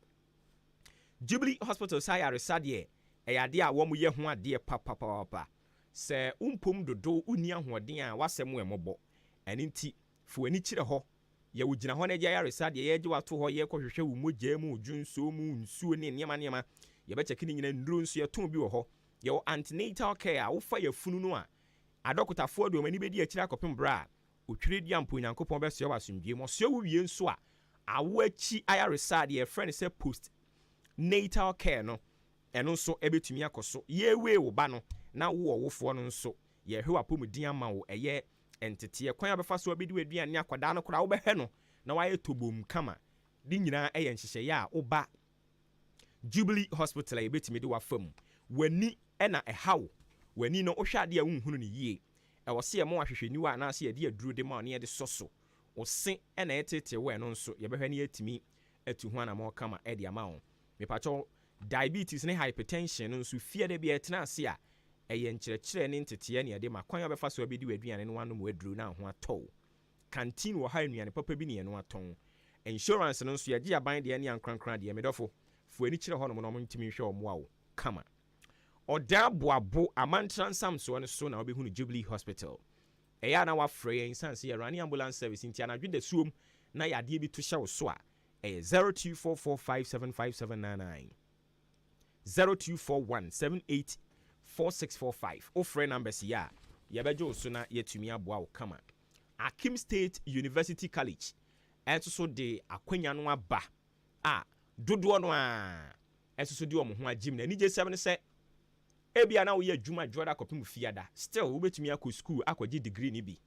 Jubilee Hospital sai aresade e yade a wo mo ye ho ade papa se umpom dodo uni ahoden a wasem we mobo eni nti fu ani kire ho ye wo gina ho na ya resade ye je wato ho ye kohwehwe wo mogya mu dwunso mu nsuo ne niema ye be cheki ni nyina nduro nso ye ton bi wo ho ye wo antenatal care a wo fa ye funu no a adokotafo do mani be di akira kopem bra otwire di ampo nyankopon be so wasomdie mo so wo wie nso a awo achi aya resade ye friend say post natal care no eno nso ebetumi akoso ye we wo ba no na wo wofo no nso ye hwe apomudin ama wo eye entete kwan abefa so abedi waduane akwada no kora wo behɛ no na waye tobom kama di nyina eye nhyehyɛ ya oba Jubilee Hospital e betimi de wafam wani na ɛhaw wani no ohwade a wunhunu ne yie ɛwɔ se ye mo ahwehwɛniwa na se ye de aduro de ma ne ye de soso o se na etete we no nso ye behɛ ne yatimi atu ho na mo kama e de ama wo mepacho diabetes ne hypertension no nso fie de bia etena ase a eye nkyerɛkyerɛ ne ntete ne de ma kwan abefa so abedi waduane no wano mo aduro na ho atɔ canteen wo ha nnuane papa bi ne no atɔn insurance no nso ye gye aban de ne ankrankran de medofo fu ani kyerɛ hɔ no mo ntimi hwɛ omo a wo kama ɔda boabo amantransam so ne so na obehunu Jubilee Hospital ɛya na wafrɛ yɛn sanse yɛ rani ambulance service ntia na dwede suom na yade bi to hyɛ wo so a ɛyɛ 0244575799 0241784645 ofrɛ numbers ya yɛbɛgye wo so na yɛtumi aboa wo kama Akim State University College ɛnso so de akwanya no aba a dodoɔ no a ɛnso so de ɔmo ho agim na nije sɛm ne sɛ ebia na wo yɛ adwuma dwoda kopim fiada still wo betumi akɔ school akɔgye degree ni bi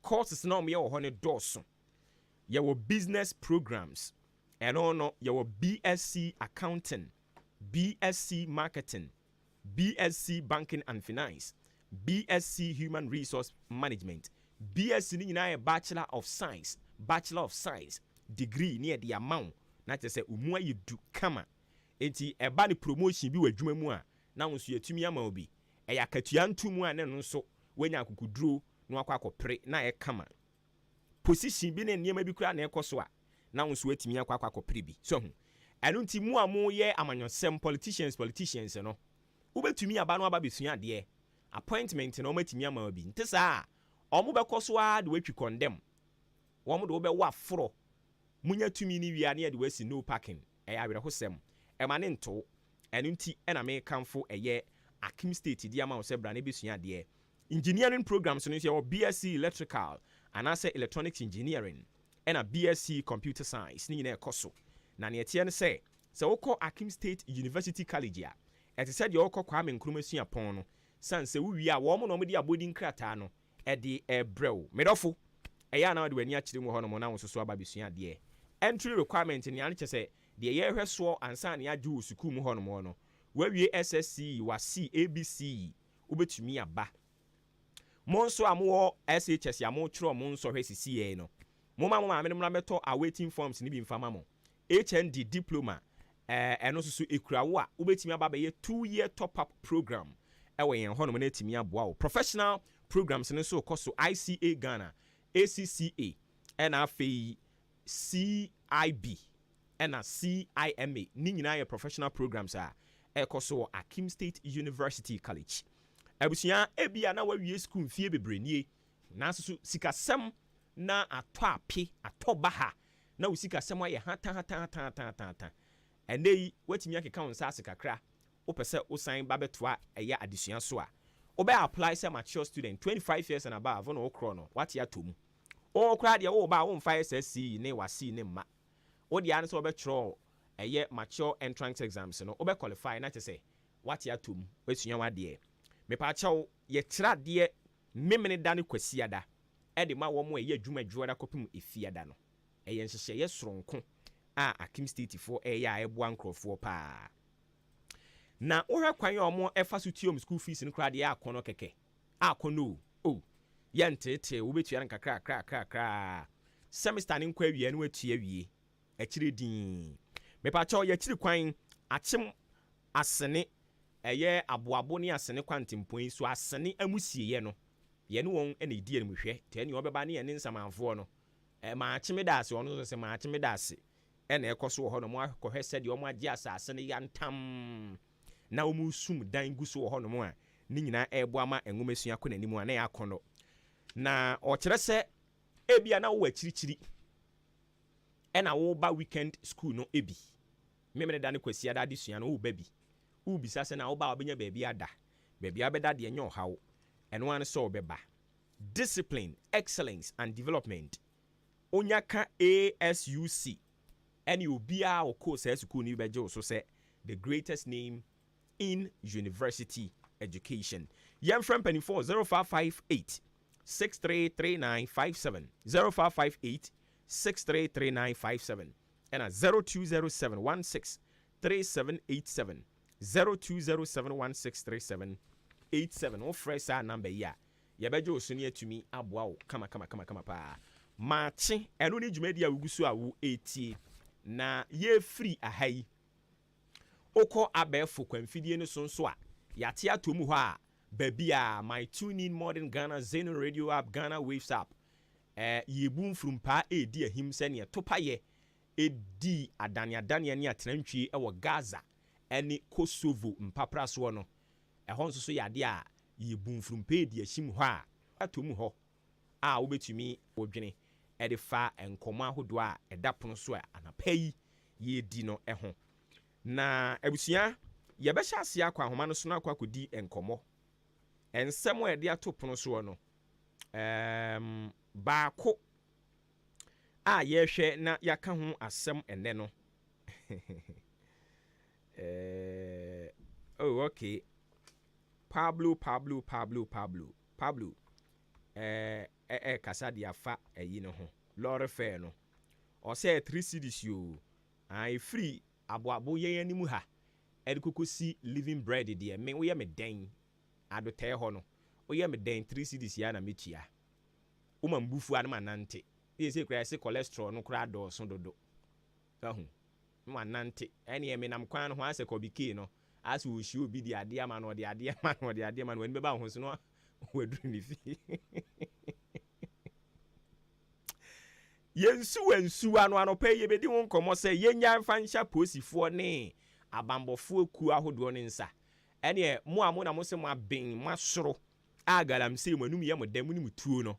courses na ɔmo yɛ wɔ hɔ ne dɔɔso yɛwɔ business programs ɛno no yɛwɔ BSc accounting BSc Marketing, BSc Banking and Finance, BSc Human Resource Management, BSc ni nyinaa yɛ Bachelor of Science degree near the amount na kyerɛ sɛ umu ayi du kama enti ɛba ne promotion bi wɔ adwuma mu a na nso yɛtumi ama obi ɛyɛ akatua ntom a ne no nso wanya akukuduro na akɔ akɔpere na ɛkama position bi ne nneɛma bi kura na ɛkɔ so a na nso atumi akɔ akɔpere bi so ho ɛno nti mu a mo yɛ amanyɔsɛm politicians no wobɛtumi aba no aba besua adeɛ appointment na ɔmatumi ama obi nte saa ɔmo bɛkɔ so a de watwi condemn wɔn de wobɛwɔ aforo munya tumi ni wia ne de wasi no parking ɛyɛ awerɛhosɛm ɛma ne nto ɛno nti ɛna me kamfo ɛyɛ Akim State di ama wo sɛ bra ne besua adeɛ engineering programs no nso yɛ BSc Electrical anaasɛ Electronics Engineering ɛna BSc Computer Science ne nyinaa ɛkɔ so na ne ɛteɛ no sɛ wokɔ Akim State University College a ɛte sɛ deɛ wokɔ Kwame Nkrumah suapɔn no san sɛ wowie a wɔn mo na wɔn de abɔdi nkrataa no ɛde ɛbrɛw medɔfo ɛyɛ na wɔde w'ani akyerɛ mu hɔ no mo na wo nso so aba besua adeɛ entry requirement ne ane kyɛ sɛ deɛ yɛhwɛ soɔ ansa ne agye wɔ sukuu mu hɔ no mo no wawie SSC wasi ABC wobɛtumi aba mo nso a mo SHS ya mo twerɛ mo nso hwɛ sisi no mo maame no mɛtɔ awaiting forms ne bi mfama mo HND diploma ɛno nso so ekura wo a wobɛtumi aba bɛyɛ 2-year top up program ɛwɔ yɛn hɔ no mo na etimi aboa wo professional programs ne nso kɔ so ICA Ghana ACCA ɛna afei CIB ɛna CIMA ni nyinaa yɛ professional programs a ɛkɔ so wɔ Akim State University College abusua ebia na wawie school mfie bebree nie na so sikasɛm na atɔ ape atɔ baha na wo sikasɛm ayɛ hata ɛnɛ yi watumi akeka wo nsa ase kakra wopɛ sɛ wosan ba bɛtoa ɛyɛ adesua so a wobɛ apply sɛ mature student 25 years and above no wokro no wate atom o kra deɛ wo ba wo mfa SSC ne wasi ne ma wo deɛ ane sɛ wobɛtwerɛ ɛyɛ mature entrance exams no wobɛ qualify na kyɛ sɛ wate atom wasua wadeɛ mepa kyɛw yɛkyerɛ adeɛ memene da ne kwasiada ɛde ma wɔn ɛyɛ adwumadwuo da kɔpem efiada no ɛyɛ nhyehyɛeɛ soronko a Akim State for ɛyɛ a ɛboa nkrɔfoɔ paa na wohwɛ kwan a ɔmo ɛfa so tiom school fees no kra deɛ akɔ no kɛkɛ akɔ no o yɛntete wobɛtua no kakra semester ne nkɔ awie no atua awie akyire din mepa kyɛw yɛkyiri kwan akyem asene ɛyɛ aboabo ne asene kwantempɔn so asene amusieɛ no yɛne wɔn ɛna idi ɛnum hwɛ tɛni ɔbɛba ne yɛne nsamanfoɔ no maakyeme daase ɔno so sɛ maakyeme daase ɛna ɛkɔ so wɔ hɔ no mo akɔhwɛ sɛ deɛ ɔmo agye asase no yantam na ɔmo sum dan gu so wɔ hɔ no mo a ne nyinaa ɛɛbo ama ɛnwoma sua kɔ n'anim a na yɛ akɔ no na ɔkyerɛ sɛ ebia na wo akyirikyiri ɛna wo ba weekend school no ebi memene da ne kwasi ada adesua no wo ba bi wo bisa sɛ na wo ba obenya baabi ada baabi abɛda deɛ nyɛ ɔhaw ɛno an sɛ ɔbɛba discipline excellence and development onyaka ASUC ɛne obiara wɔ course school ni bɛgye wo so sɛ the greatest name in university education yɛmfrɛ mpanimfoɔ 0558 633957 0558 633957 ɛna 0207163787 0207163787 wo frɛ saa number yi a yɛbɛgye wo so ne atumi aboa wo kama paa maakye ɛno ne dwumadi a wogu so a wo etie na yɛfiri aha yi okɔ abɛɛfo kwamfidie no so nso a yɛate ato mu hɔ a baabi a my tune in modern Ghana Zeno radio app Ghana waves app yebu mfurumpa edi ahim sɛ ne topayɛ edi adane ne atenantwie ɛwɔ Gaza ɛne Kosovo mpapra so no ɛhɔ nso so yade a yebu mfurumpa edi ahim hɔ a ato mu hɔ a wobɛtumi wodwene ɛde fa nkɔmɔ ahodoɔ a ɛda pono so a anapa yi yɛdi no ɛho na abusua yɛbɛhyɛ ase akɔ ahoma no so na akɔ akɔdi nkɔmɔ nsɛm a yɛde ato pono so no baako a yɛhwɛ na yɛaka ho asɛm ɛnɛ no oh okay Pablo kasa de afa ayi no ho lɔre fɛ no ɔsɛ 3 cities yo ai free aboabo yɛn anim ha ɛde koko si living bread deɛ me woyɛ me den adotɛ hɔ no woyɛ me den 3 cedis ya na metua woma mbufu a no ma nante yɛ sɛ kura sɛ cholesterol no kura dɔɔso dodo ahu ma nante ɛne me nam kwan no ho asɛ kɔbike no asɛ wɔhyia obi de adeɛ ama no ɔde adeɛ ama no ɔde adeɛ ama no wani bɛba ho so no waduru ne fi yɛnsu ano pɛ yɛbɛdi ho nkɔmmɔ sɛ yɛnya mfa nhyɛ posifoɔ ne abambɔfoɔ kuo ahodoɔ ne nsa ɛneɛ mo a mo na mo sɛ mo aben mo asoro a galamsey mo anum yɛ mo dɛm ne mo tuo no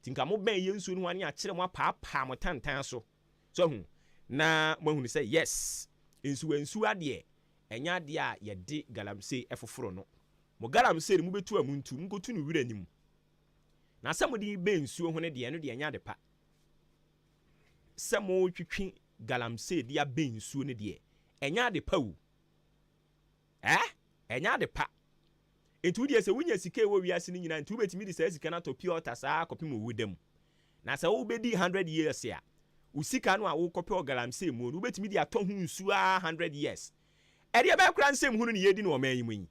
tinka mo bɛn yɛnsu no ho ane akyerɛ mo apaapaa mo tantan so hu na mo ahunu sɛ yes nsu adeɛ ɛnya adeɛ a yɛde galamsey ɛfoforo no mo galamsey no mo bɛtu a mo ntu mo kɔtu no wura anim na sɛ mo de bɛ nsuo ho ne deɛ no deɛ nya de pa sɛ mo twitwi galamsey de abɛ nsuo ne deɛ ɛnya de pa wo ɛnya de pa etu deɛ sɛ wonya sika wɔ wiase ne nyina ntu betimi de sɛ sika na to pure water saa kɔpem wo dam na sɛ wo bɛdi 100 years a wo sika no a wo kɔpɛ galamsey mu no betimi de atɔ ho nsuo a 100 years ɛdeɛ bɛ kura nsɛm hunu ne yɛdi no ɔman yi mu yi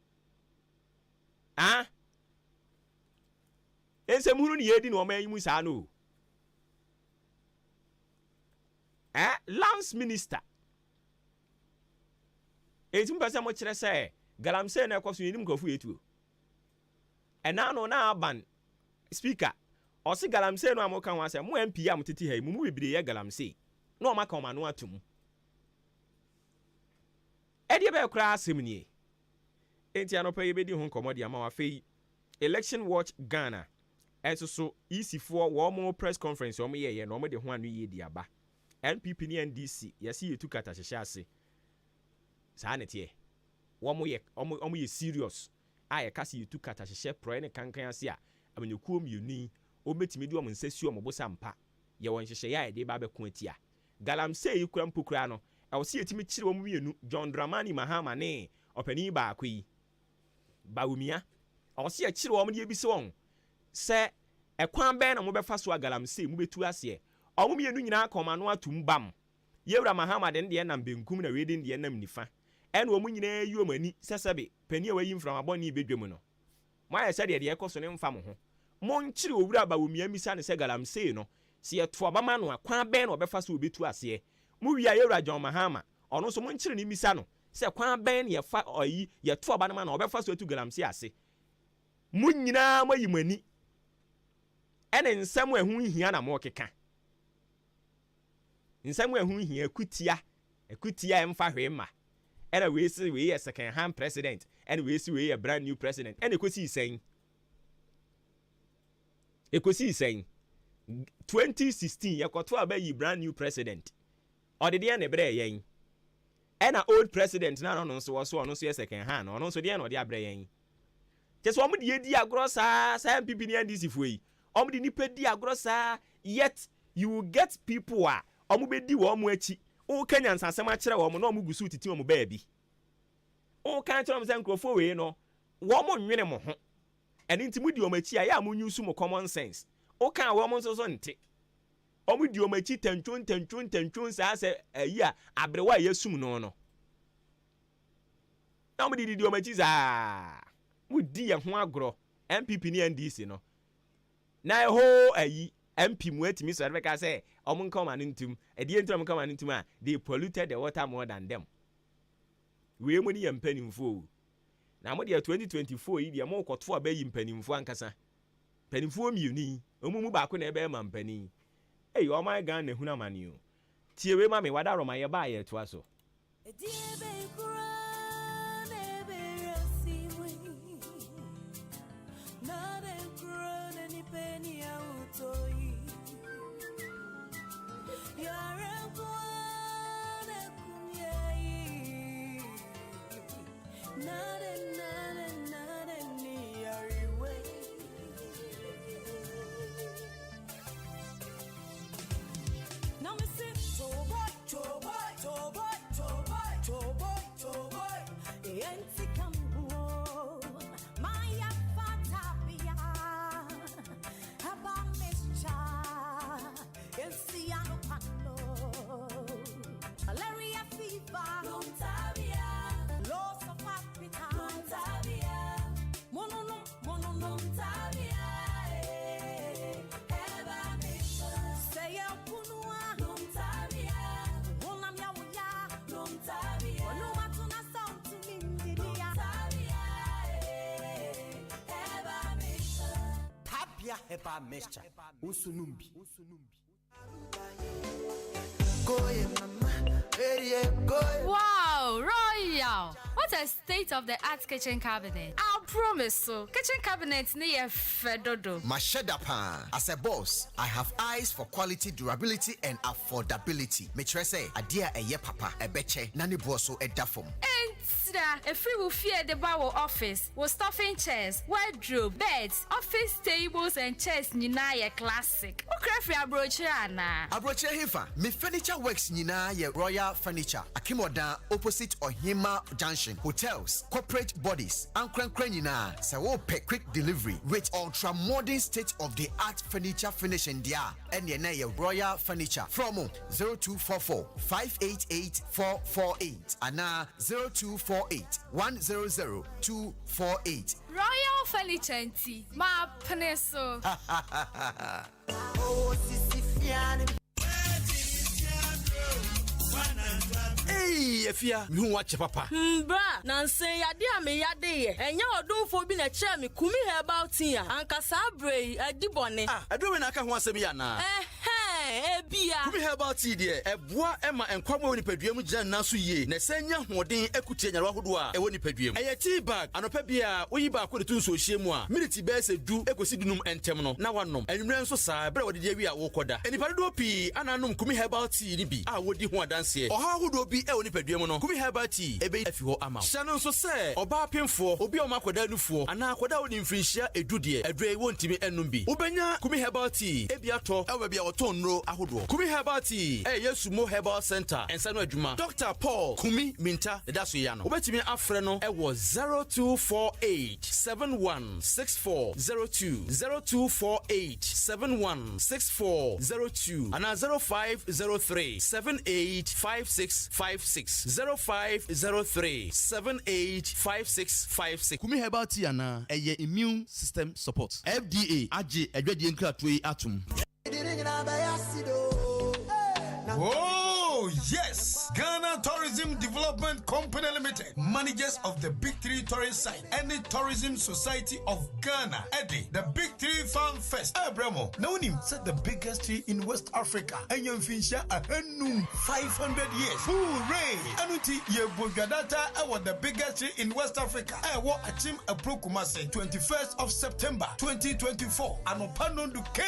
nsɛm hunu ne yɛdi no ɔman yi mu saa no lance minister etim pɛ mo kyerɛ sɛ galamsey na ɛkɔ so yɛnim nkɔfo yɛtuo ɛna no na aban speaker ɔse galamsey no a moka ho asɛ mo MP a motete ha yi mu bebree yɛ galamsey na ɔmaka ɔma no atom ɛdeɛ bɛyɛ koraa asɛm nie enti anɔpɛ yɛbɛdi ho nkɔmmɔ de ama wafei election watch Ghana ɛnso so EC4 wɔ mo press conference ɔmo yɛyɛ na ɔmo de ho ano yɛ di aba NPP ne NDC yɛsi yɛtu kata hyehyɛ ase saa ne teɛ wɔmo yɛ serious a yɛka sɛ yɛtu kata hyehyɛ prɔɛ ne kankan ase a amanyɔkuo mmienu ɔmbɛtumi de ɔmo nsa si ɔmo bosa mpa yɛwɔ nhyehyɛeɛ a yɛde ba bɛko atia galamsey yi kura mpokura no ɛwɔ sɛ yɛtumi kyerɛ ɔmo mmienu John Dramani Mahama ne ɔpanin baako yi Bawumia ɛwɔ sɛ yɛkyerɛ ɔmo de ebisi wɔn sɛ ɛkwan bɛn na mo bɛfa so a galamsey mo bɛtu aseɛ ɔmo mmienu nyinaa kɔma no atum bam yɛwura Mahama de deɛ nam benkum na wede deɛ nam nifa ɛna ɔmo nyinaa yi ɔmo ani sɛsɛbe pani a wayi mframa bɔne bedwam no mo ayɛ sɛ deɛ ɛkɔ so ne mfa mo ho mo nkyere owura Bawumia misa ne sɛ galamsey no sɛ yɛto abama no a kwan bɛn na ɔbɛfa so obetu aseɛ mo wi a yɛwura John Mahama ɔno nso mo nkyere ne misa no sɛ kwan bɛn na yɛfa ɔyi yɛto abama no ɔbɛfa so atu galamsey ase mo nyinaa mo yi mo ani ɛne nsɛm a ɛho hia na mo keka nsɛm a ɛho hia akutia ɛmfa hwee ma ɛna we yɛ second hand president ɛna we yɛ brand new president ɛna ekosi sɛn 2016 yɛkɔto abayi brand new president ɔde deɛ na ɛbrɛ yɛn ɛna old president na ɔno nso ɔno nso yɛ second hand ɔno nso deɛ na ɔde abrɛ yɛn kyɛ sɛ ɔmo de yɛdi agorɔ saa MPP ne NDC fo yi ɔmo de nipa di agorɔ saa yet you will get people a ɔmo bɛdi wɔ ɔmo akyi o Kenya nsasɛm akyerɛ wɔn na ɔmo gusu titi wɔn baabi o kan kyerɛ wɔn sɛ nkurɔfoɔ wei no wɔn nwene mo ho ɛne nti mu di wɔn akyi a yɛ a mo use mo common sense o kan wɔn nso so nte ɔmo di wɔn akyi tantwon saa sɛ ayi a abrewa yɛ sum no na ɔmo di wɔn akyi saa mo di yɛn ho agorɔ MPP ne NDC no na ɛho ayi MP mu atimi so bɛka sɛ ɔmo nka ɔma no ntum ɛdeɛ ntum nka ɔma no ntum a they polluted the water more than them we mu ni yɛ mpanimfo na mo deɛ 2024 yi deɛ mo kɔto abayi mpanimfo ankasa mpanimfo mmienu ɔmo mu baako na ɛbɛyɛ ma mpanin ɔman Ghana na ehuna mane o tie we ma me wada roma yɛ ba yɛ toa so Malaria fever, herbal mixture usunumbi. Wow, Royal! What a state-of-the-art kitchen cabinet. I promise so. Kitchen cabinet near Fedodo. Mashedapa. As a boss, I have eyes for quality, durability, and affordability. Metrese, adia eye papa, a beche, nani boso e dafum. A free will fear the bower office was stuffing chairs, wardrobe, beds, office tables, and chairs. Nina classic. Ukrafri abrochana. Abroche hifa. Me furniture works nina ye Royal Furniture. Akimoda opposite Ohima Junction. Hotels, corporate bodies, and nina. So pay quick delivery with ultra modern state of the art furniture finishing dia. And ye Royal Furniture. From 0244 588 448 and 0248 100 248. Royal Furniture and Tea. Ma peneso. Hey, Efia, me watch papa. Bra, nanse yade ame yade ye. Enya odunfo bi na che me kumi herbal tea anka sabre adibone. Ado we na aka ho asem ya na. Ebia. Kumi herbal tea de eboa ema enkwama woni paduam gyan na so yie. Na sanya hoden akutie nyarwa hodo a ewo ni paduam. Eye tea bag anopa bia oyi ba ko de tun so hye mu a minute be se du ekosi dunum entem no na wanom. Enwure nso saa bra wode de wi a wo koda. Enipa do pi ananom kumi herbal tea ni bi a wodi ho adanse. Oha hodo bi e woni paduam no kumi herbal tea ebe afi ho ama. Hyano nso se oba pemfo obi o makoda nufuo ana akoda woni mfrinhia edu de adre wontimi enum bi. Ubenya kumi herbal tea ebi ato ewe bia oton nro ahodo. Kumi herbal tea Yesumo Herbal Center ensa no adwuma. Dr. Paul Kumi Minta daso ya no. Obetimi afre no ewo 0248 716402 0248 716402 ana 0503 785656 0503 785656. Kumi herbal tea ana eye immune system support. FDA age adwade nkratwe atum. Oh, yes! Ghana Tourism Development Company Limited, managers of the Big Three Tourist Site and the Tourism Society of Ghana, Eddie, the Big Three Farm Fest. Bramo, now him said the biggest tree in West Africa, and you finish a 500 years. Hooray! Anuti ye Bulgadata, I was the biggest tree in West Africa. I was a team a Prokumase, 21st of September 2024. Anopano Duke,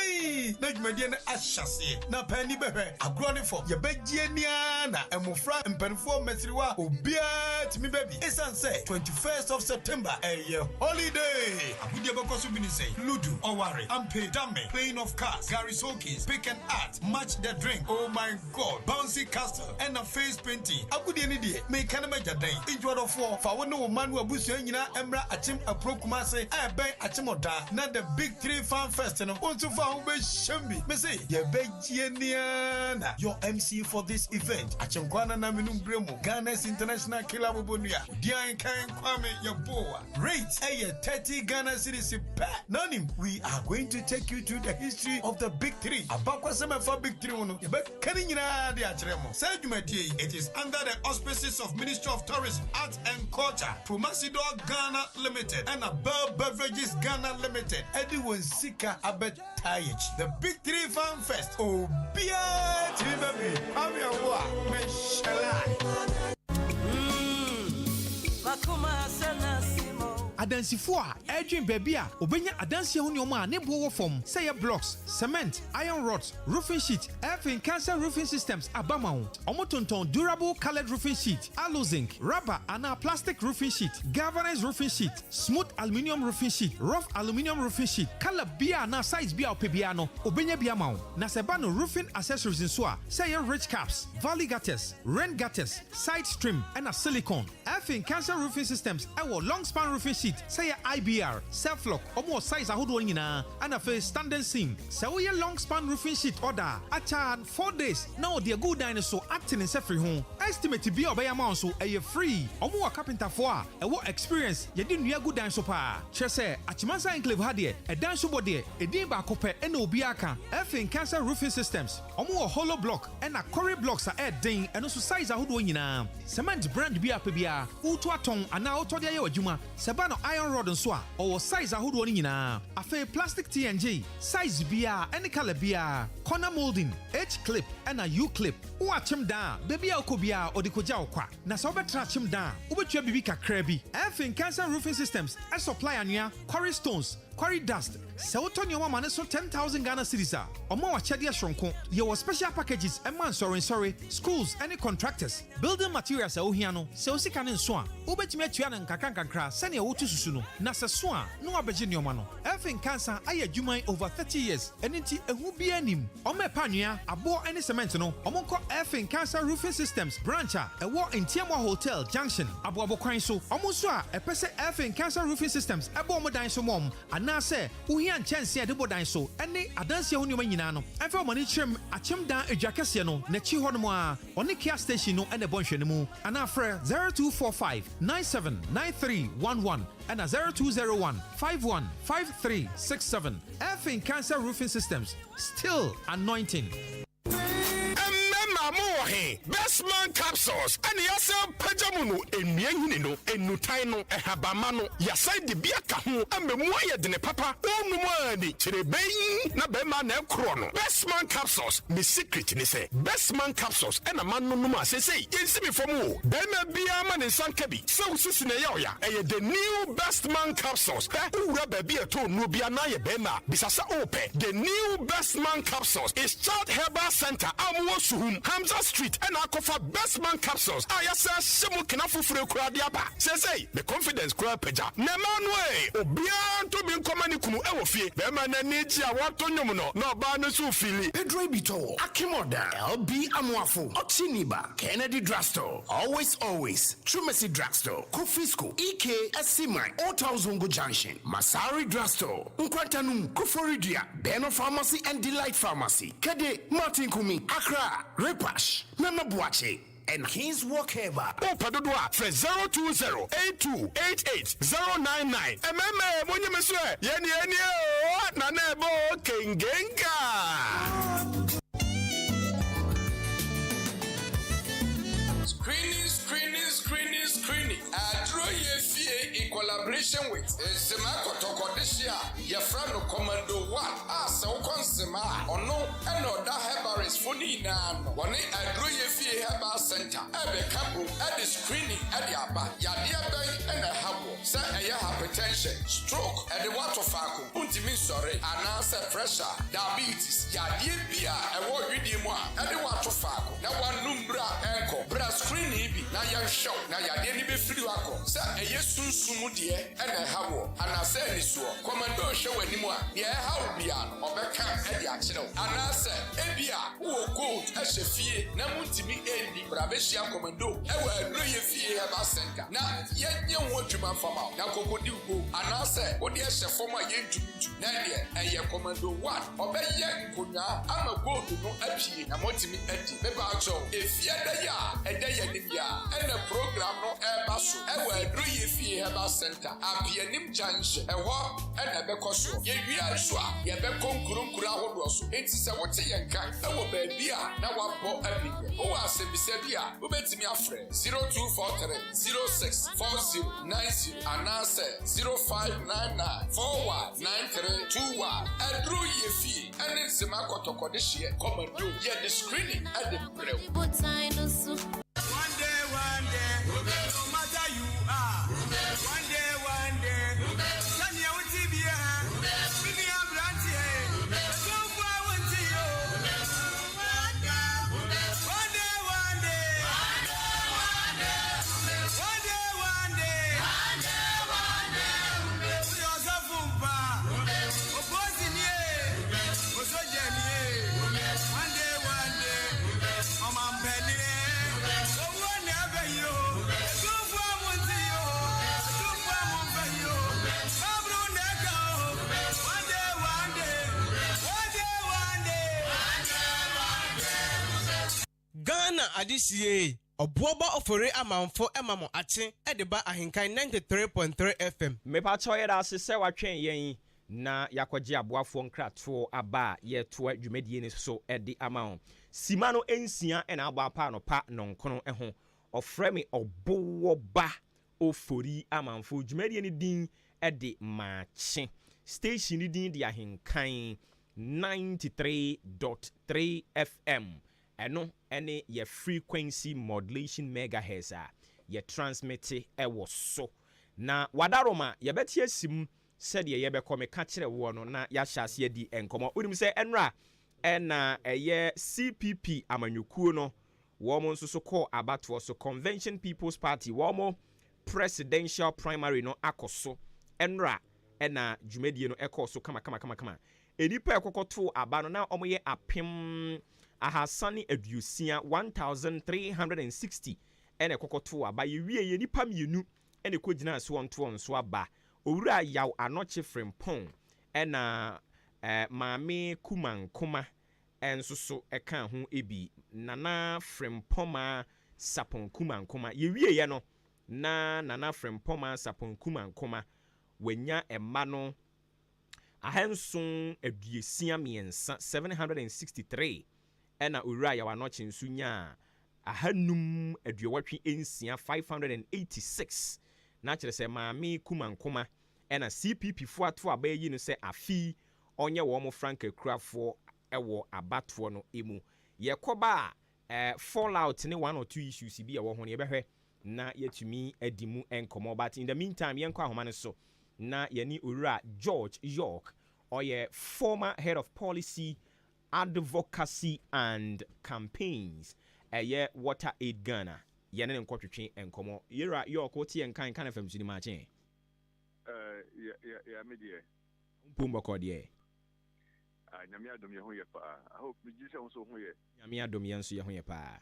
Najmedian Ashasi, na penny bebe, a growing for your Begianiana, and Mufra and Penfo Mesriwa, Obiat me baby. Esan say 21st of September, a holiday. Abudabakosubini say, Ludu, Owari, Ampe Dame, playing of cars, Gary Sokis, pick and art, match the drink. Oh my God, bouncy castle, and a face painting. Abudi day, make Kanamaja day. Intro of 4 for one man who Busiana, Embra, Achim, a Prokumase, I beg Achimoda, not the Big Three Farm Fest, and also found by Shambi. Me say, ye Begianiana, your MC for this event. Achankwana Naminum Bremo, Ghana's International Killer Bonia, Dian Kan Kwame Yaboa. Rate a 30 Ghana cedis per. Nonim, we are going to take you to the history of the Big Three. Abakwasema for Big Three Uno, but Kanina de Achremo. Sajumati, it is under the auspices of Ministry of Tourism, Arts and Culture, Promasidor Ghana Limited, and Abel Beverages Ghana Limited. Edwin Sika Abet Tayich. The Big Three Farm Fest. Oh, Bia Tibabi, Amiawa, Meshalai. Adansifo a edwin baby a obenya adansia ho nneoma a ne bo wo fom say blocks, cement, iron rods, roofing sheet, F-in cancer roofing systems abama ho. Omotonton durable colored roofing sheet, alu zinc, rubber and plastic roofing sheet, galvanized roofing sheet, smooth aluminium roofing sheet, rough aluminium roofing sheet, color bia na size bia opebia no obenya bia ma ho. Na seba no roofing accessories nso a say ridge caps, valley gutters, rain gutters, side stream and a silicone. F-in cancer roofing systems ewo long span roofing sheet say IBR, self lock, almost size ahodo nyina and a face standing seam. So we long span roofing sheet order at 4 days. Now the good dinosaur acting in free home. Estimate to be obey amount so a free. Omo carpenter for a what experience ye didn't near good dinosaur pa. Chese Achimansa enclave hadie, a dinosaur body, a dimba cope and obiaka. F-in cancer roofing systems. Omo hollow block and a quarry blocks are add ding and also size ahodo nyina. Cement brand bia pebia, utu atong and now to the juma. Sabana iron rod nso a ɔwɔ size ahodoɔ no nyinaa. Afei plastic TNG size bia any color bia. Corner molding, H clip and a U clip. Watchim down, baby Alcobia or the Koja okwa. Na so betra chim down. Ubetua bibi kakra bi. Ɛfin Cancer Roofing Systems and supply ania quarry stones, quarry dust. Sɛ wotɔ nneɛma ma ne so 10,000 Ghana cedis a, ɔma w'akyɛdeɛ soronko. Yɛwɔ special packages ɛma nsɔre, schools any contractors. Building materials a wohia no, sɛ wo sika ne nso a, wobɛtumi atua no nkakra sɛnea wotu susu no. Na sɛ so a, na wabɛgye nneɛma no. Ɛfin Cancer ayɛ adwuma over 30 years. Ɛno nti ɛho bi anim. Ɔma ɛpa anwea, aboɔ ne cement no, ɔmo nkɔ Ɛfin Cancer Roofing Systems branch a ɛwɔ Ntiamwa Hotel Junction. Aboabo kwan so, ɔmo nso a ɛpɛ sɛ Ɛfin Cancer Roofing Systems ɛbɔ ɔmo dan so mɔm, anaasɛ wohia nkyɛnse a de bɔ dan so ɛne adanse ho nneɛma nyinaa no. Ɛmfa ɔmo ne kyerɛm akyem dan adwa kɛseɛ no, n'akyi hɔ nom a ɔne Kia station no ɛna ɛbɔ nhwɛ no mu. Ana frɛ 0245 979311 ɛna 0201 515367. Ɛfin Cancer Roofing Systems, still anointing. Best man capsules and yasa pajamuno enmienhini no enutai no ehabama no yasai de biaka ho amemua de ne papa onumani chirebeyin na bema na ekro no. Best man capsules me secret ni say best man capsules and a man no numa say yensi me from wo bema bia ma ne sanka bi so sisi na ya the new best man capsules ura baby eto no bia na ye bema bisasa ope. The new best man capsules is Child Herbal Center Amwo Suhum Hamza Street and Akofa Best Man capsules. Ayasa Semu Kinafufure Kuradiaba. Say the confidence crowd peja. Nemanwe Obian to be common kumu ewofie. Bema na niji awato nyomuno. No ba no su fili. Pedro Bito Akimoda LB Amwafo Oxiniba Kennedy Drugstore. Always Trumesi Drugstore Kufisco EK Esima Otazongo Junction Masari Drugstore Nkwantanum Kuforidia Beno Pharmacy and Delight Pharmacy Kede Martin Kumi Accra Repash Nana Buache and his workhaver. Oh, Padua, 020-8288-099. MMA, when you miss it, Yenny, Nanebo, Kingenga. Screening. In collaboration with Semako Tokodishia, Yafrano Commando 1, so Consema, or no, and no, that Hebaris Funina, one Adroye Herbal Center, Ebe Kabu, at the screening at the Abba, Yadia Bay, and a Habo, say a hypertension, stroke, and the water facu, Puntimi sorry, and answer pressure, diabetes, Yadia Bia, a word with you, and the water facu, now one Numbra ankle, bra screening, now you show, now Yadia be free wako, say a yes soon sumudie, and a habo, and I say this war, Commando show anymore, yeah, how be or Beckham and the action, and I say, Ebia, who go as a fee, Namutimi, and the Braveshia Commando, and we're really fee about Senka. Now, yet you want to man from out, now Coco Duco, and I say, what yes, a former yen to Nadia, and your Commando 1, or Beyan Kuna, I'm a go to no appeal, and want to me empty. Bebacho, if you're the yard, and they are in and the program no air basso, and we're really fee about Center, a pianim junction, a walk, and a becoso. Ye are swa, ye become Kurukura Hodoso, it's a what say and can, I will be beer, now one bought everything. Oh, I say, Bisabia, who bet me a friend, 0243 064090, and answer 0599 419321, and drew ye fee, and it's a Marco Tokodishia, come and do, yet the screening at the brew. One day, no matter you are. One day, can you be a branch here? So far, one day, Ghana adisiye Obuoba ofore amanfo emamo ache edeba ahenkan 93.3 FM. Mepa choye da se watwen yen na yakwaje aboafo nkrato aba ye to adwumadie ne so edi amao. Simano ensia ena aba pa no pa nonkono ho. Ofre me Obuoba ofori amanfo dwumadi ne din de Maakye station ne din de Ahenkan 93.3 FM ɛno ɛne yɛ frequency modulation megahertz a yɛ transmit ɛwɔ so na wadaroma yɛbɛte asim sɛdeɛ yɛbɛkɔ meka kyerɛ wo no na yɛahyɛ ase adi nkɔmmɔ wonim sɛ ɛnra ɛna ɛyɛ CPP amanyɔkuo no wɔn nso so kɔ abatoɔ so Convention People's Party wɔn presidential primary no akɔ so ɛnra ɛna dwumadie no ɛkɔ so kama enipa ɛkɔkɔto aba no na wɔn yɛ apem ahasane aduosia 1360 ɛna ɛkɔkɔto aba yɛwie yɛ nipa mmienu ɛna ɛkɔ gyina so wɔnto nso aba owura yaw anɔkye frimpɔn ɛna maame kumankoma ɛnso so ɛka ho ebi nana frimpɔma sapon kumankoma yɛwie yɛ no na nana frimpɔma sapon kumankoma wanya ɛma no ahanson aduosia mmiɛnsa 763 ɛna owura yaw anɔkye nso nya ahanum aduowatwe ensia 586 na kyerɛ sɛ maame kumankoma ɛna CPP fo ato aba yi no sɛ afi ɔnyɛ wɔn franka kurafoɔ ɛwɔ abatoɔ no emu yɛkɔba fallout ne 1 or 2 issues bi a ɛwɔ ho no yɛbɛhwɛ na yɛtumi adi mu nkɔmmɔ but in the meantime yɛnkɔ ahoma no so na yɛne owura George York ɔyɛ former head of policy advocacy and campaigns ɛyɛ Water Aid Ghana yɛne ne nkɔtwetwe nkɔmmɔ yɛra York wote yɛnkan kan fam sini maakye ya media mpumbɔkɔ deɛ nyame adom yɛ ho yɛ paa I hope megye sɛ wo so ho yɛ nyame adom yɛ nso yɛ ho yɛ paa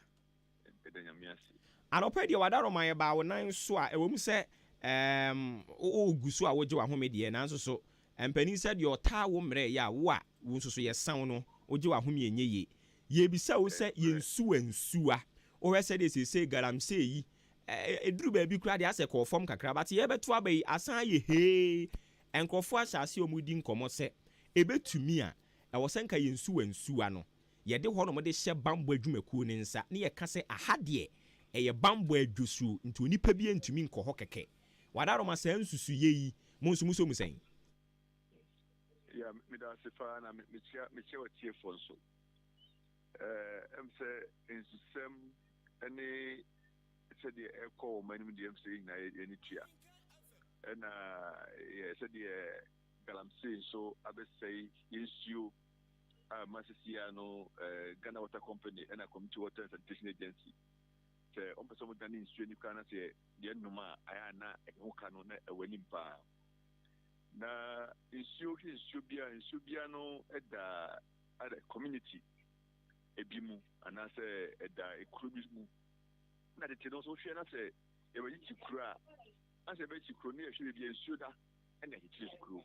ɛda nyame ase anɔpɛ deɛ wadaroma yɛ baa wo nan so a ɛwɔ mu sɛ ɔgu so a wogye wahome deɛ nanso so mpanin sɛ deɛ ɔtaa wo mmerɛ yɛ a wo a wo nso so yɛsan no wogye wahome ɛnyɛ ye yɛbisa wo sɛ yɛnsuwa wohwɛ sɛ deɛ sɛsɛ galamsɛ yi ɛduru baabi koraa deɛ asɛ kɔɔ fam kakra bate yɛbɛto aba yi asan yɛ hee nkurɔfoɔ ahyɛ ase a ɔmudi nkɔmmɔ sɛ ɛbɛtumi a ɛwɔ sɛ nka yɛnsuwa no yɛde hɔ nom de hyɛ bambɔ adwumakuo ne nsa ne yɛka sɛ aha deɛ ɛyɛ bambɔ adwosuo nti onipa bi ntumi nkɔ hɔ kɛkɛ wadaroma saa nsusu yɛ yi mo nso muso mu sɛn ya meda sefa na mekyia watie fo nso sɛ nsusɛm ne sɛdeɛ ɛkɔ wɔ manim deɛ sɛ nyina yɛne tua ɛna sɛdeɛ galamsey nso abɛsɛe yɛnsuo a masisia no Ghana Water Company ɛna Community Water and Sanitation Agency sɛ ɔmpɛ sɛ ɔmodane nsuo ni koraa na sɛ deɛ nnom a ayɛ a na ɛho ka no na ɛwɔ anim paa na nsuo bia no ɛda community ebi mu anaasɛ ɛda ekuro bi mu na tete no nso hwɛ na sɛ ɛwɔ yi kuro a asɛ bɛkyi kuro ne yɛhwɛ bi nsuo da ɛna ɛkyerɛ kuro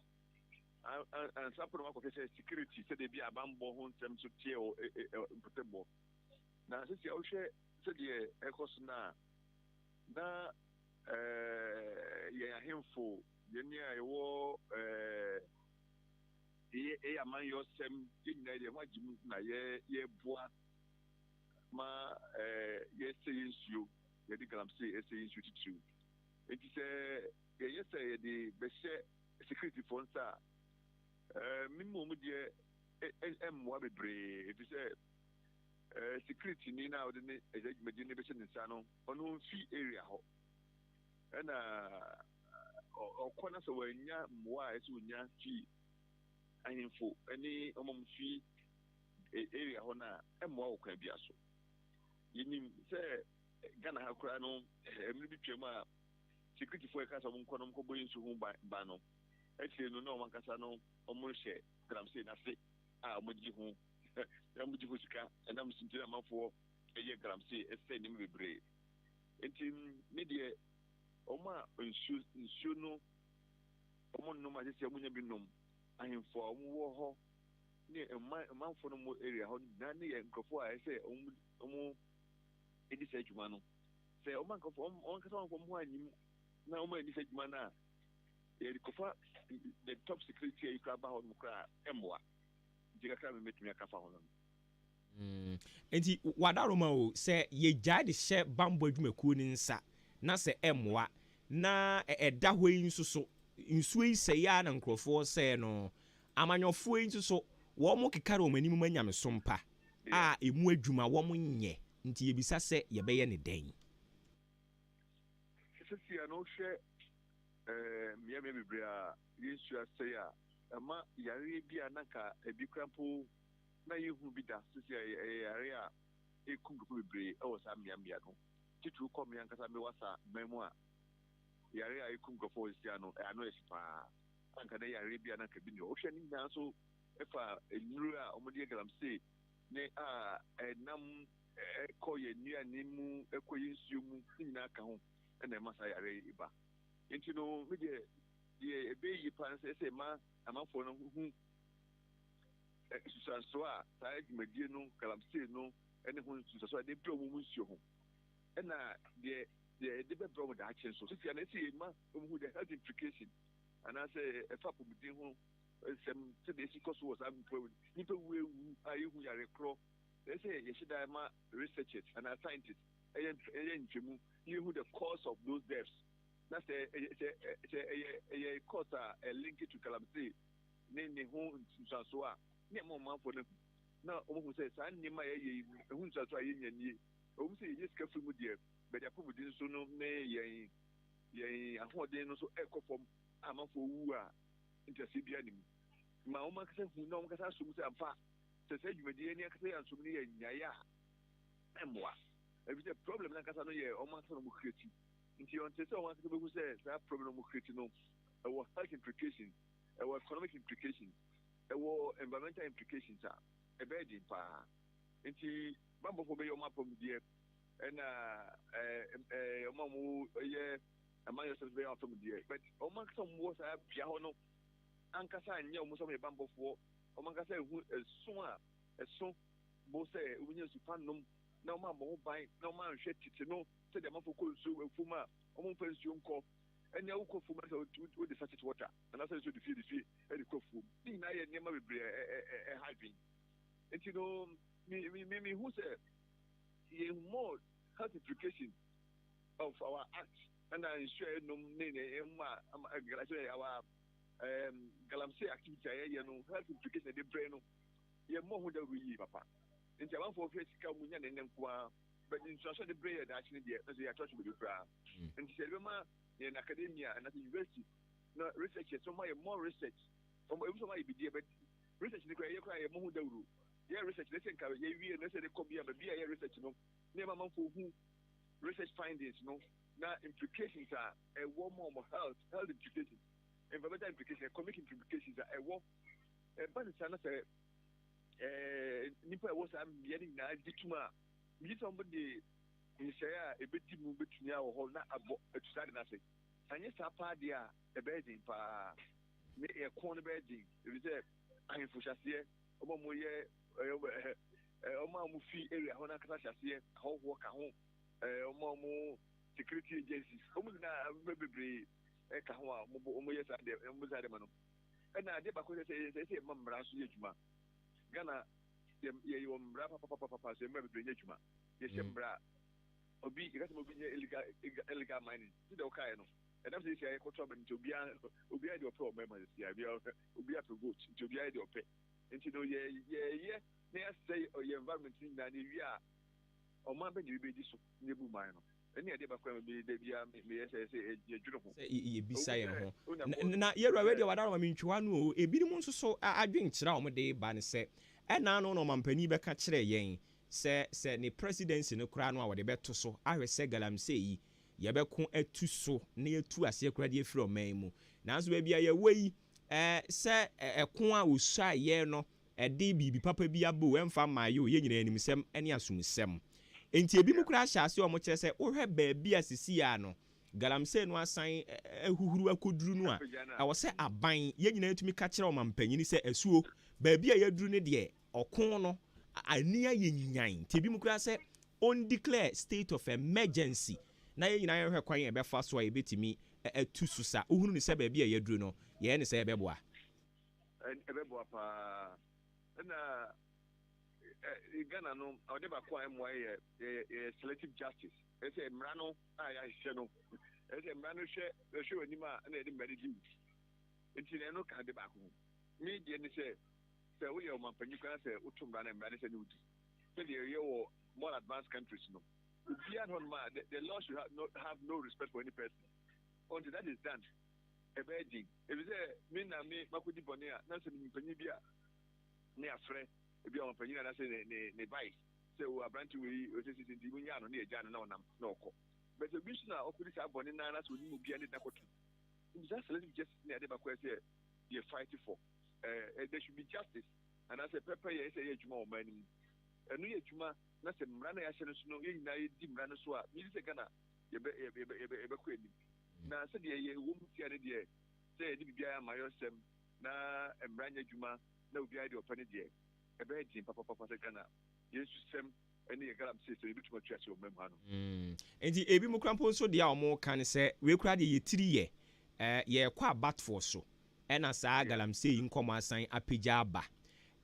ansapo no akɔkɛ sɛ security sɛdeɛ bi abambɔ ho nsɛm so tie mpɔtɛbɔ na sɛsi a wohwɛ sɛdeɛ ɛkɔ so no a na yɛn ahemfo yɛne a yɛwɔ ɛyɛ amanyɛ ɔsɛm yɛnyinaa deɛ ho agye mu na yɛboa ma yɛsɛ yɛ nsuo yɛde galamsey ɛsɛ yɛ nsuo titiriw enti sɛ yɛyɛ sɛ yɛde bɛhyɛ security fo nsa a memmɔ mu deɛ ɛmmoa bebree ɛfiri sɛ security ni na wode ne agya dwumadi ne bɛhyɛ ne nsa no ɔno mfi area hɔ ɛna ɔkɔ na sɛ wanya mmoa a ɛsɛ wonya fi ahemfo ne ɔmam fi area hɔ no a ɛmmoa wɔ kwan bia so yɛnim sɛ Ghana ha koraa no mmere bi twam a security fo ɛka sɛ ɔmo nkɔ no mkɔbɔ nsu ho ba no akyire no na ɔmo ankasa no ɔmo hyɛ galamsey n'ase a ɔmogye ho sika ɛnam sinti na amanfoɔ ɛyɛ galamsey ɛsɛ nneɛma bebree nti ne deɛ ɔmo a nsuo no ɔmo nnom a sɛ ɔmo nya bi nom ahemfo a ɔmo wɔ hɔ ne manfoɔ no mo area hɔ na ne yɛ nkurɔfoɔ a ɛsɛ ɔmo ɛdi sɛ adwuma no sɛ ɔmo ankɔfoɔ ɔmo ankasa ɔmo ho anyim na ɔmo ani sɛ adwuma no a yɛde kɔfa the top security a yi kora ba hɔ nom koraa ɛmmoa nti kakra mɛtumi aka fa hɔ no nti wadaroma o sɛ yɛgyae de hyɛ bambɔ adwumakuo ne nsa na sɛ ɛmmoa na ɛda hɔ yi nso so nsuo yi sɛ ya na nkurɔfoɔ sɛ no amanyɔfoɔ yi nso so wɔn mo keka wɔn anim ma nyameso mpa a emu adwuma wɔn nyɛ nti yɛbisa sɛ yɛbɛyɛ ne dɛn. sisi a no hwɛ mmea bebree a yɛnsu asɛe a ɛma yare bi a nanka ebi krampo na yɛhu bi da sisi a yare a ekum nkurɔfoɔ bebree ɛwɔ saa mmea no titiri kɔ mmea nkasa mmea wasa mmɛn mu a yare a ekum nkurɔfoɔ esi ano ano yɛ paa anka na yare bi a nanka bi ne ɔhwɛ ne nyinaa so ɛfa nnuro a wɔde yɛ galamsey ne a ɛnam ɛkɔ yɛ nnuane mu ɛkɔ yɛ nsuo mu ne nyinaa ka ho ɛna ɛma saa yare yi ba nti no me deɛ ɛbɛyi paa sɛ ɛsɛ ma amanfoɔ no hu susuanso a saa dwumadie no galamsey no ɛne ho susuanso a de brɛ ɔmo mu nsuo ho ɛna deɛ ɛde bɛbrɛ ɔmo daakye nso sisi ana ɛsɛ yɛ ma ɔmo hu the health implication anaasɛ ɛfa apɔmuden ho nsɛm sɛdeɛ esi kɔ so wɔ saa nipa wu ewu a yɛhu yare korɔ ɛsɛ yɛhyɛ dan ma researchers and scientists ɛyɛ ntwemu yɛhu the cause of those deaths na sɛ ɛyɛ cause a link to galamsey ne ho nsusuanso a ne ɛma ɔmanfoɔ no na ɔmo hu sɛ saa nneɛma a yɛyɛ yi ɛho nsusuanso a yɛnya nie ɔmo sɛ yɛyɛ sika firi mu deɛ bɛde apɔmuden nso no ne yɛn ahoɔden no nso ɛkɔ fam a amanfoɔ wu a ntɛsɛ bi anim ma wɔn akasa hu na wɔn akasa asom sɛ amfa sɛ sɛ dwumadie ni akasa yɛ asom no yɛ nyaeɛ a ɛmmoa ebi sɛ problem na akasa no yɛ wɔn akasa no mo create nti wɔn sɛ wɔn akasa bɛhu sɛ saa problem no mo create no ɛwɔ health implications ɛwɔ economic implications ɛwɔ environmental implications a ɛbɛyɛ den paa nti bambɔfoɔ bɛyɛ wɔn apɔmudie ɛna wɔn a wɔn yɛ amanyɔsɛm bɛyɛ wɔn apɔmudie but wɔn akasa wɔn wɔ saa pia hɔ no ankasa anyɛ ɔmo sɛ ɔmo yɛ bambɔfoɔ ɔmo ankasa ehu ɛso bo sɛ ɔmo nyɛ nsupa nom na ɔmo abɔ ho ban na ɔmo ahwɛ tete no sɛdeɛ amanfo kɔ nsuo efum a ɔmo mfa nsuo nkɔ ɛnea wokɔ fum sɛ wode sachet water anaasɛ nsuo de fie ɛde kɔ fum ne nyinaa yɛ nneɛma bebree ɛha adwen nti no mi hu sɛ yɛ more health implication of our act ɛna nsuo a yɛnom ne ɛmu a galamsey activity a yɛyɛ no health implication de brɛ no yɛ mmɔ ho dawuro yie papa nti amanfoɔ fɛ sika mu nya ne nko a but nsuaso de brɛ yɛ daakye ne deɛ na sɛ yɛ atwatwe bɛbi koraa nti sɛ ɛbɛma yɛn academia anaasɛ university na researchers ɔma yɛ more research ɔma ebi sɛ ɔma yɛ bidie but research ne koraa yɛ mmɔ ho dawuro yɛ research ne sɛ nka yɛwie na sɛ de kɔ bia baabi a yɛ research no ne ɛma amanfoɔ hu research findings no na implications a ɛwɔ more health implications environmental implications, economic implications a ɛwɔ ɛba ne saa na sɛ nipa ɛwɔ saa mmea no nyinaa gye tum a megye sɛ ɔmo de nhyɛe a ɛbɛdi mu bɛtumi a wɔ hɔ na abɔ atu saa de no ase anyɛ saa paa deɛ a ɛbɛyɛ den paa ne ɛkɔn no bɛyɛ den ɛfiri sɛ ahemfo hyɛseɛ ɔmo a moyɛ ɔmo a mo fi area hɔ no ankasa hyɛseɛ ahɔhoɔ ka ho ɔmo a mo security agencies ɔmo nyinaa bebree ɛka ho a ɔmo yɛ saa deɛ ɔmo saa deɛ ma no ɛna adeɛ baako sɛ ɛma mmara nso yɛ adwuma Ghana yɛyɛ wɔ mmara papapapa so mmara bebree nyɛ adwuma yɛhyɛ mmara obi yɛka sɛ obi nyɛ illegal mining ti dɛ ɔkaeɛ no ɛnam sɛ yɛsia yɛkɔtɔ aba nti obiara deɛ ɔpɛ wɔ mmarima yɛsia obiara pɛ vote nti obiara deɛ ɔpɛ nti no yɛyɛ na yɛasɛe ɔyɛ environment nyinaa na ewie a ɔman bɛ ne bɛdi so ne ebu man no ɛne adeɛ baako a mebɛda bia meyɛ sɛ yɛdwene ho sɛ yɛbisa yɛn ho na yɛwura wɛdeɛ wadaro ma mentwiwa no o ebinom nso so adwen kyerɛ a ɔmode ba ne sɛ ɛna no na ɔmampani bɛka kyerɛ yɛn sɛ ne presidency no koraa no a wɔde bɛto so ahwɛ sɛ galamsey yi yɛbɛko atu so na yɛtu aseɛ koraa de afiri ɔman mu nanso baabi a yɛwɔ yi sɛ ɛko a ɔsuayɛ no ɛde biribi papa bi abo ɛmfa mmaayɛ o yɛ nyinaa animsɛm ne asomsɛm enti ebi mu koraa hyɛ ase ɔmo kyerɛ sɛ wohwɛ baabi a sisi a no galamsey no asan ahuhuru akoduru no a ɛwɔ sɛ aban yɛ nyinaa tumi ka kyerɛ ɔmampanyini sɛ asuo baabi a yɛduru ne deɛ ɔko no ani ayɛ nyan nti ebi mu koraa sɛ on declare state of emergency na yɛ nyinaa yɛhwɛ kwan yɛbɛfa so a yɛbɛtumi atu so sa wohunu ne sɛ baabi a yɛduru no yɛyɛ ne sɛ yɛbɛboa paa ɛna Ghana no ɔde baako a ɛmmoa yɛ selective justice ɛsɛ mmara no a yɛahyehyɛ no As a man who share the show anima and the medicine. It's in no kind of back. Me, the say, so we are my penny can say, Utumban and Madison. So you more advanced countries, no. The law should have no respect for any person. Until that is done, a begging. If you say, me, Makudi Bonia, Nancy Penibia, near friend, if you are a penny, and I say, they buy. So, a branch we in the Union on the Jan, no. But the mission of police are born in Nanas will be any Nakoti. It's just just near the Bakwese you're fighting for. There should be justice. And as a pepper, yes, a more money. A new Juma, not a man, I shall know in Dim Ranasua, Mrs. Gana, now said the woman the other day, say, Dibia, my yourself, na and Branya Juma, no be idea of any day. A bed in Papa Gana. Yes, Sam, any galam sister, which much as your memano. And the Ebi Mukrampo so the more can say, we cried ye 3 year. Ye kwa bat for so. And as I galam say in comma sign a pijaba.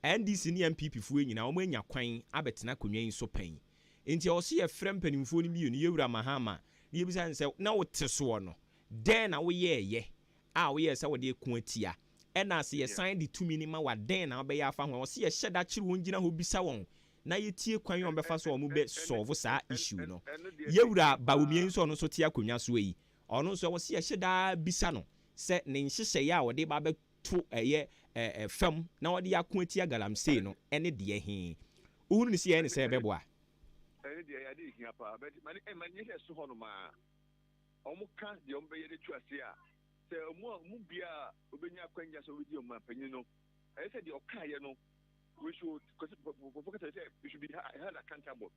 And this in the MPP fuen in our mania quine, abetina kunye so pain. Inti or see a friend penny phone you Yura Mahama. The Ebizan said, now it's a swan. Then we ye. We are so dear Quintia. And I see a sign the 2 minima what then I'll be a fan or see a shed that children who be sawon. Na ye tie kwan on befa so mu be solve saa issue no yewura bawumien so no so tie akonya so yi ono so wo se hyeda bisa no se ne nhyehyɛ ya wo de ba beto fam na wo de akoatia galamsey no ene de he uhuru ni se ene se bebo a ene de ya de hia pa but man ye so ho no ma omo ka de ombe ye de tuase a se mu bia obenya kwanya so we di o ma panyin no e se de okaye no we should focus on we should be held accountable.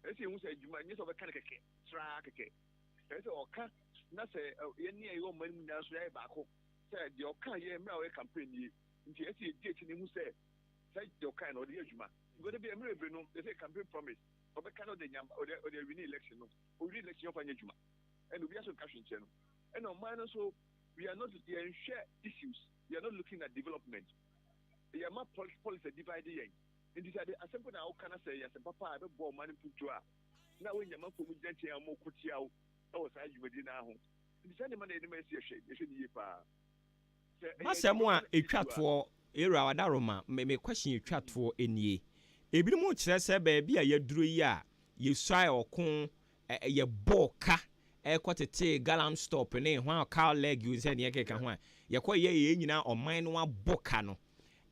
I say we say you might need to be kind of track. I say okay. Na say any your money na so ya back. Say the okay ye me our campaign ni. Nti I say date ni who say the okay no the adwuma. Go dey be emre be no they say campaign promise. Obe kind of the nyam or the win election no. O win election for adwuma. And we also cash in channel. And on mine so we are not share issues. We are not looking at development. Yeah, my policy divided. And this are the simple now can I say, yes, papa, I have bought money put to her. Now, when your mom put me gently, I'm more put you out. I was I you were in our home. This money in the message, you should be a Masamwa a chat for era Daroma may question you chat for any ye. A bit more chess, baby, a ye drew ya, you shy or con a ye boka. Quite a galam stop and a while cow leg you said, Yakan, Yakwa ye now or mine one bocano.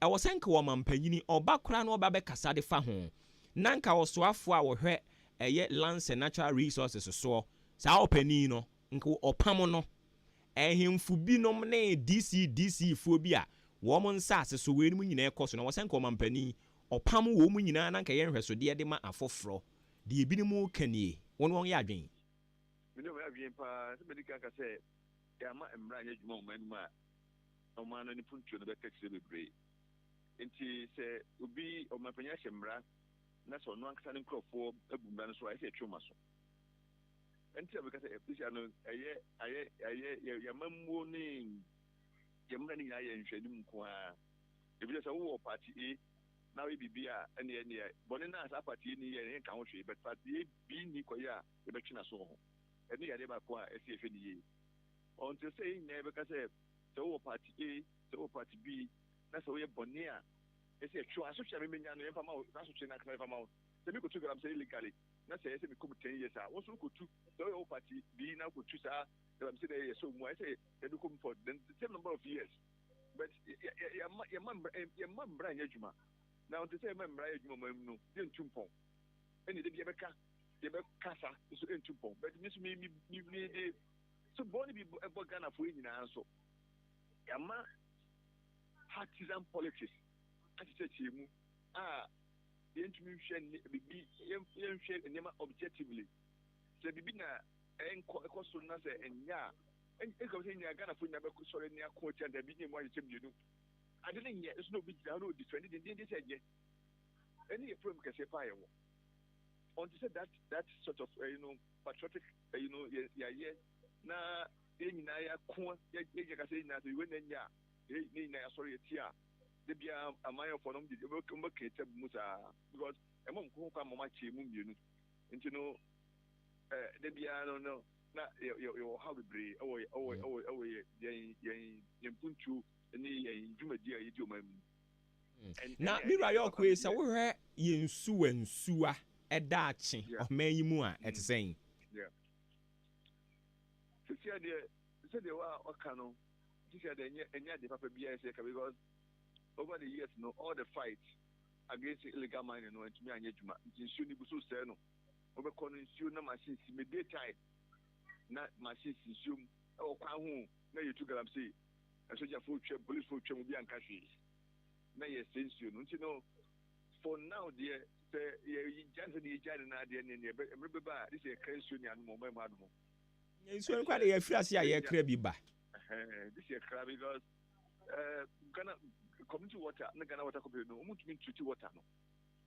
I was anka woman penny or background or babe casade fa home. Nanka was swaf for her a yet lands and natural resources so. Sao penino, uncle or pamono. And him fubino mne DC phobia. Woman sass so when we in a cost and I was anka woman penny or pamu woman in an anka yen so dear de ma a fofro. The binimu can ye, one yarding. We know where we are, somebody can say, Yama and Brian moment, no man any punch on the text of the grey. Inti se ubi o mapenya shemra na so no ankasa nkro fo abumba no so ayi etwoma so enti abeka se efisha no aye yamammo ni yamra ni aye nhwani mko a ebi se wo party A na we bibia ene bone na asa party ni ye nka ho hwe but party A bi ni koya e betwina so ho ene yade ba ko a ese efe ni ye until say na ebeka se wo party A se wo party B that's why Bonia. It's a true social media and that's what you're not going to come out. Let me go to I'm saying illegally. That's a 10 years. What's who could the whole party be now could choose that I'm saying so I say they do come for the same number of years. But your mom Brian Yajuma. Now to say my Brian Yajuma no didn't chumpon. And the Yabeka, the Casa is in chumpon. But Miss me so Bonnie be a Ghana for in answer. Yama partisan politics. As you said, the intuition be objectively. So, Bibina and Costona and ya, and it goes in Ghana for never sorry near coach and the beginning one you do. I didn't yet, there's no big down defended in this idea. Any problem can say fire. On to say that sort of, patriotic, na, in Naya, you can say, now you win and ya. Sorry, tia. They be a mile for them. They will come back because a monk who come on my team, you know, they be I don't know. na yɛwɔ ha bebree ɛwɔ yɛn puntu ne yɛn dwumadi a yɛdi ɔman mu. Na mira yɛ ɔkɔ yi sɛ wohwɛ yɛn nsuwa ɛda akye ɔman yi mu a ɛte sɛn. Sisi adeɛ sɛdeɛ waka no sisi adeɛ ɛnyɛ adeɛ papa biara sɛ because over the years no all the fight against illegal mining no ntumi anyɛ adwuma nti nsuo no bu so sɛɛ no wobɛkɔ no nsuo na machine si me daytime na machine si nsuo mu ɛwɔ kwan ho na yɛtu galamsey asogyafoɔ twam policefoɔ twam obi anka hwee na yɛsɛ nsuo no nti no for now deɛ sɛ yɛgya sɛ ne yɛgya ne no adeɛ ne mmerɛ bɛba a de sɛ yɛkra nsuo ne anom ɔma mu anom nsuo no kwa de yɛfiri ase a yɛkra bi ba this yɛkra because Ghana community water na Ghana water company no ɔmo tumi treat water no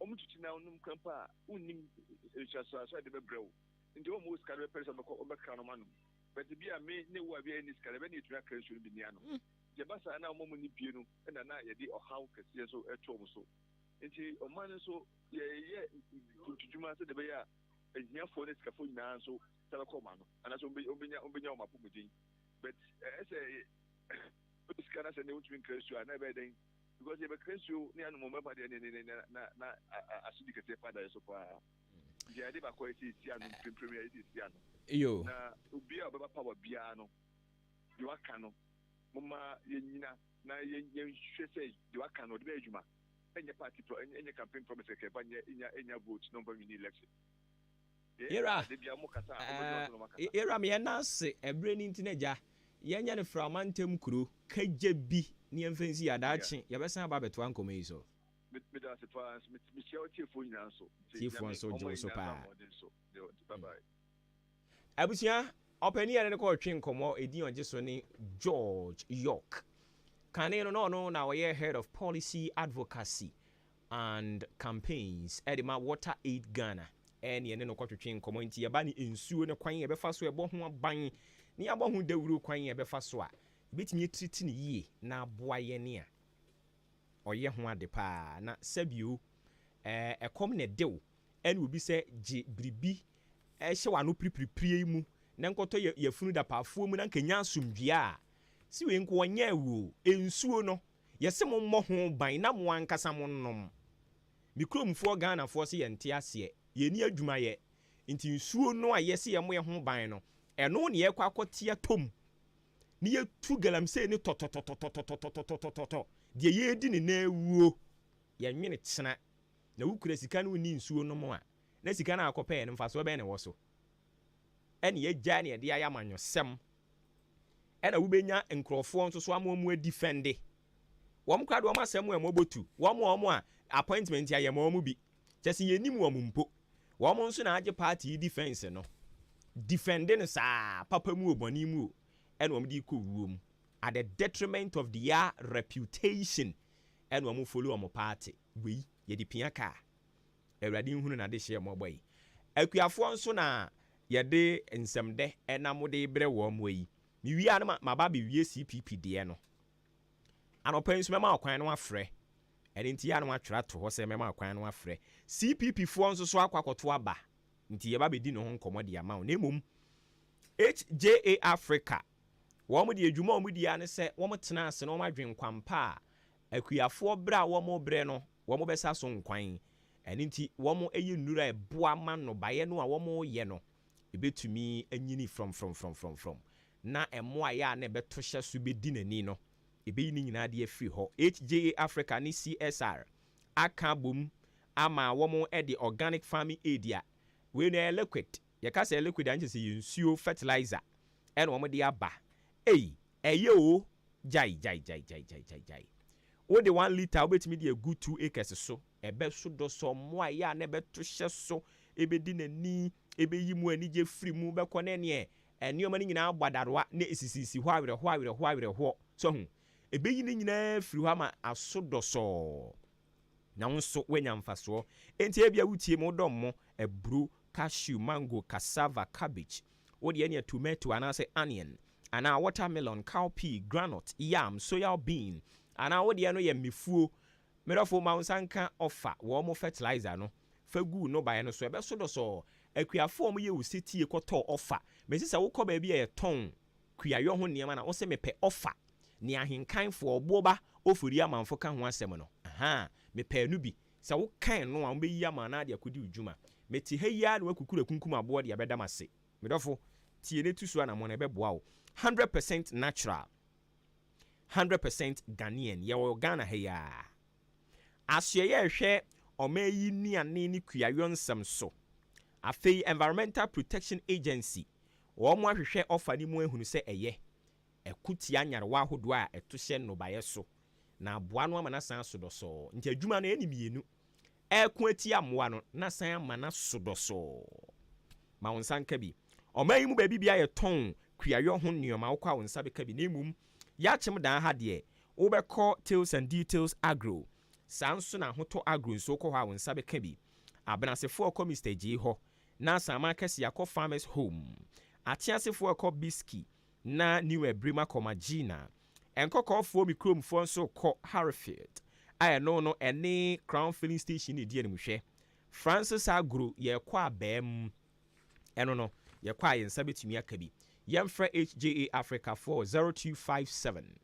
ɔmo treat na ɔnom kampa a unnim nhyɛsoaso a de bɛbrɛ wo nti ɔmo wo sikare bɛpɛ sɛ ɔbɛkra no ma no but bi a me ne wo a bi a ni sikare bɛ ne yɛtumi akra nsuo no bi nia no yɛba saa na ɔmo mu ne pie no ɛna na yɛde ɔhaw kɛseɛ so ɛtɔ ɔmo so nti ɔman no nso yɛyɛ ntudwuma sɛ de bɛyɛ a ahiafoɔ ne sikafoɔ nyinaa nso sɛ bɛkɔ ɔma no anaasɛ ɔmbɛnya ɔmo apɔmuden but ɛsɛ sika na sɛ ne wotumi nkra nsuo a na ɛbɛyɛ dɛn because yɛbɛkra nsuo ne anom ɔmɛpa deɛ na asodi kɛseɛ pa daeɛ so paa nti ade baakɔ ɛsɛsi ano mprempren a yɛsɛsi ano na obi a ɔbɛba power biara no deɛ waka no moma yɛnyina na yɛnhwɛ sɛ deɛ waka no ɔde bɛyɛ adwuma ɛnyɛ party ɛnyɛ campaign promise kɛkɛ ba ɛnya vote na ɔmba wini election Era meyɛna ase ɛberɛ no nti no agya yɛnyɛ no fra ɔmantam kuro kagya bi ne yɛmfɛnsi yɛadaakye yɛbɛsan aba bɛtoa nkɔmmɔ yi so meda ase paa mehyia wo tiefoɔ nyinaa nso tiefoɔ nso gye wo so paa abusua ɔpani yɛne no kɔɔtwe nkɔmmɔ ɛdin ɔgye so ne George York kane no na ɔno na ɔyɛ head of policy advocacy and campaigns ɛde ma Water Aid Ghana ɛne yɛne no kɔtwetwe nkɔmmɔ nti yɛba ne nsuo no kwan yɛbɛfa so ɛbɔ ho aban ne yɛabɔ ho dawuro kwan yɛbɛfa so a yɛbɛtumi atiriti ne yie na aboa yɛne a ɔyɛ ho ade paa na sɛbio ɛkɔm ne dew ɛne obi sɛ gye biribi ɛhyɛ wano piripiripiri mu na nkɔtɔ yɛfunu da paafoɔ mu na nkanya asomdua a si wei nko ɔnyɛ awuo nsuo no yɛsɛ mo mmɔ ho ban na mo ankasa mo nom me kuromfoɔ Ghanafoɔ sɛ yɛnte aseɛ yɛni adwumayɛ nti nsuo no a yɛsɛ yɛ mo yɛ ho ban no ɛno ne yɛkɔ akɔte atom ne yɛtu galamsey ne tɔtɔtɔtɔtɔtɔtɔtɔtɔtɔ deɛ yɛdi ne na awuo yɛnwene kyena na wokura sika no woni nsuo no mu a na sika no akɔpɛɛ no mfa so bɛɛ ne wɔ so ɛne yɛgya ne yɛde ayɛ amanyɔsɛm ɛna wobɛnya nkurɔfoɔ nso so ama mu adifɛnde wɔm kora de wɔm asɛm a mɔbɔtu wɔm a appointment a yɛma wɔm bi kyɛ sɛ yɛnim wɔm mpo wɔm nso na agye party defense no defende no saa papa mu obɔne mu o ɛna wɔm de kɔ wuo mu at the detriment of their reputation ɛna wɔm follow wɔm party wei yɛde pia kaa awurade nhunu na de hyɛ mɔbɔ yi akuafoɔ nso na yɛde nsɛmdɛ ɛnam de brɛ wɔm wei miwia no maba bewie CPP deɛ no anɔpa nso mɛma akwan no afrɛ ɛne nti ya no atwerɛ to hɔ sɛ mɛma akwan no afrɛ CPP foɔ nso so akwakoto aba nti yɛba bɛdi ne ho nkɔmmɔ de ama wo na mmom HJA Africa wɔn de adwuma wɔn di ya ne sɛ wɔn tena ase na wɔn adwen kwampa a akuafoɔ brɛ a wɔn brɛ no wɔn bɛsa so nkwan ɛne nti wɔn ɛyɛ nnura ɛboa ma no baeɛ no a wɔn yɛ no ebetumi anyini from na ɛmoa yɛ a na ɛbɛto hyɛ so bɛdi n'ani no ebeyi ne nyinaa de afiri hɔ HJA Africa ne CSR aka bom ama wɔn ɛde organic farming aid a wei no liquid yɛka sɛ liquid ankyɛ sɛ yɛnsuo fertilizer ɛna wɔn de aba ɛyɛ o jai wo de 1 litre wobɛtumi de agu 2 acres so ɛbɛ so dɔ so mmoa yɛ a na ɛbɛto hyɛ so ebɛdi n'ani ebɛyi mu anigye firi mu bɛkɔ ne neɛ nneɛma no nyinaa bɔdaroa na esisisi hɔ awerɛhɔ so ho ebɛyi ne nyinaa firi hɔ ama aso dɔ sɔɔ na nso wanya mfasoɔ enti ebia wutie mo dɔm mo eburo cashew mango cassava cabbage wode ɛne tomato anaasɛ onion anaa watermelon cowpea granite yam soya bean anaa wode ɛno yɛ mefuo merɛfo ma nsanka offer wɔn mo fertilizer no fagu no bae no so ɛbɛso dɔ sɔɔ akuafo mo ye wo setie kɔtɔ offer me sɛ wo kɔ ba bi e ton kuayɔ ho nneɛma na wo sɛ mepɛ offer ne ahenkanfo oboba ofuri amanfo ka ho asɛm no aha mepɛ no bi sɛ wo kan no a wo beyi ama na de akodi udwuma meti ha ya na wakukura kunkum abo de abɛda mase medɔfo tie ne tusu ana mo na ɛbɛboa wo 100% natural 100% Ghanaian yɛwɔ Ghana ha ya asoɛyɛ hwɛ ɔmayi nuane ne kuayɔ nsɛm so afei Environmental Protection Agency wɔn mo ahwehwɛ offer ni mu ehunu sɛ ɛyɛ ɛkutia nyarewa ahodoɔ a ɛto hyɛ nnobaeɛ so na aboa no ama na san so dɔsɔ nti adwuma no ɛni mienu ɛko atia mmoa no na san ama na so dɔsɔ ma wo nsa nka bi ɔman yi mu baabi bia yɛ tɔn kuayɔ ho nneɛma wokɔ a wo nsa bɛka bi na mmom yɛakyem dan ha deɛ wobɛkɔ Tales and Details Agro saa nso na ahotɔ agro nso wokɔ hɔ a wo nsa bɛka bi abenasefoɔ kɔ Mr. G hɔ na sama kɛse akɔ Farmers Home ateasefoɔ kɔ Biski na New Ebrima Komagina enkɔkɔfoɔ mikromfoɔ nso kɔ Harfield ayɛ no ɛne Crown Filling Station ne die animhwɛ Francis Agro yɛkɔ abɛm ɛno no yɛkɔ a yɛnsa betumi aka bi yɛmfrɛ HJA Africa for 0257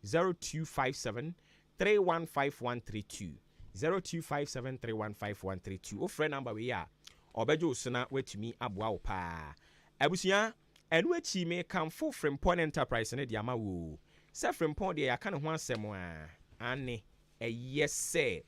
315132 0257 315132 ofrɛ number we ya ɔbɛgye osona watumi aboa wo paa abusua ɛno akyi me kamfo Frimpong Enterprise ne de ama wo sɛ Frimpong de yɛaka ne ho asɛm a ane ɛyɛ sɛ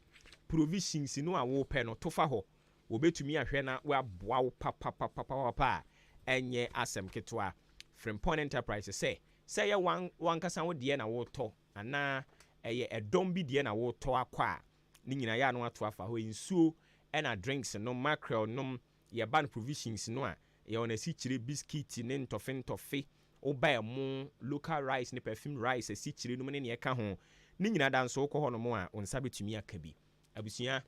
provisions no a wopɛ no tofa hɔ wobɛtumi ahwɛ na woaboa wo papapapapa ɛnyɛ asɛm ketewa Frimpong Enterprise sɛ yɛ wankasa wo deɛ na wotɔ anaa ɛyɛ ɛdɔm bi deɛ na wotɔ akɔ a ne nyina yɛ ano ato afa hɔ nsuo ɛna drinks no mackerel nom yɛba no provisions no a yɛwɔ na sikyire biscuit ne ntɔfe woba mo local rice ne perfume rice sikyire no ne ne ɛka ho ne nyina da nso wokɔ hɔ no mo a wo nsa betumi aka bi abusua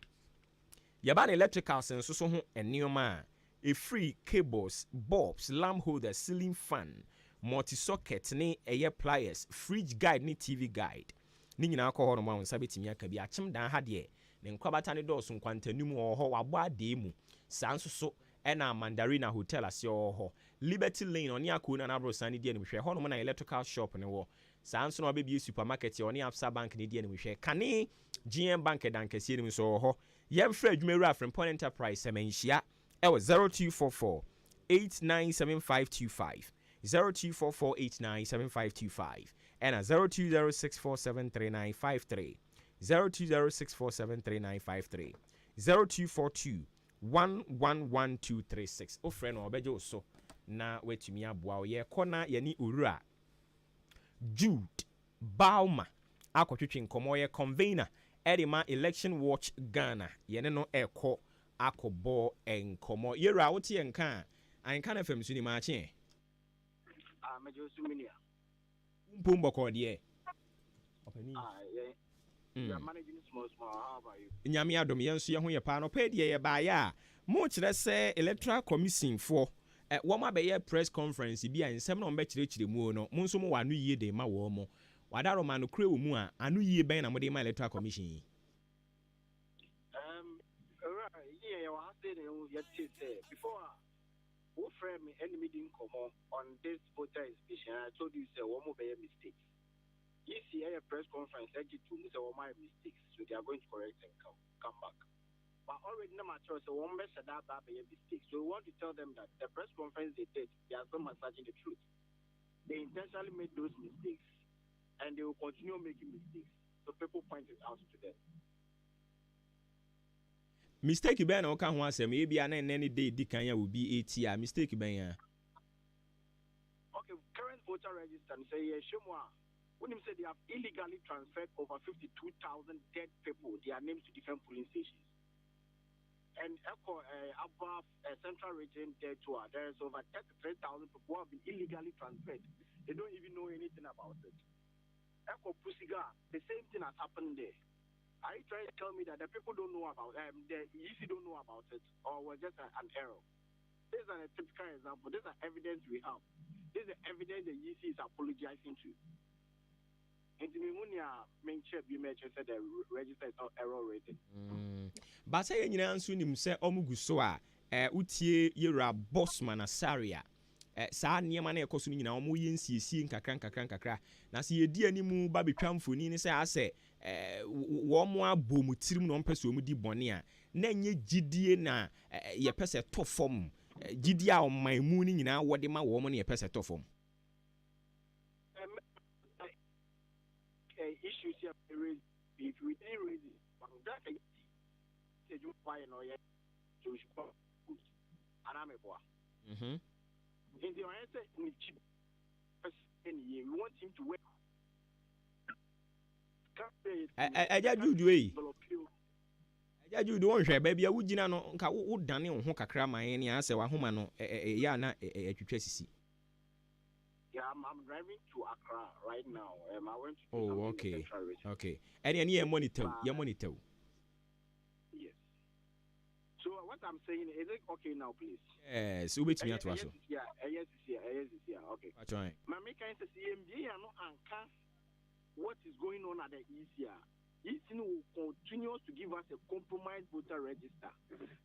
yɛba no electricals nso so ho nneɛma a free cables bulbs lamp holders ceiling fan multi socket ne ɛyɛ pliers fridge guide ne TV guide ne nyina akɔ hɔ no mo a wo nsa betumi aka bi akyem dan ha deɛ ne nkwabata ne dɔɔso nkwantanum wɔ hɔ wabɔ ade mu saa nso so ɛna Mandarina Hotel ase wɔ hɔ Liberty Lane ɔne akona na abrosan ne die ne hwɛ hɔ no mo na electrical shop ne wɔ saa nso na ɔbɛbie supermarket ɔne Absa Bank ne die ne hwɛ kane GM Bank dankasie ne so wɔ hɔ yɛmfrɛ adwumawura Frimpong Enterprise sɛmanhyia ɛwɔ 0244 897525 0244 897525 ɛna 0206473953 0206473953 0242 111236 ofrɛ no ɔbɛgye wo so na watumi aboa wo yɛkɔ na yɛne owura Jude Bauma akɔtwetwe nkɔmmɔ yɛ convener ɛde ma Election Watch Ghana yɛne no ɛkɔ akɔbɔ nkɔmmɔ yɛwura wote yɛ nka a Ahenkan FM so ni maakye mɛgye so minia mpom bɔkɔ deɛ you are managing small how about you nyame adom yɛn so yɛ ho yɛ paa no pɛ deɛ yɛ baayɛ a mo kyerɛ sɛ electoral commission for wɔn abɛyɛ press conference bi a nsɛm na wɔn bɛkyerɛkyerɛ mu no mo nso mo wɔ ano yie de ma wɔn mo wadaro ma no kure wɔ mu a ano yie bɛn na mo de ma electoral commission yi yeah wa say the yet say before who frame me any meeting come on this voter inspection I told you say one more mistakes. If you have a press conference, I get to say my mistakes, so they are going to correct and come back. But already no matter so one best that be a mistake. So we want to tell them that the press conference they did, they are not massaging the truth. They intentionally made those mistakes and they will continue making mistakes. So people point it out to them. Mistake ben o kan ho asem e bia na any day di kan ya will be 80 mistake ben ya. Okay, current voter register say shemwa when him say they have illegally transferred over 52,000 dead people their names to different polling stations. And above central region there too, there is over 33,000 people who have been illegally transferred. They don't even know anything about it. Echo Pusiga, the same thing has happened there. Are you trying to tell me that the people don't know about the EC don't know about it, or was just an error? This is a typical example. This is evidence we have. This is evidence the EC is apologizing to. And the Mimunia mentioned you mentioned that the register is not error rated. But say you know, soon him say Omugu so a utie yera Bossman Asaria saa nneɛma na ɛkɔ so no nyinaa ɔmo yɛ nsiesie nkakra na sɛ yɛdi animu ba betwa mfoni ne sɛ asɛ wɔn abɔ mu tirim na ɔmpɛ sɛ ɔmo di bɔne a na nyɛ gyidie na yɛpɛ sɛ tɔ fam gyidie a ɔman mu no nyinaa wɔde ma wɔn no yɛpɛ sɛ tɔ fam. Issues here raised if we didn't raise it, that you buy no yet to and I'm a boy. In the answer, we want him to work. Aja Jude won hwe ba bia wugina no nka wo dane wo ho kakra man ne asɛ wa homa no ya na atwitwa sisi. Yeah, I'm driving to Accra right now. I went to okay. And you monitor. Yes. So what I'm saying is it okay now, please? Yes. Wait me at also. Yes. Okay. That's right. My can say CMJ no anka what is going on at the ECR. ECR will continue to give us a compromised voter register.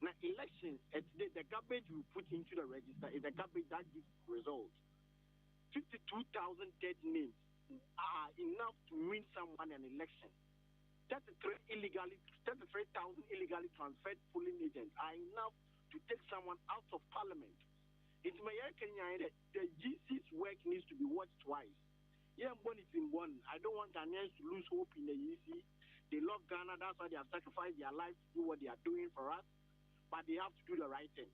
Now elections, the garbage we put into the register is the garbage that gives results. 52,000 dead names are enough to win someone an election. 33,000 illegally transferred polling agents are enough to take someone out of parliament. It's my Kenya that the GC's work needs to be watched twice. Yeah, one is in one. I don't want Ghanaians to lose hope in the GC. They love Ghana, that's why they have sacrificed their lives to do what they are doing for us. But they have to do the right thing.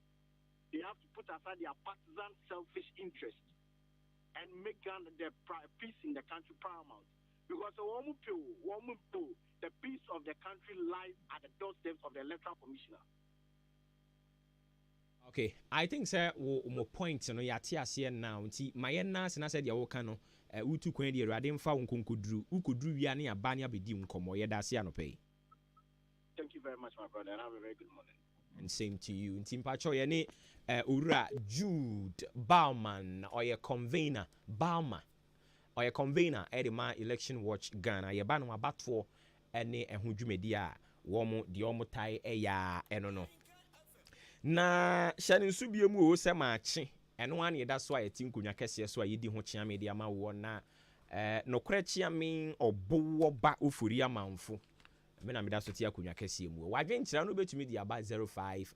They have to put aside their partisan, selfish interests and make Ghana the peace in the country paramount. Because the peace of the country lies at the doorsteps of the electoral commissioner. Okay, I think sir, mo point no yate ase now. Nti mayena se na said ya woka no utu kwan di Awurade mfa wonkonkoduru. Ukoduru wia ne aba ne abedi nkomo ye da ase anope. Thank you very much, my brother, and have a very good morning. And same to you. Nti mpacho ye ne Ura Jude Bauman or your convener Bauma or your convener Edema Election Watch Ghana ye ba no abatfo ene ehudwumedia wo de omotai eya eno na hyane nso biemu o se maache eno ane da so ayeti nkonya kese so ayedi ho chia media ma wo na nokora chia men obowo ba ofori amanfo me na me da so tia akonya kese mu wadwen kira no betumi dia ba 05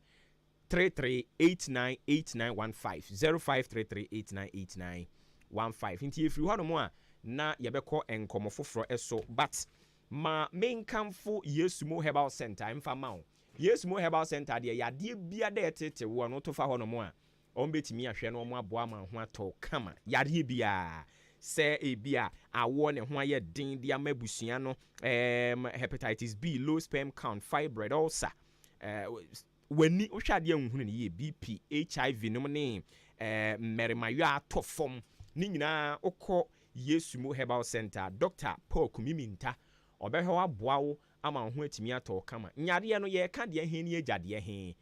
33898915 0533898915 nti efiri hɔ no mo a na yɛbɛkɔ enkomo foforo eso but ma menkamfo Yesumo Herbal Center emfa ma wo Yesumo Herbal Center de yade bia da etete wo no to fa hɔ no mo a ɔm betimi ahwɛ no mo aboa ma ho atɔ kama yade bia sɛ ebia awo ne ho ayɛ din de amabusua no hepatitis B, low sperm count, fibroid, ulcer wani ohwade ahunu ne ye BP, HIV no ne merimayo atofom ni nyina okɔ Yesumo Herbal Center Dr. Paul Kumiminta obehwa aboa wo ama ho atimi atɔ kama nyade no ye ka de he ne agade he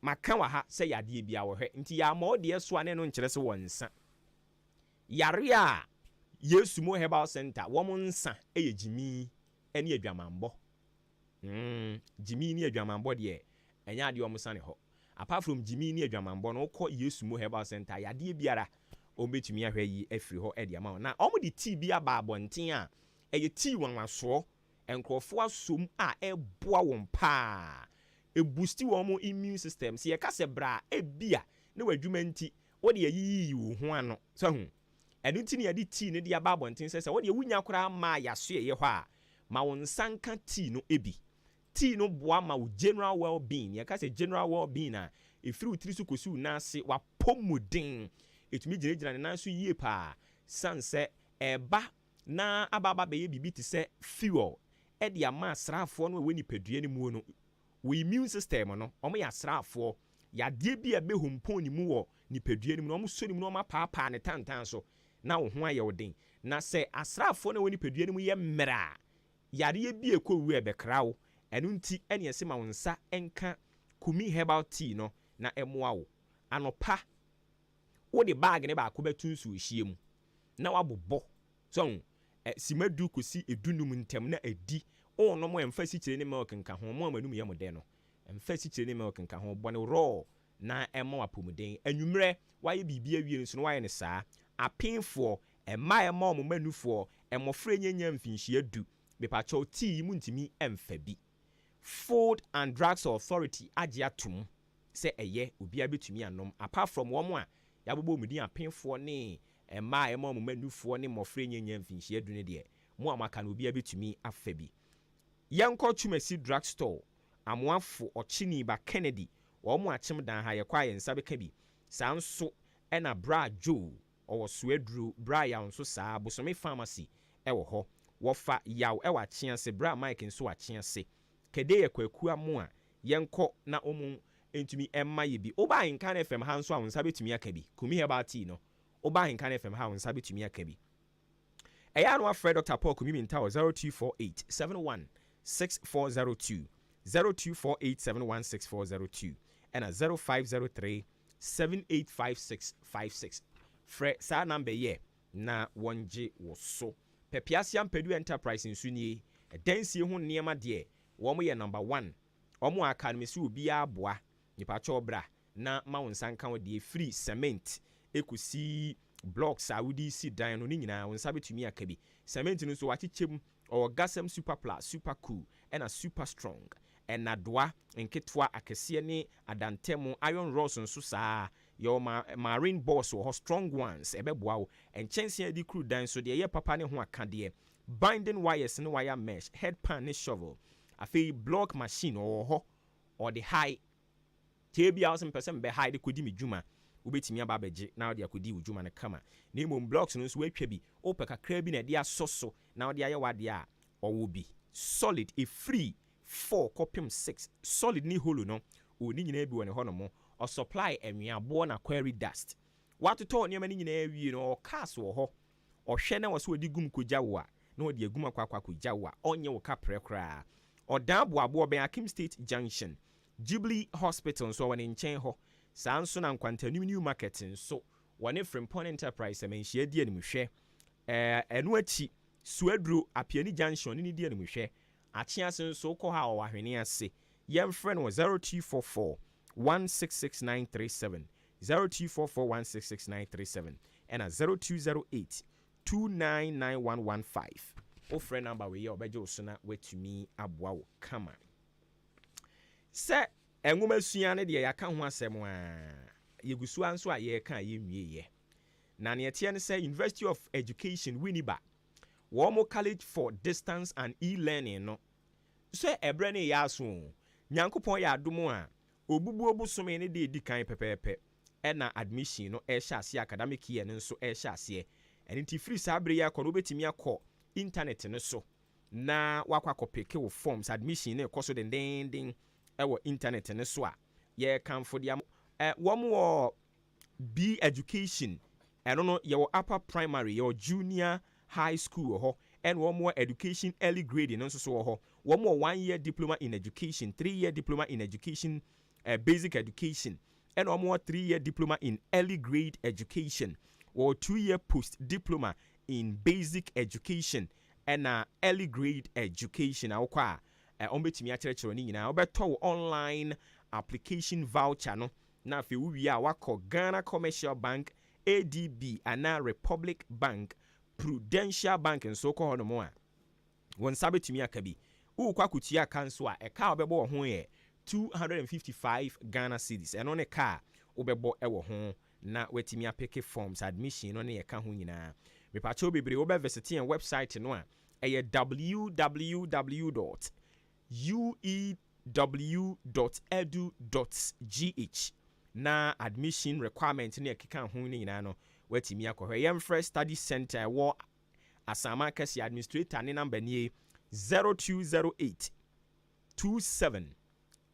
maka wa ha sɛ yade bia wo hwɛ nti ya ma ode so ane no nkyerɛ se wonsa yare a Yesumo Herbal Center wo mo nsa eye jimi ene adwamambɔ jimi ni adwamambɔ de enya de omo sane ho apart from jimi ni adwamambɔ no kɔ Yesumo Herbal Center yade biara obetumi ahwɛ yi afiri ho ede ama na omo de tea bia ba abɔnten a eye tea wanwaso enkrofo asom a eboa won pa e boost won immune system se ye ka se bra ebia na wadwuma nti wo de yi wo ho ano so hu enu nti ne yade tea ne de aba abɔnten se wo de wunya kora ma yaso ye hɔ a ma won sanka tea no ebi tea no boa ma wo general well-being ye ka se general well-being a efiri utiri so kosu na ase wa pomuden etumi gyina ne nan so yie pa sanse eba na ababa be ye bibi te se fuel e de ama asrafo no we nipadua ne mu no we immune system no omo ya asrafo yade bi e be hompon ni mu wo nipadua ne mu no omo so ni mu no omo paapa ne tantan so na wo ho aye odin na se asrafo no we nipadua ne mu ye mmera yade bi e ko wu e be krawo enu nti ene ese ma wonsa enka Kumi Herbal Tea no na emoa wo anopa wo de bag ne ba ko betunsu ohie mu na wabobɔ so simadu kosi edunum ntem na edi ono mo emfa si kire ne milk nka ho mo amanum ye mo de no mfa sikyire ne milk nka ho bɔne raw na ɛma wapɔmuden anwummerɛ wayɛ biribi awie nso no wayɛ ne saa apemfoɔ ɛma ɛma ɔmo manufoɔ ɛmɔfra nyanya mfinhyia du mepakyɛw tii mu ntimi ɛmfa bi Food and Drugs Authority agye atom sɛ ɛyɛ obia betumi anom apart from wɔn a yabobɔ mu din apemfoɔ ne ɛma ɛma ɔmo manufoɔ ne mmɔfra nyanya mfinhyia du ne deɛ mo amaka no obia betumi afa bi yɛnkɔ Tumasi Drug Store amoafo ɔkyini ba Kennedy wɔn akyem dan ha yɛkɔ ayɛ nsa bɛka bi saa nso ɛna Bra Joe ɔwɔ Suedru Bra yaw nso saa Bosome Pharmacy ɛwɔ hɔ wɔfa yaw ɛwɔ akyease Bra Mike nso akyease kede yɛ kwakua mo a yɛnkɔ na ɔmo ntumi ɛma yɛ bi Oba Ahenkan FM ha nso a nsa betumi aka bi Kumi Herbal Tea no Oba Ahenkan FM ha nsa betumi aka bi ɛyɛ ano afrɛ Dr. Paul Kumi Minta 0248 716402 0248 716402 and a 0503 785656 frɛ saa number yɛ na wɔngye wo so Pepiasia Mpedu Enterprise nso nie ɛdansie ho nneɛma deɛ wɔn yɛ number 1 wɔn aka no mesi obi aboa nipa kyɛ obra na ma wo nsa nka wo deɛ free cement ekusi blocks a wodi si dan no ne nyinaa wo nsa betumi aka bi cement no so wakyekyem or gasem super plus super cool and a super strong and adwa nketwa akɛseɛ ne adantɛmo iron rods nso saa your marine boss or strong ones ɛbɛboa wo nkyɛnse adi kru dan so deɛ yɛ papa ne ho aka deɛ binding wires ne wire mesh head pan ne shovel afei block machine or the high tebia awesome person be high de kodi me dwuma wobetimi aba abegye na de akodi wo dwuma ne kama na emom blocks no so watwa bi opɛ kakra bi na de asoso na de ayɛ wade a ɔwo bi solid a free 4 kopim 6 solid ni holo no oni nyina bi wɔ ne hɔ no mo or supply enwiabo na quarry dust watoto nneɛma ni nyina wie no cars wɔ hɔ ɔhwɛ na wɔ so odi gum kogya wo a na ɔde agum akwa kogya wo a ɔnyɛ wo kapre kra ɔdan boabo ɔbɛn Akim State Junction Jubilee Hospital nso wɔ ne nkyɛn hɔ saa nso na nkwantanim new market nso wɔ ne Frimpong Enterprise ɛmenhyia di animhwɛ ɛno akyi Suedru Apiani Junction ne di animhwɛ akyease nso kɔ ha wɔ ahwene ase yɛmfrɛ no 0244 166937 0244 166937 and a 0208 299115 o friend number we obegye osuna wetumi aboa wo kama se enwoma sua ne de yaka ho asem a yegusu anso a ye ka yenwie ye na ne tie ne say University of Education Winneba wo mo college for distance and e-learning no so ebre ne ya so nyankopon ya adomo a obubu obusome ne de edikan pepepe na admission no e hya ase academic year nso e hya ase enti free sabre ya kɔ no betimi akɔ internet no so na wakwa kopeke wo forms admission na ekoso den ewo internet no so a ye kanfo dia wo B education eno no ye wo upper primary ye junior high school ho and one more education early grade no so ho one more 1 year diploma in education 3 year diploma in education basic education and one more 3 year diploma in early grade education or 2 year post diploma in basic education and early grade education akwa ombetimi akyerɛkyerɛ ni nyina obeto online application voucher no na fe wi a wakɔ Ghana Commercial Bank ADB ana Republic Bank Prudential Bank nso kɔ hɔ no mo a won sabetumi akabi wo kwa kutia kanso a ɛka obɛbɔ ho yɛ 255 Ghana cedis ɛno ne ka obɛbɔ ɛwɔ ho na wetimi apeke forms admission no ne yɛka ho nyinaa mepacho bebre wo be visit en website no a ɛyɛ www.uew.edu.gh na admission requirement ne yɛkeka ho ne nyinaa no wetimi akɔhwɛ yɛmfrɛ study center wɔ Asama Kɛse administrator ne number nie 0208 27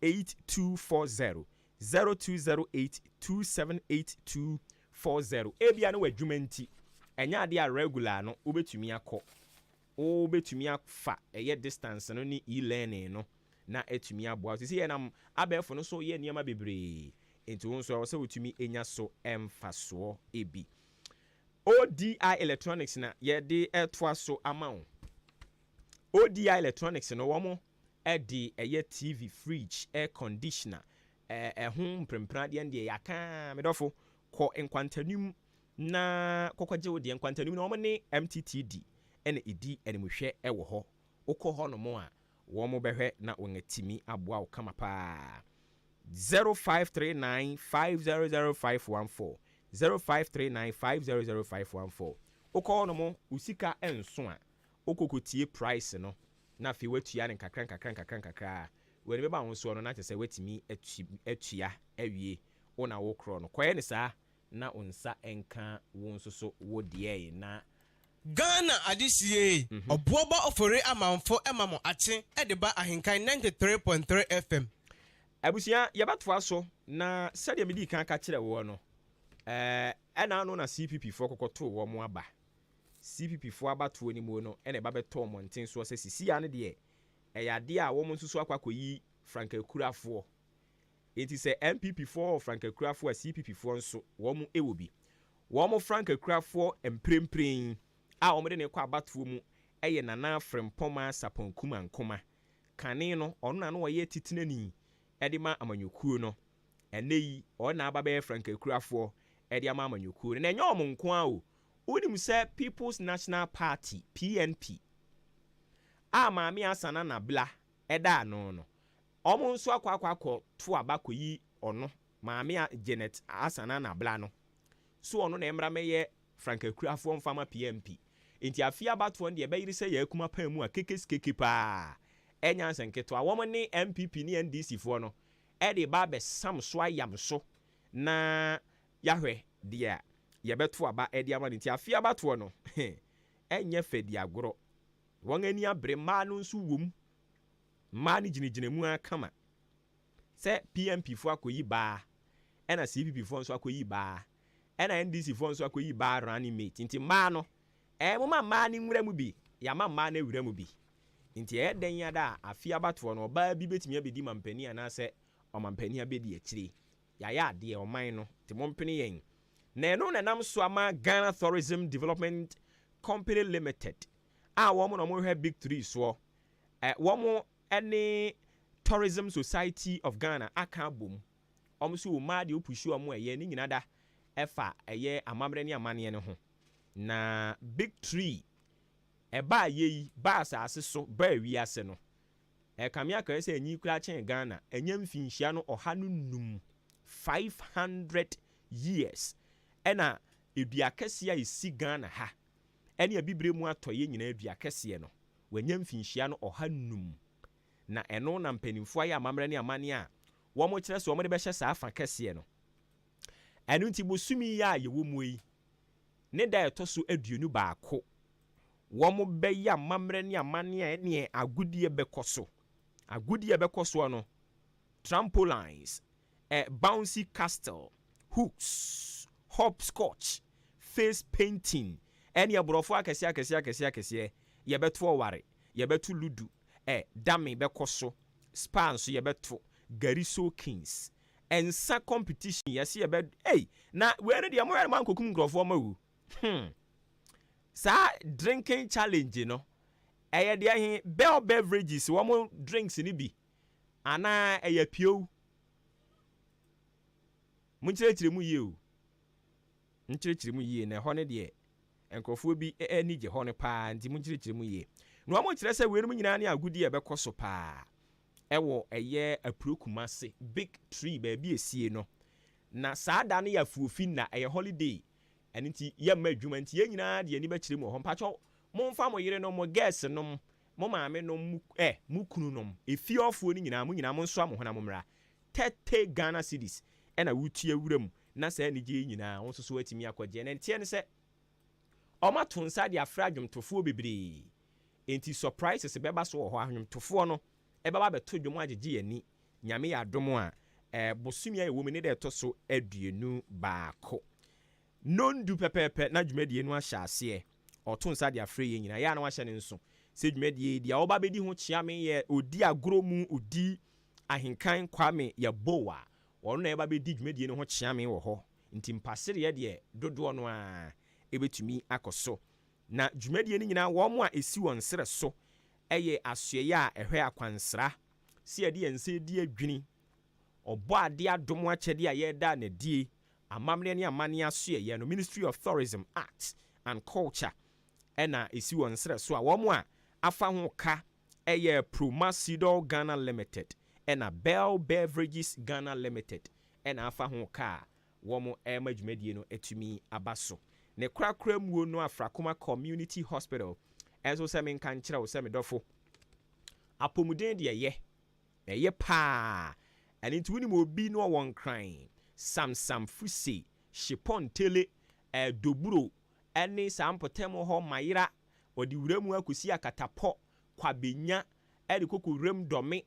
8240 0208 278240 ebia no wadwuma nti enya ade a regular no obetumi akɔ obetumi afa eye distance no ni e-learning no na etumi aboa sisi ye nam abefo no so ye niema bebre enti won so se wotumi enya so emfaso ebi ODI Electronics na ye de etoa so amount ODI Electronics no wo mo ɛde ɛyɛ TV fridge air conditioner ɛho mprempra deɛ deɛ yɛaka medɔfo kɔ nkwantanim na kɔkɔgye wo deɛ nkwantanim na wɔn ne MTTD ɛna ɛdi animhwɛ ɛwɔ hɔ wokɔ hɔ no mo a wɔn bɛhwɛ na wɔn atimi aboa wo kama paa 0539500514 0539500514 wokɔ hɔ no mo usika ɛnso a wokɔkɔtie price no na afei watua ne nkakra wɔne bɛba ho so no na kyerɛ sɛ watumi atua awie wo na wokorɔ no kɔyɛ ne saa na wo nsa ɛnka wo nso so wo deɛ na Ghana adesie obuoba ofore amanfo emamo ache edeba ahenkan 93.3 FM abusia yɛbɛtoa so na sɛdeɛ medi kan ka kyerɛ wo no ɛna no na CPP fo kokɔto wo mo aba CPP fo abatoɔ ni mu no ɛna ɛba bɛtɔ mmɔnten so sɛ sisi ya ne deɛ ɛyɛ ade a wɔn nso so akɔyi Frankakurafoɔ enti sɛ MPP fo Frankakurafoɔ a CPP fo nso wɔn ɛwɔ bi wɔn Frankakurafoɔ mprempren a wɔn de ne kɔ abatoɔ mu ɛyɛ nana frempɔma saponkuma nkoma kane no ɔno na no wɔyɛ titinani ɛde ma amanyokuo no ɛnɛ yi ɔna aba bɛyɛ Frankakurafoɔ ɛde ama amanyokuo no na ɛnyɛ wɔn nko a o wonim sɛ People's National Party PNP a maame asana na bla ɛda ano no ɔmo nso akɔ to aba kɔyi ɔno maame Janet asana na bla no so ɔno na emra mɛyɛ Frankakurafoɔ mfama PNP enti afia abatoɔ no deɛ ɛbɛyere sɛ yɛ akuma pan mu a kekeskeke paa ɛnya nsɛnketo a wɔn ne MPP ne NDC foɔ no ɛde ba bɛsam so ayam so na yahwɛ deɛ yɛbɛto aba ɛde ama ne nti afia abatoɔ no ɛnyɛ fɛdi agorɔ wɔn ani abre mmaa no nso wom mmaa no gyinagyina mu akama sɛ PNP foɔ akɔyi baa ɛna CPP foɔ nso akɔyi baa ɛna NDC foɔ nso akɔyi baa running mate nti mmaa no moma mmaa no nwura mu bi yama mmaa no awura mu bi nti ɛden ya da afia abatoɔ no ɔbaa bi betumi abedi mampani anaasɛ ɔmampani abedi akyire yɛayɛ adeɛ ɔman no te mompene yɛn na ɛno na nam so ama Ghana Tourism Development Company Limited a wɔn na wɔhwɛ big 3 soɔ wɔn ne Tourism Society of Ghana aka bom wɔn so mmaa deɛ opushi wɔn ɛyɛ ne nyina da ɛfa ɛyɛ amammerɛ ne amanneɛ no ho na big 3 ɛba yɛyi ba asase so ba wiase no ɛkamia kan sɛ enyi kura kyɛn Ghana ɛnyɛ mfinhyia no ɔha no num 500 years ɛna edua kɛseɛ a esi Ghana ha ɛne abibire mu atɔ yɛ nyina edua kɛseɛ no wɔnyɛ mfinhyia no ɔha num na ɛno na mpanimfo ayɛ amammerɛ ne amane a wɔn kyerɛ sɛ wɔn de bɛhyɛ saa afa kɛseɛ no ɛno nti bosumi yɛ a yɛwɔ mu yi ne da ɛtɔ so aduonu baako wɔn bɛyɛ amammerɛ ne amane a ɛne agudie bɛkɔ so no trampolines bouncy castle hooks hopscotch face painting ɛne aborɔfo akɛseɛ yɛbɛto ɔware yɛbɛto ludu dame bɛkɔ so spa nso yɛbɛto gariso kings ensa competition yɛse yɛbɛ na wɛre deɛ mo yɛ man kokum nkrɔfoɔ ma wu sa drinking challenge no ɛyɛ deɛ he bell beverages wɔn drinks ni bi ana ɛyɛ pio mun kyerɛkyerɛ mu yie o nkyerɛkyerɛ mu yie na ɛhɔ ne deɛ nkrɔfoɔ bi ani gye hɔ ne paa nti mun kyerɛkyerɛ mu yie na wɔn kyerɛ sɛ wɛre mu nyinaa ne agudi ɛbɛkɔ so paa ɛwɔ ɛyɛ apurokumase big 3 baabi esie no na saa da no yɛ afuofi na ɛyɛ holiday ɛno nti yɛmma adwuma nti yɛn nyinaa deɛ ani bɛkyerɛ mu hɔ mpatwɔ momfa mo yere no mo guest nom mo maame nom mu kunu nom efiɔfoɔ no nyinaa mo nyinaa mo nso mo hona mo mmra 30 Ghana cedis ɛna wotua wura mu na saa anigye nyinaa wo nso so atumi akɔgye na ntie ne sɛ ɔma to nsa de afra adwomtofoɔ bebree enti surprises bɛba so wɔ hɔ adwomtofoɔ no ɛbɛba bɛto dwom agyegye ani nyame yɛ adom a bosumi a ɛwɔ mu ne dɛ ɛtɔ so aduonu baako nondu pɛpɛɛpɛ na dwumadie no ahyɛ aseɛ ɔto nsa de afra yɛ nyinaa yɛ na wahyɛ ne nso sɛ dwumadie deɛ ɔba bɛdi ho kyea me yɛ odi agorɔ mu odi ahenkan kwame yɛ boa ɔno na ɛba bɛdi dwumadie no ho kyea me wɔ hɔ nti mpasereɛ deɛ dodoɔ no a ɛbɛtumi akɔ so na dwumadie no nyinaa wɔn a ɛsi wɔn serɛ so ɛyɛ asoɛyɛ a ɛhwɛ akwansra si ɛde yɛnsa di adwini ɔbɔ ade adom akyɛde a yɛda na die amammerɛ ne amane asoɛyɛ no Ministry of Tourism, Arts and Culture ɛna esi wɔn nsrɛ so a wɔn a afa ho ka ɛyɛ Promotional Ghana Limited ɛna Bell Beverages Ghana Limited ɛna afa ho ka wɔn ɛma dwumadie no atumi aba so ne korakora muo no Afrakoma Community Hospital ɛnso sɛ menka nkyerɛ wo sɛ medɔfo apɔmuden deɛ ɛyɛ paa ɛne nti wonim obi no wɔn kran Samsam Fuse Shipon Tele Doburo ɛne saa mpɔtam hɔ mayera ɔde wura mu akosi akatapɔ kwabenya ɛde koko wuram dɔme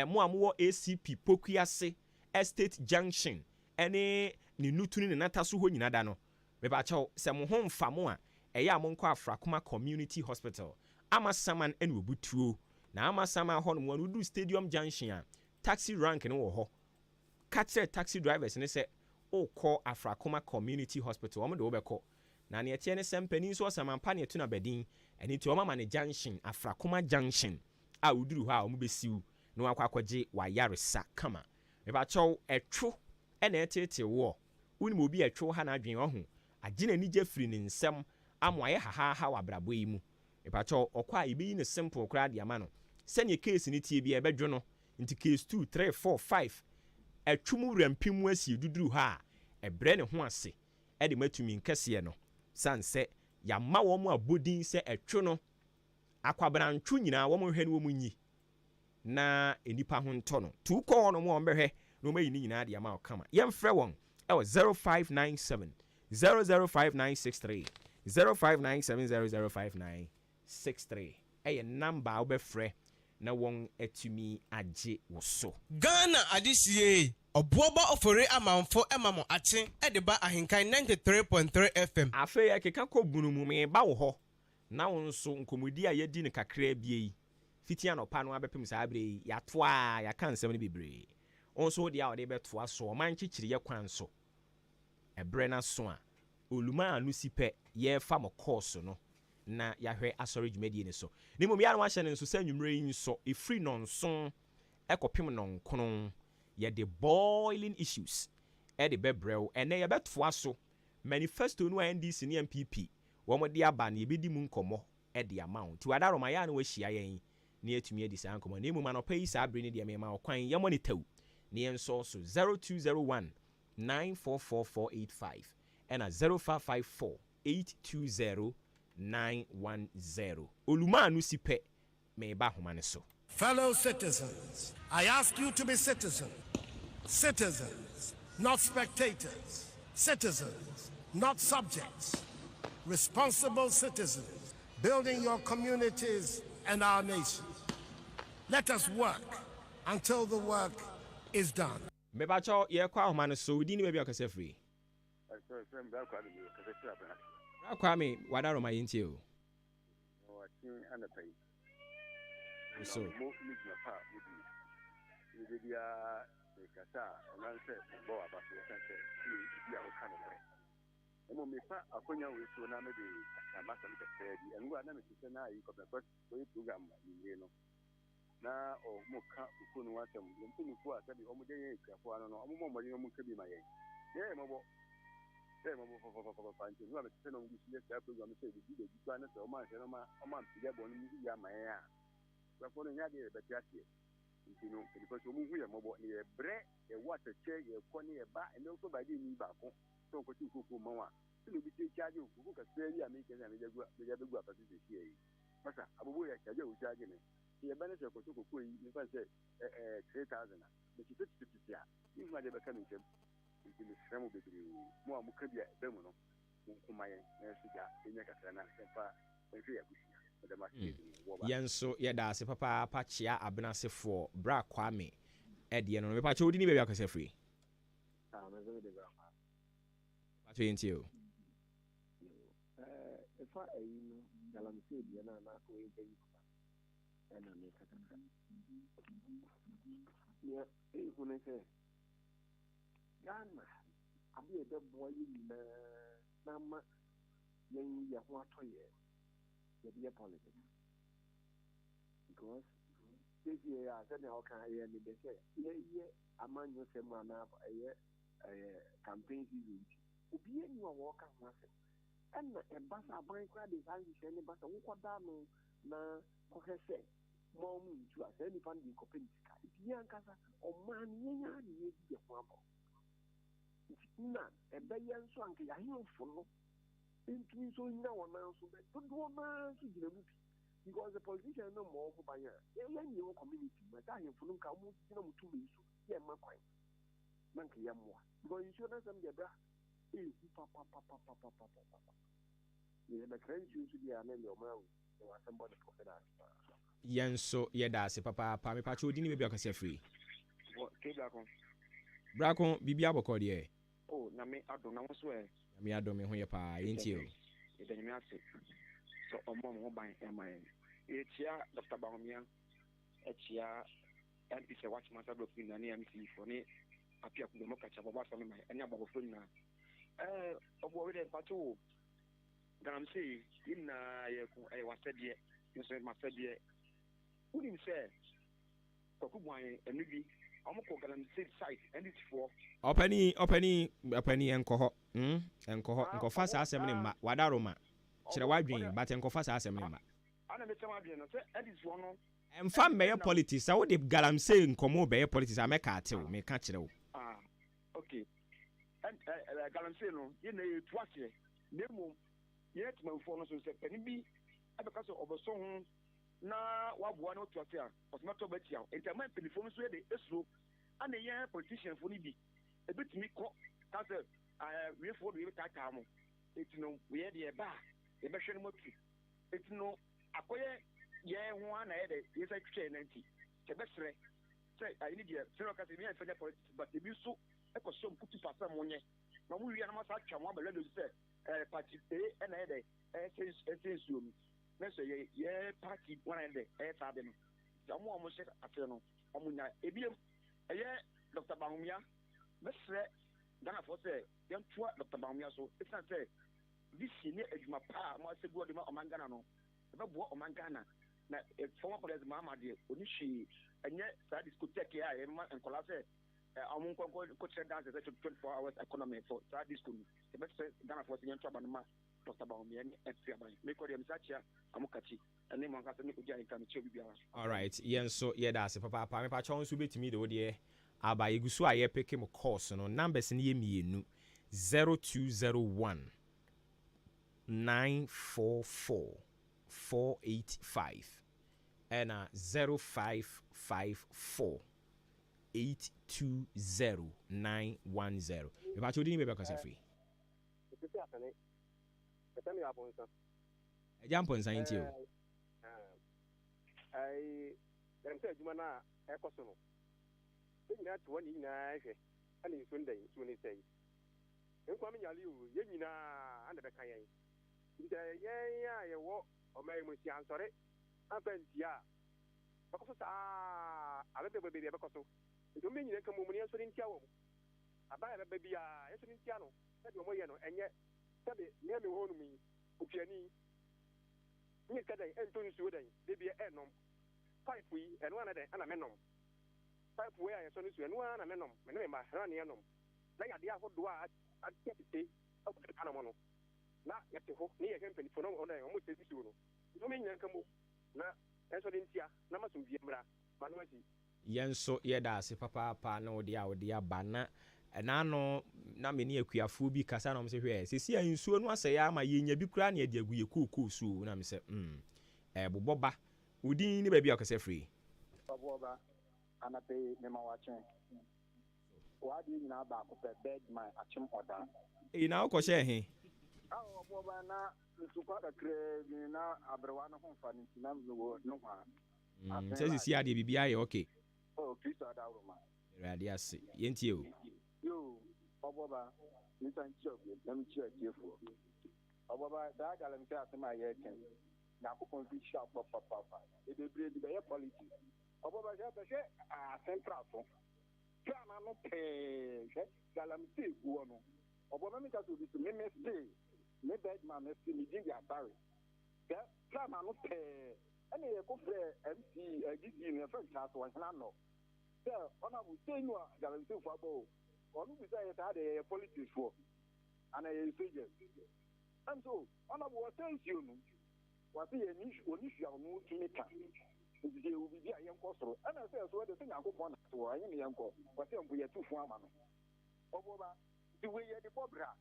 mo a mowɔ ACP Pokuase Estate Junction ɛne ne nutuni ne nata so hɔ nyina da no mebakyɛw sɛ mo ho mfa mo a ɛyɛ a monkɔ Afrakoma Community Hospital Amasaman ɛne obutuo na Amasaman hɔ no mo no Stadium Junction a taxi rank no wɔ hɔ katre taxi drivers ne sɛ okɔ Afrakoma Community Hospital ɔmo de wo bɛkɔ na ne ɛteɛ ne sɛ mpanin so ɔsamampa ne ɛto na bɛdin ɛne nti ɔmama ne junction Afrakoma Junction a woduru hɔ a ɔmo bɛsiw na wakɔ akɔgye wayaresa kama mebakyɛw ɛtwo ɛna ɛtete wɔ wonim obi ɛtwo ha na adwen ɔho agye n'ani gye firi ne nsɛm ama ayɛ hahaha wɔ abrabɔ yi mu mebakyɛw ɔkɔ a yɛbɛyi ne simple koraa de ama no sɛnea case ne tie bi ɛbɛdwo no nti case 2 3 4 5 ɛtwo mu rampim mu asi duduru ha a ɛbrɛ ne ho ase ɛde matumi nkɛseɛ no sansɛ yamma wɔn mu abodin sɛ ɛtwo no akwabrantwo nyinaa wɔn hwɛ no wɔn nyi na enipa ho ntɔ no tu kɔ wɔn mu wɔn bɛhwɛ na wɔn ayi ne nyinaa de ama ɔkama yɛmfrɛ wɔn ɛwɔ 0597 005963 0597 005963 ɛyɛ number a wobɛfrɛ na wɔn atumi agye wo so Ghana adesie Obuoba ofore amanfo emamo ache ediba ahenkan 93.3 FM. Afe ya keka ko bunu mu me ba wo ho. Na wo nso nkomodi a yedi ne kakra bie yi. Fiti anopa no abepem sa abre ya to a ya kan nsem ne bebre. Onso dia ode beto aso man chichiri ye kwan so. Ebre na so a oluma anu sipe ye fa mo course no. Na ya hwe asori dwumadi ne so. Ne mum ya no ahye ne nso sa nwumre yi nso e free nonso ekopem nonkono. Ye the boiling issues e de bebrel ene ye betfoa so manifesto no NDC ne MPP wo mo de aba na ye bedi mu nkomo e de amount ti wadaro ma ya na wahia yen na yetumi edi sa nkomo na mu ma no pay sa abre ne de me ma okwan ye mo ne taw ne enso so 0201 944485 and 0554 820 910 oluma anu sipe me ba homa ne so. Fellow citizens, I ask you to be citizens. Citizens, not spectators. Citizens, not subjects. Responsible citizens, building your communities and our nation. Let us work until the work is done. Mebacho ye kwa homa so di ni be akase free. Akwa me wadaro ma yintie o. So Rafono nya de betiasie ntino because omu hu ye mobo ne ye bre e water che ye koni ye ba ene so ba de ni ba ko so ko ti kuku mo a se no bi ti charge kuku ka seri a me ke na me jagu apati de sie yi masa abubu ya charge o charge ne ye ba ne se ko kuku yi ni fa se 3000 me ti ti a ni ma de be ka no ntem ntino sremo bebiri mo a mu ka bia be mu no mo kuma ye na su ja enya kakra na se fa enhwe ya gusi Yenso yeda se papa pachia abenasefo bra kwame edie no me pacha odi ni bia akase free me zo de bra pacha yentio if I no dalam se dia na ko e be na me kata ya e ko ne se Ghana abi e de boy na ma yen ya ho atoye the politics. because this year I said how can I be say yeah among you say man campaign season obi any one work am and a bus a bank credit is any bus who got down na ko say more moon to us any fund in Copenhagen if you casa or man yen ye di famo na e be yen so anke ya hin follow into so na one man so be to do man so gina mu because the politician no more for buyer yen you community but I have follow ka mu gina mu to be so ye man kwan man ke ya mo because insurance am de bra papa yeah the credit you should be an your man somebody for that Yenso yedase papa me pacho odini be akase free ke Brakon bibia bokọ de oh na me ado na so e na me ado me ho ye pa yenti o e de me ase so omo mo ban e man e tia Dr. Bahomia e tia MP se watch master block na ne MC for ne apia ku mo kacha baba so me man enya baba fo na obo we de pacho gam say inna ye ku e wasede ye so ma sede unim say kokubwan enubi amko galam site and it's for opani enkoho enkoho fa sa asem ne ma wadaroma kire wadwen but enkofa sa asem ne ma ana me tama adwen no say edit for no emfa meye politics a wo de galam say nkomo beye politics ameka atew me ka kire wo okay and galam say no ye na ye tuase nemo ye tuma for no so say pani bi abeka so oboso ho na waboa no tuase a osmato betia entama pelifon so de esro ana ye politician for ni bi ebetimi ko ka say we for we tata mo etino we de ba e be hwe no motu etino akoye ye ho ana ye de ye say twe nanti te besre say I need ye zero ka say me fanya politics but e bi so e ko so mputu pasa mo nye na mo wi na ma sa twa mo abele do say party A na ye de sensu mi na so ye party one and the sa de no jamu omo se afi no omo nya ebiem eye Dr. Bahomia mesre Ghana for say yan tua Dr. Bahomia so it's not say this ne adwuma pa mo se go de ma omangana no e be bo omangana na former president Mama de oni hwi enye sa discotheque ya e ma enkola say amun ko dance 24 hours economy for sa disco e be say Ghana for say yan tua banuma Dr. Bahomia ni efia ban me ko dem sachia amukachi ene mo nka se ne kujia nka me che bibia all right yenso yedase papa me pa chon so betimi de wo de aba yegusu a ye pick him course no numbers ni ye mienu 0201 944 485 and 0554 820 910 me pa chodi ni be because free jump on sign you ai dem say juma na e koso no nyina to wani nyina hwe ani sunday so ni say enko me nyale o ye nyina ande be kan yen nte yen ya ye wo o mai mu si ansore afantia bakoso sa abe be be bakoso nto me nyina kan mu ni ansore ntia wo aba ya be bia ansore ntia no e do mo ye no enye sabe ne me ho no mi opiani ni kada ento nsuo dan de bia enom pipe yi eno ana de ana menom pipe we ayeso nsuo eno ana menom me ne ma hra ne enom na ya de ahodo a atete akana mo no na yete ho ne ye kempani fo no ona o mo tesi nsuo no so me nyan kamo na enso de ntia na maso bia mra ma no asi yenso yedase papa na odi a odi aba na no na me ne akuafo bi kasa na mo se hwe sesi a nsuo no asɛ ya ma yenya bi kura na ade agu ye kokoo suo na me se boboba udin ni ba bi akase free boboba anape me ma wachen wa di nyina ba ko pe bed my achim oda na ko hye he boboba na nsuko da kre ni na abrewa no ho fa ni na no ha sesi ade bibia ye okay Kristo adawro ma radio ase yenti o yo oboba ni tan chobe nam chiafo oboba da galam ta asema ye ken na ko fi sha papa e de bre de be politics oboba ja be central fo plan no pe galam ti ku no oboba mi ka so bi me stay me bed man me stay me din ya barre plan no pe ɛna yɛkɔ frɛ MC GC no yɛfrɛ nkyɛn so ɔhena no sɛ ɔnabo sɛ nu a galamseyfoɔ abɔ o ɔno bi sɛ yɛ saa de yɛyɛ politics foɔ ana yɛyɛ soldiers ɛm so ɔnabo wɔsɛ nsuo no wɔsɛ ɔni hwia ɔno tumi ka nti sɛ ɛwɔ biribi a yɛnkɔ soro ɛna sɛ ɛso ɛde sɛ nyankopɔn nate wɔ ɛnyɛ ne yɛnkɔ wɔsɛ mpo yɛtufo ama no ɔbɔba nti wei yɛde bɔ bra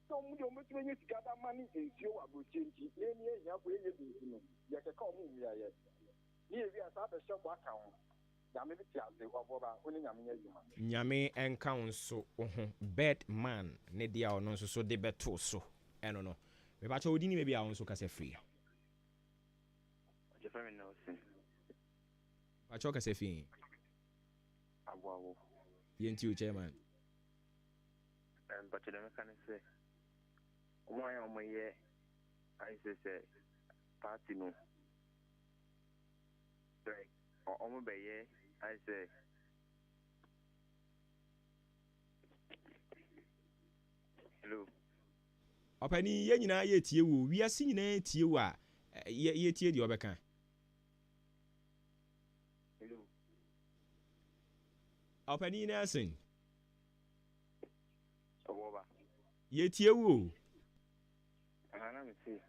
sɛ ɔmo deɛ ɔmɛtumi anya sika da ma ne nsuo wɔ aborɔkyɛ nti yɛni ahiafo yɛyɛ binti no yɛkɛka ɔmo wiayɛ ne yɛwi a saa bɛhyɛ bɔ aka ho nyame bi te ase ɔbɔba wo ne nyame yɛ adwuma nyame ɛnka wo nso wo ho bed man ne deɛ a ɔno nso so de bɛtoo so ɛno no mepakyɛ wodi ne baabi a wo nso kasa firi pakyɛ kasa fii aboawo yɛnti wo chairman mpakyɛ dɛ mɛka ne sɛ ɔmo ayɛ ɔmo yɛ ayɛ sɛ party no ɔmo bɛyɛ ayɛ sɛ hello ɔpani yɛn nyinaa yɛtie wo wiase nyinaa tie wo a yɛtie deɛ ɔbɛka hello ɔpani Nelson ɔbɔba yɛtie wo ana me se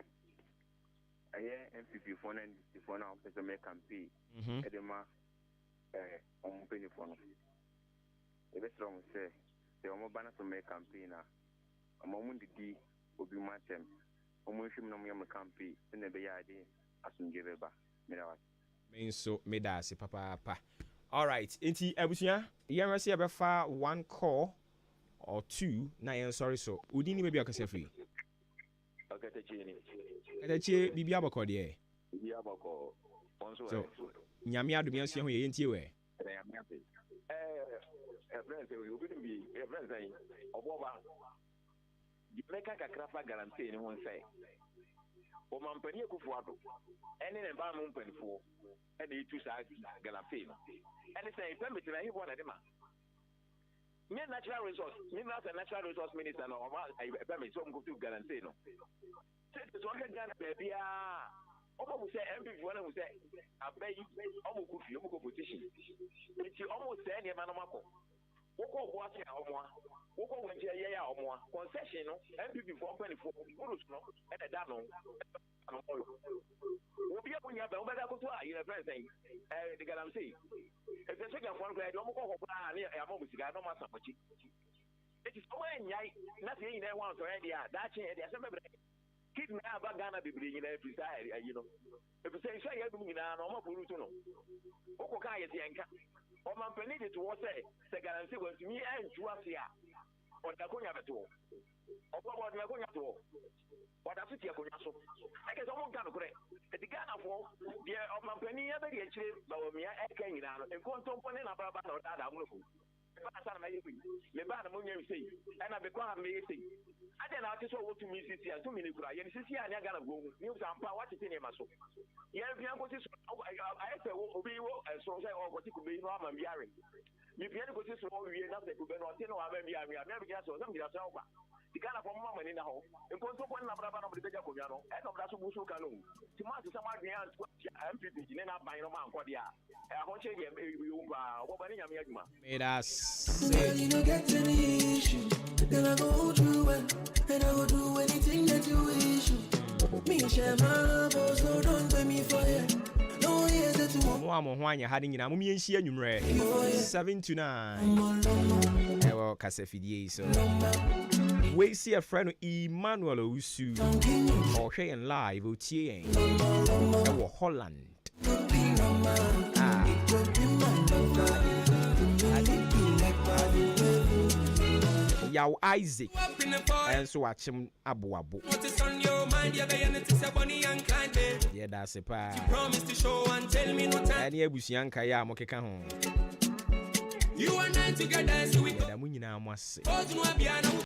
ɛyɛ MPP foɔ na NDC foɔ na ɔpɛ sɛ mɛ campaign ɛde ma ɔmo mpanyinfoɔ no yɛbɛsrɛ ɔmo sɛ ɔmo ba na sɛ mɛ campaign na ɔmo didi obi mu atɛm ɔmo nhwɛ mu na ɔmo yɛ mo campaign sɛnea ɛbɛyɛ ade asomdwe bɛba meda wase me nso meda ase papaapa alright nti abusua yɛnwɛ sɛ yɛbɛfa 1 call or 2 na yɛn sorry so wodi ni baabi akasa firi Katachi bibi abako de. Bibi abako. So nyame adom yɛn so ho yɛ ntie wɛ. Friends we obi bi friends ai oboba. Meka kakra fa guarantee ni ho nsɛ. O mampani akufo ado. Ɛne ne ba mo mpanifo. Ɛne itu sa guarantee no. Ɛne sɛ permit na hi bona de ma. Me natural resource, me not a natural resource minister no permit so go to guarantee no. So I can baby almost say every one who say I beg you almost go position. It's almost say any man mako. Woko what ya omwa. Woko when ya omwa. Concession no MPP 424 euros no and a dano. Obi a punya ba obeda ko to a you friend saying the guarantee. If the second one grade no ko na ya mo musiga no masa pochi. It is when yai nothing in there once already that change there some kid na aba Ghana bibiri nyina efisai you know if you say you do nyina no mo buru to no okọ ka yesi enka o man peni de to say guarantee was me anju afia o da konya beto o bo na konya to o da fiti akonya so e ke so mo nka no kore e di Ghana fo de o man peni ya be de chire ba o me e ka nyina no en konto mpone na baba na o da da mu no ba sa na me yi me ba na mo nya sei e na be kwa me sei ade na ate so wo to me sisi a to me ne kura ye ne sisi a ne Ghana go hu ni sampa what te ne ma so ye bia ko ti so I say obi wo so say o ko ti ku be no ama biare mi bia ne ko ti so wie na se ku be no te no ama biare me bia so some bia so ba di Ghana for mama ni na ho en ko so ko na bra ba no de beja ko bia no e no bra so bu so ka no ti ma ti sama adwen an MPP ne na ban no ma nko dia e ho che ye yo ba wo ba ni nyame adwuma you don't get any issue then I go hold you well and I will do anything that you wish. Me share my boss, so don't pay me for it. No years that you want. Mo ho anya ha nyina mo mienhia anwumre 7 to 9. Ewo kasafidie so. We see a friend Emmanuel Owusu. Or hwe en live otie en. Ewo Holland. Yaw Isaac and so watch him abu. Yeah, that's a pa. You promise to show and tell me no time. Any abusianka ya mokeka ho. You and I together so we go.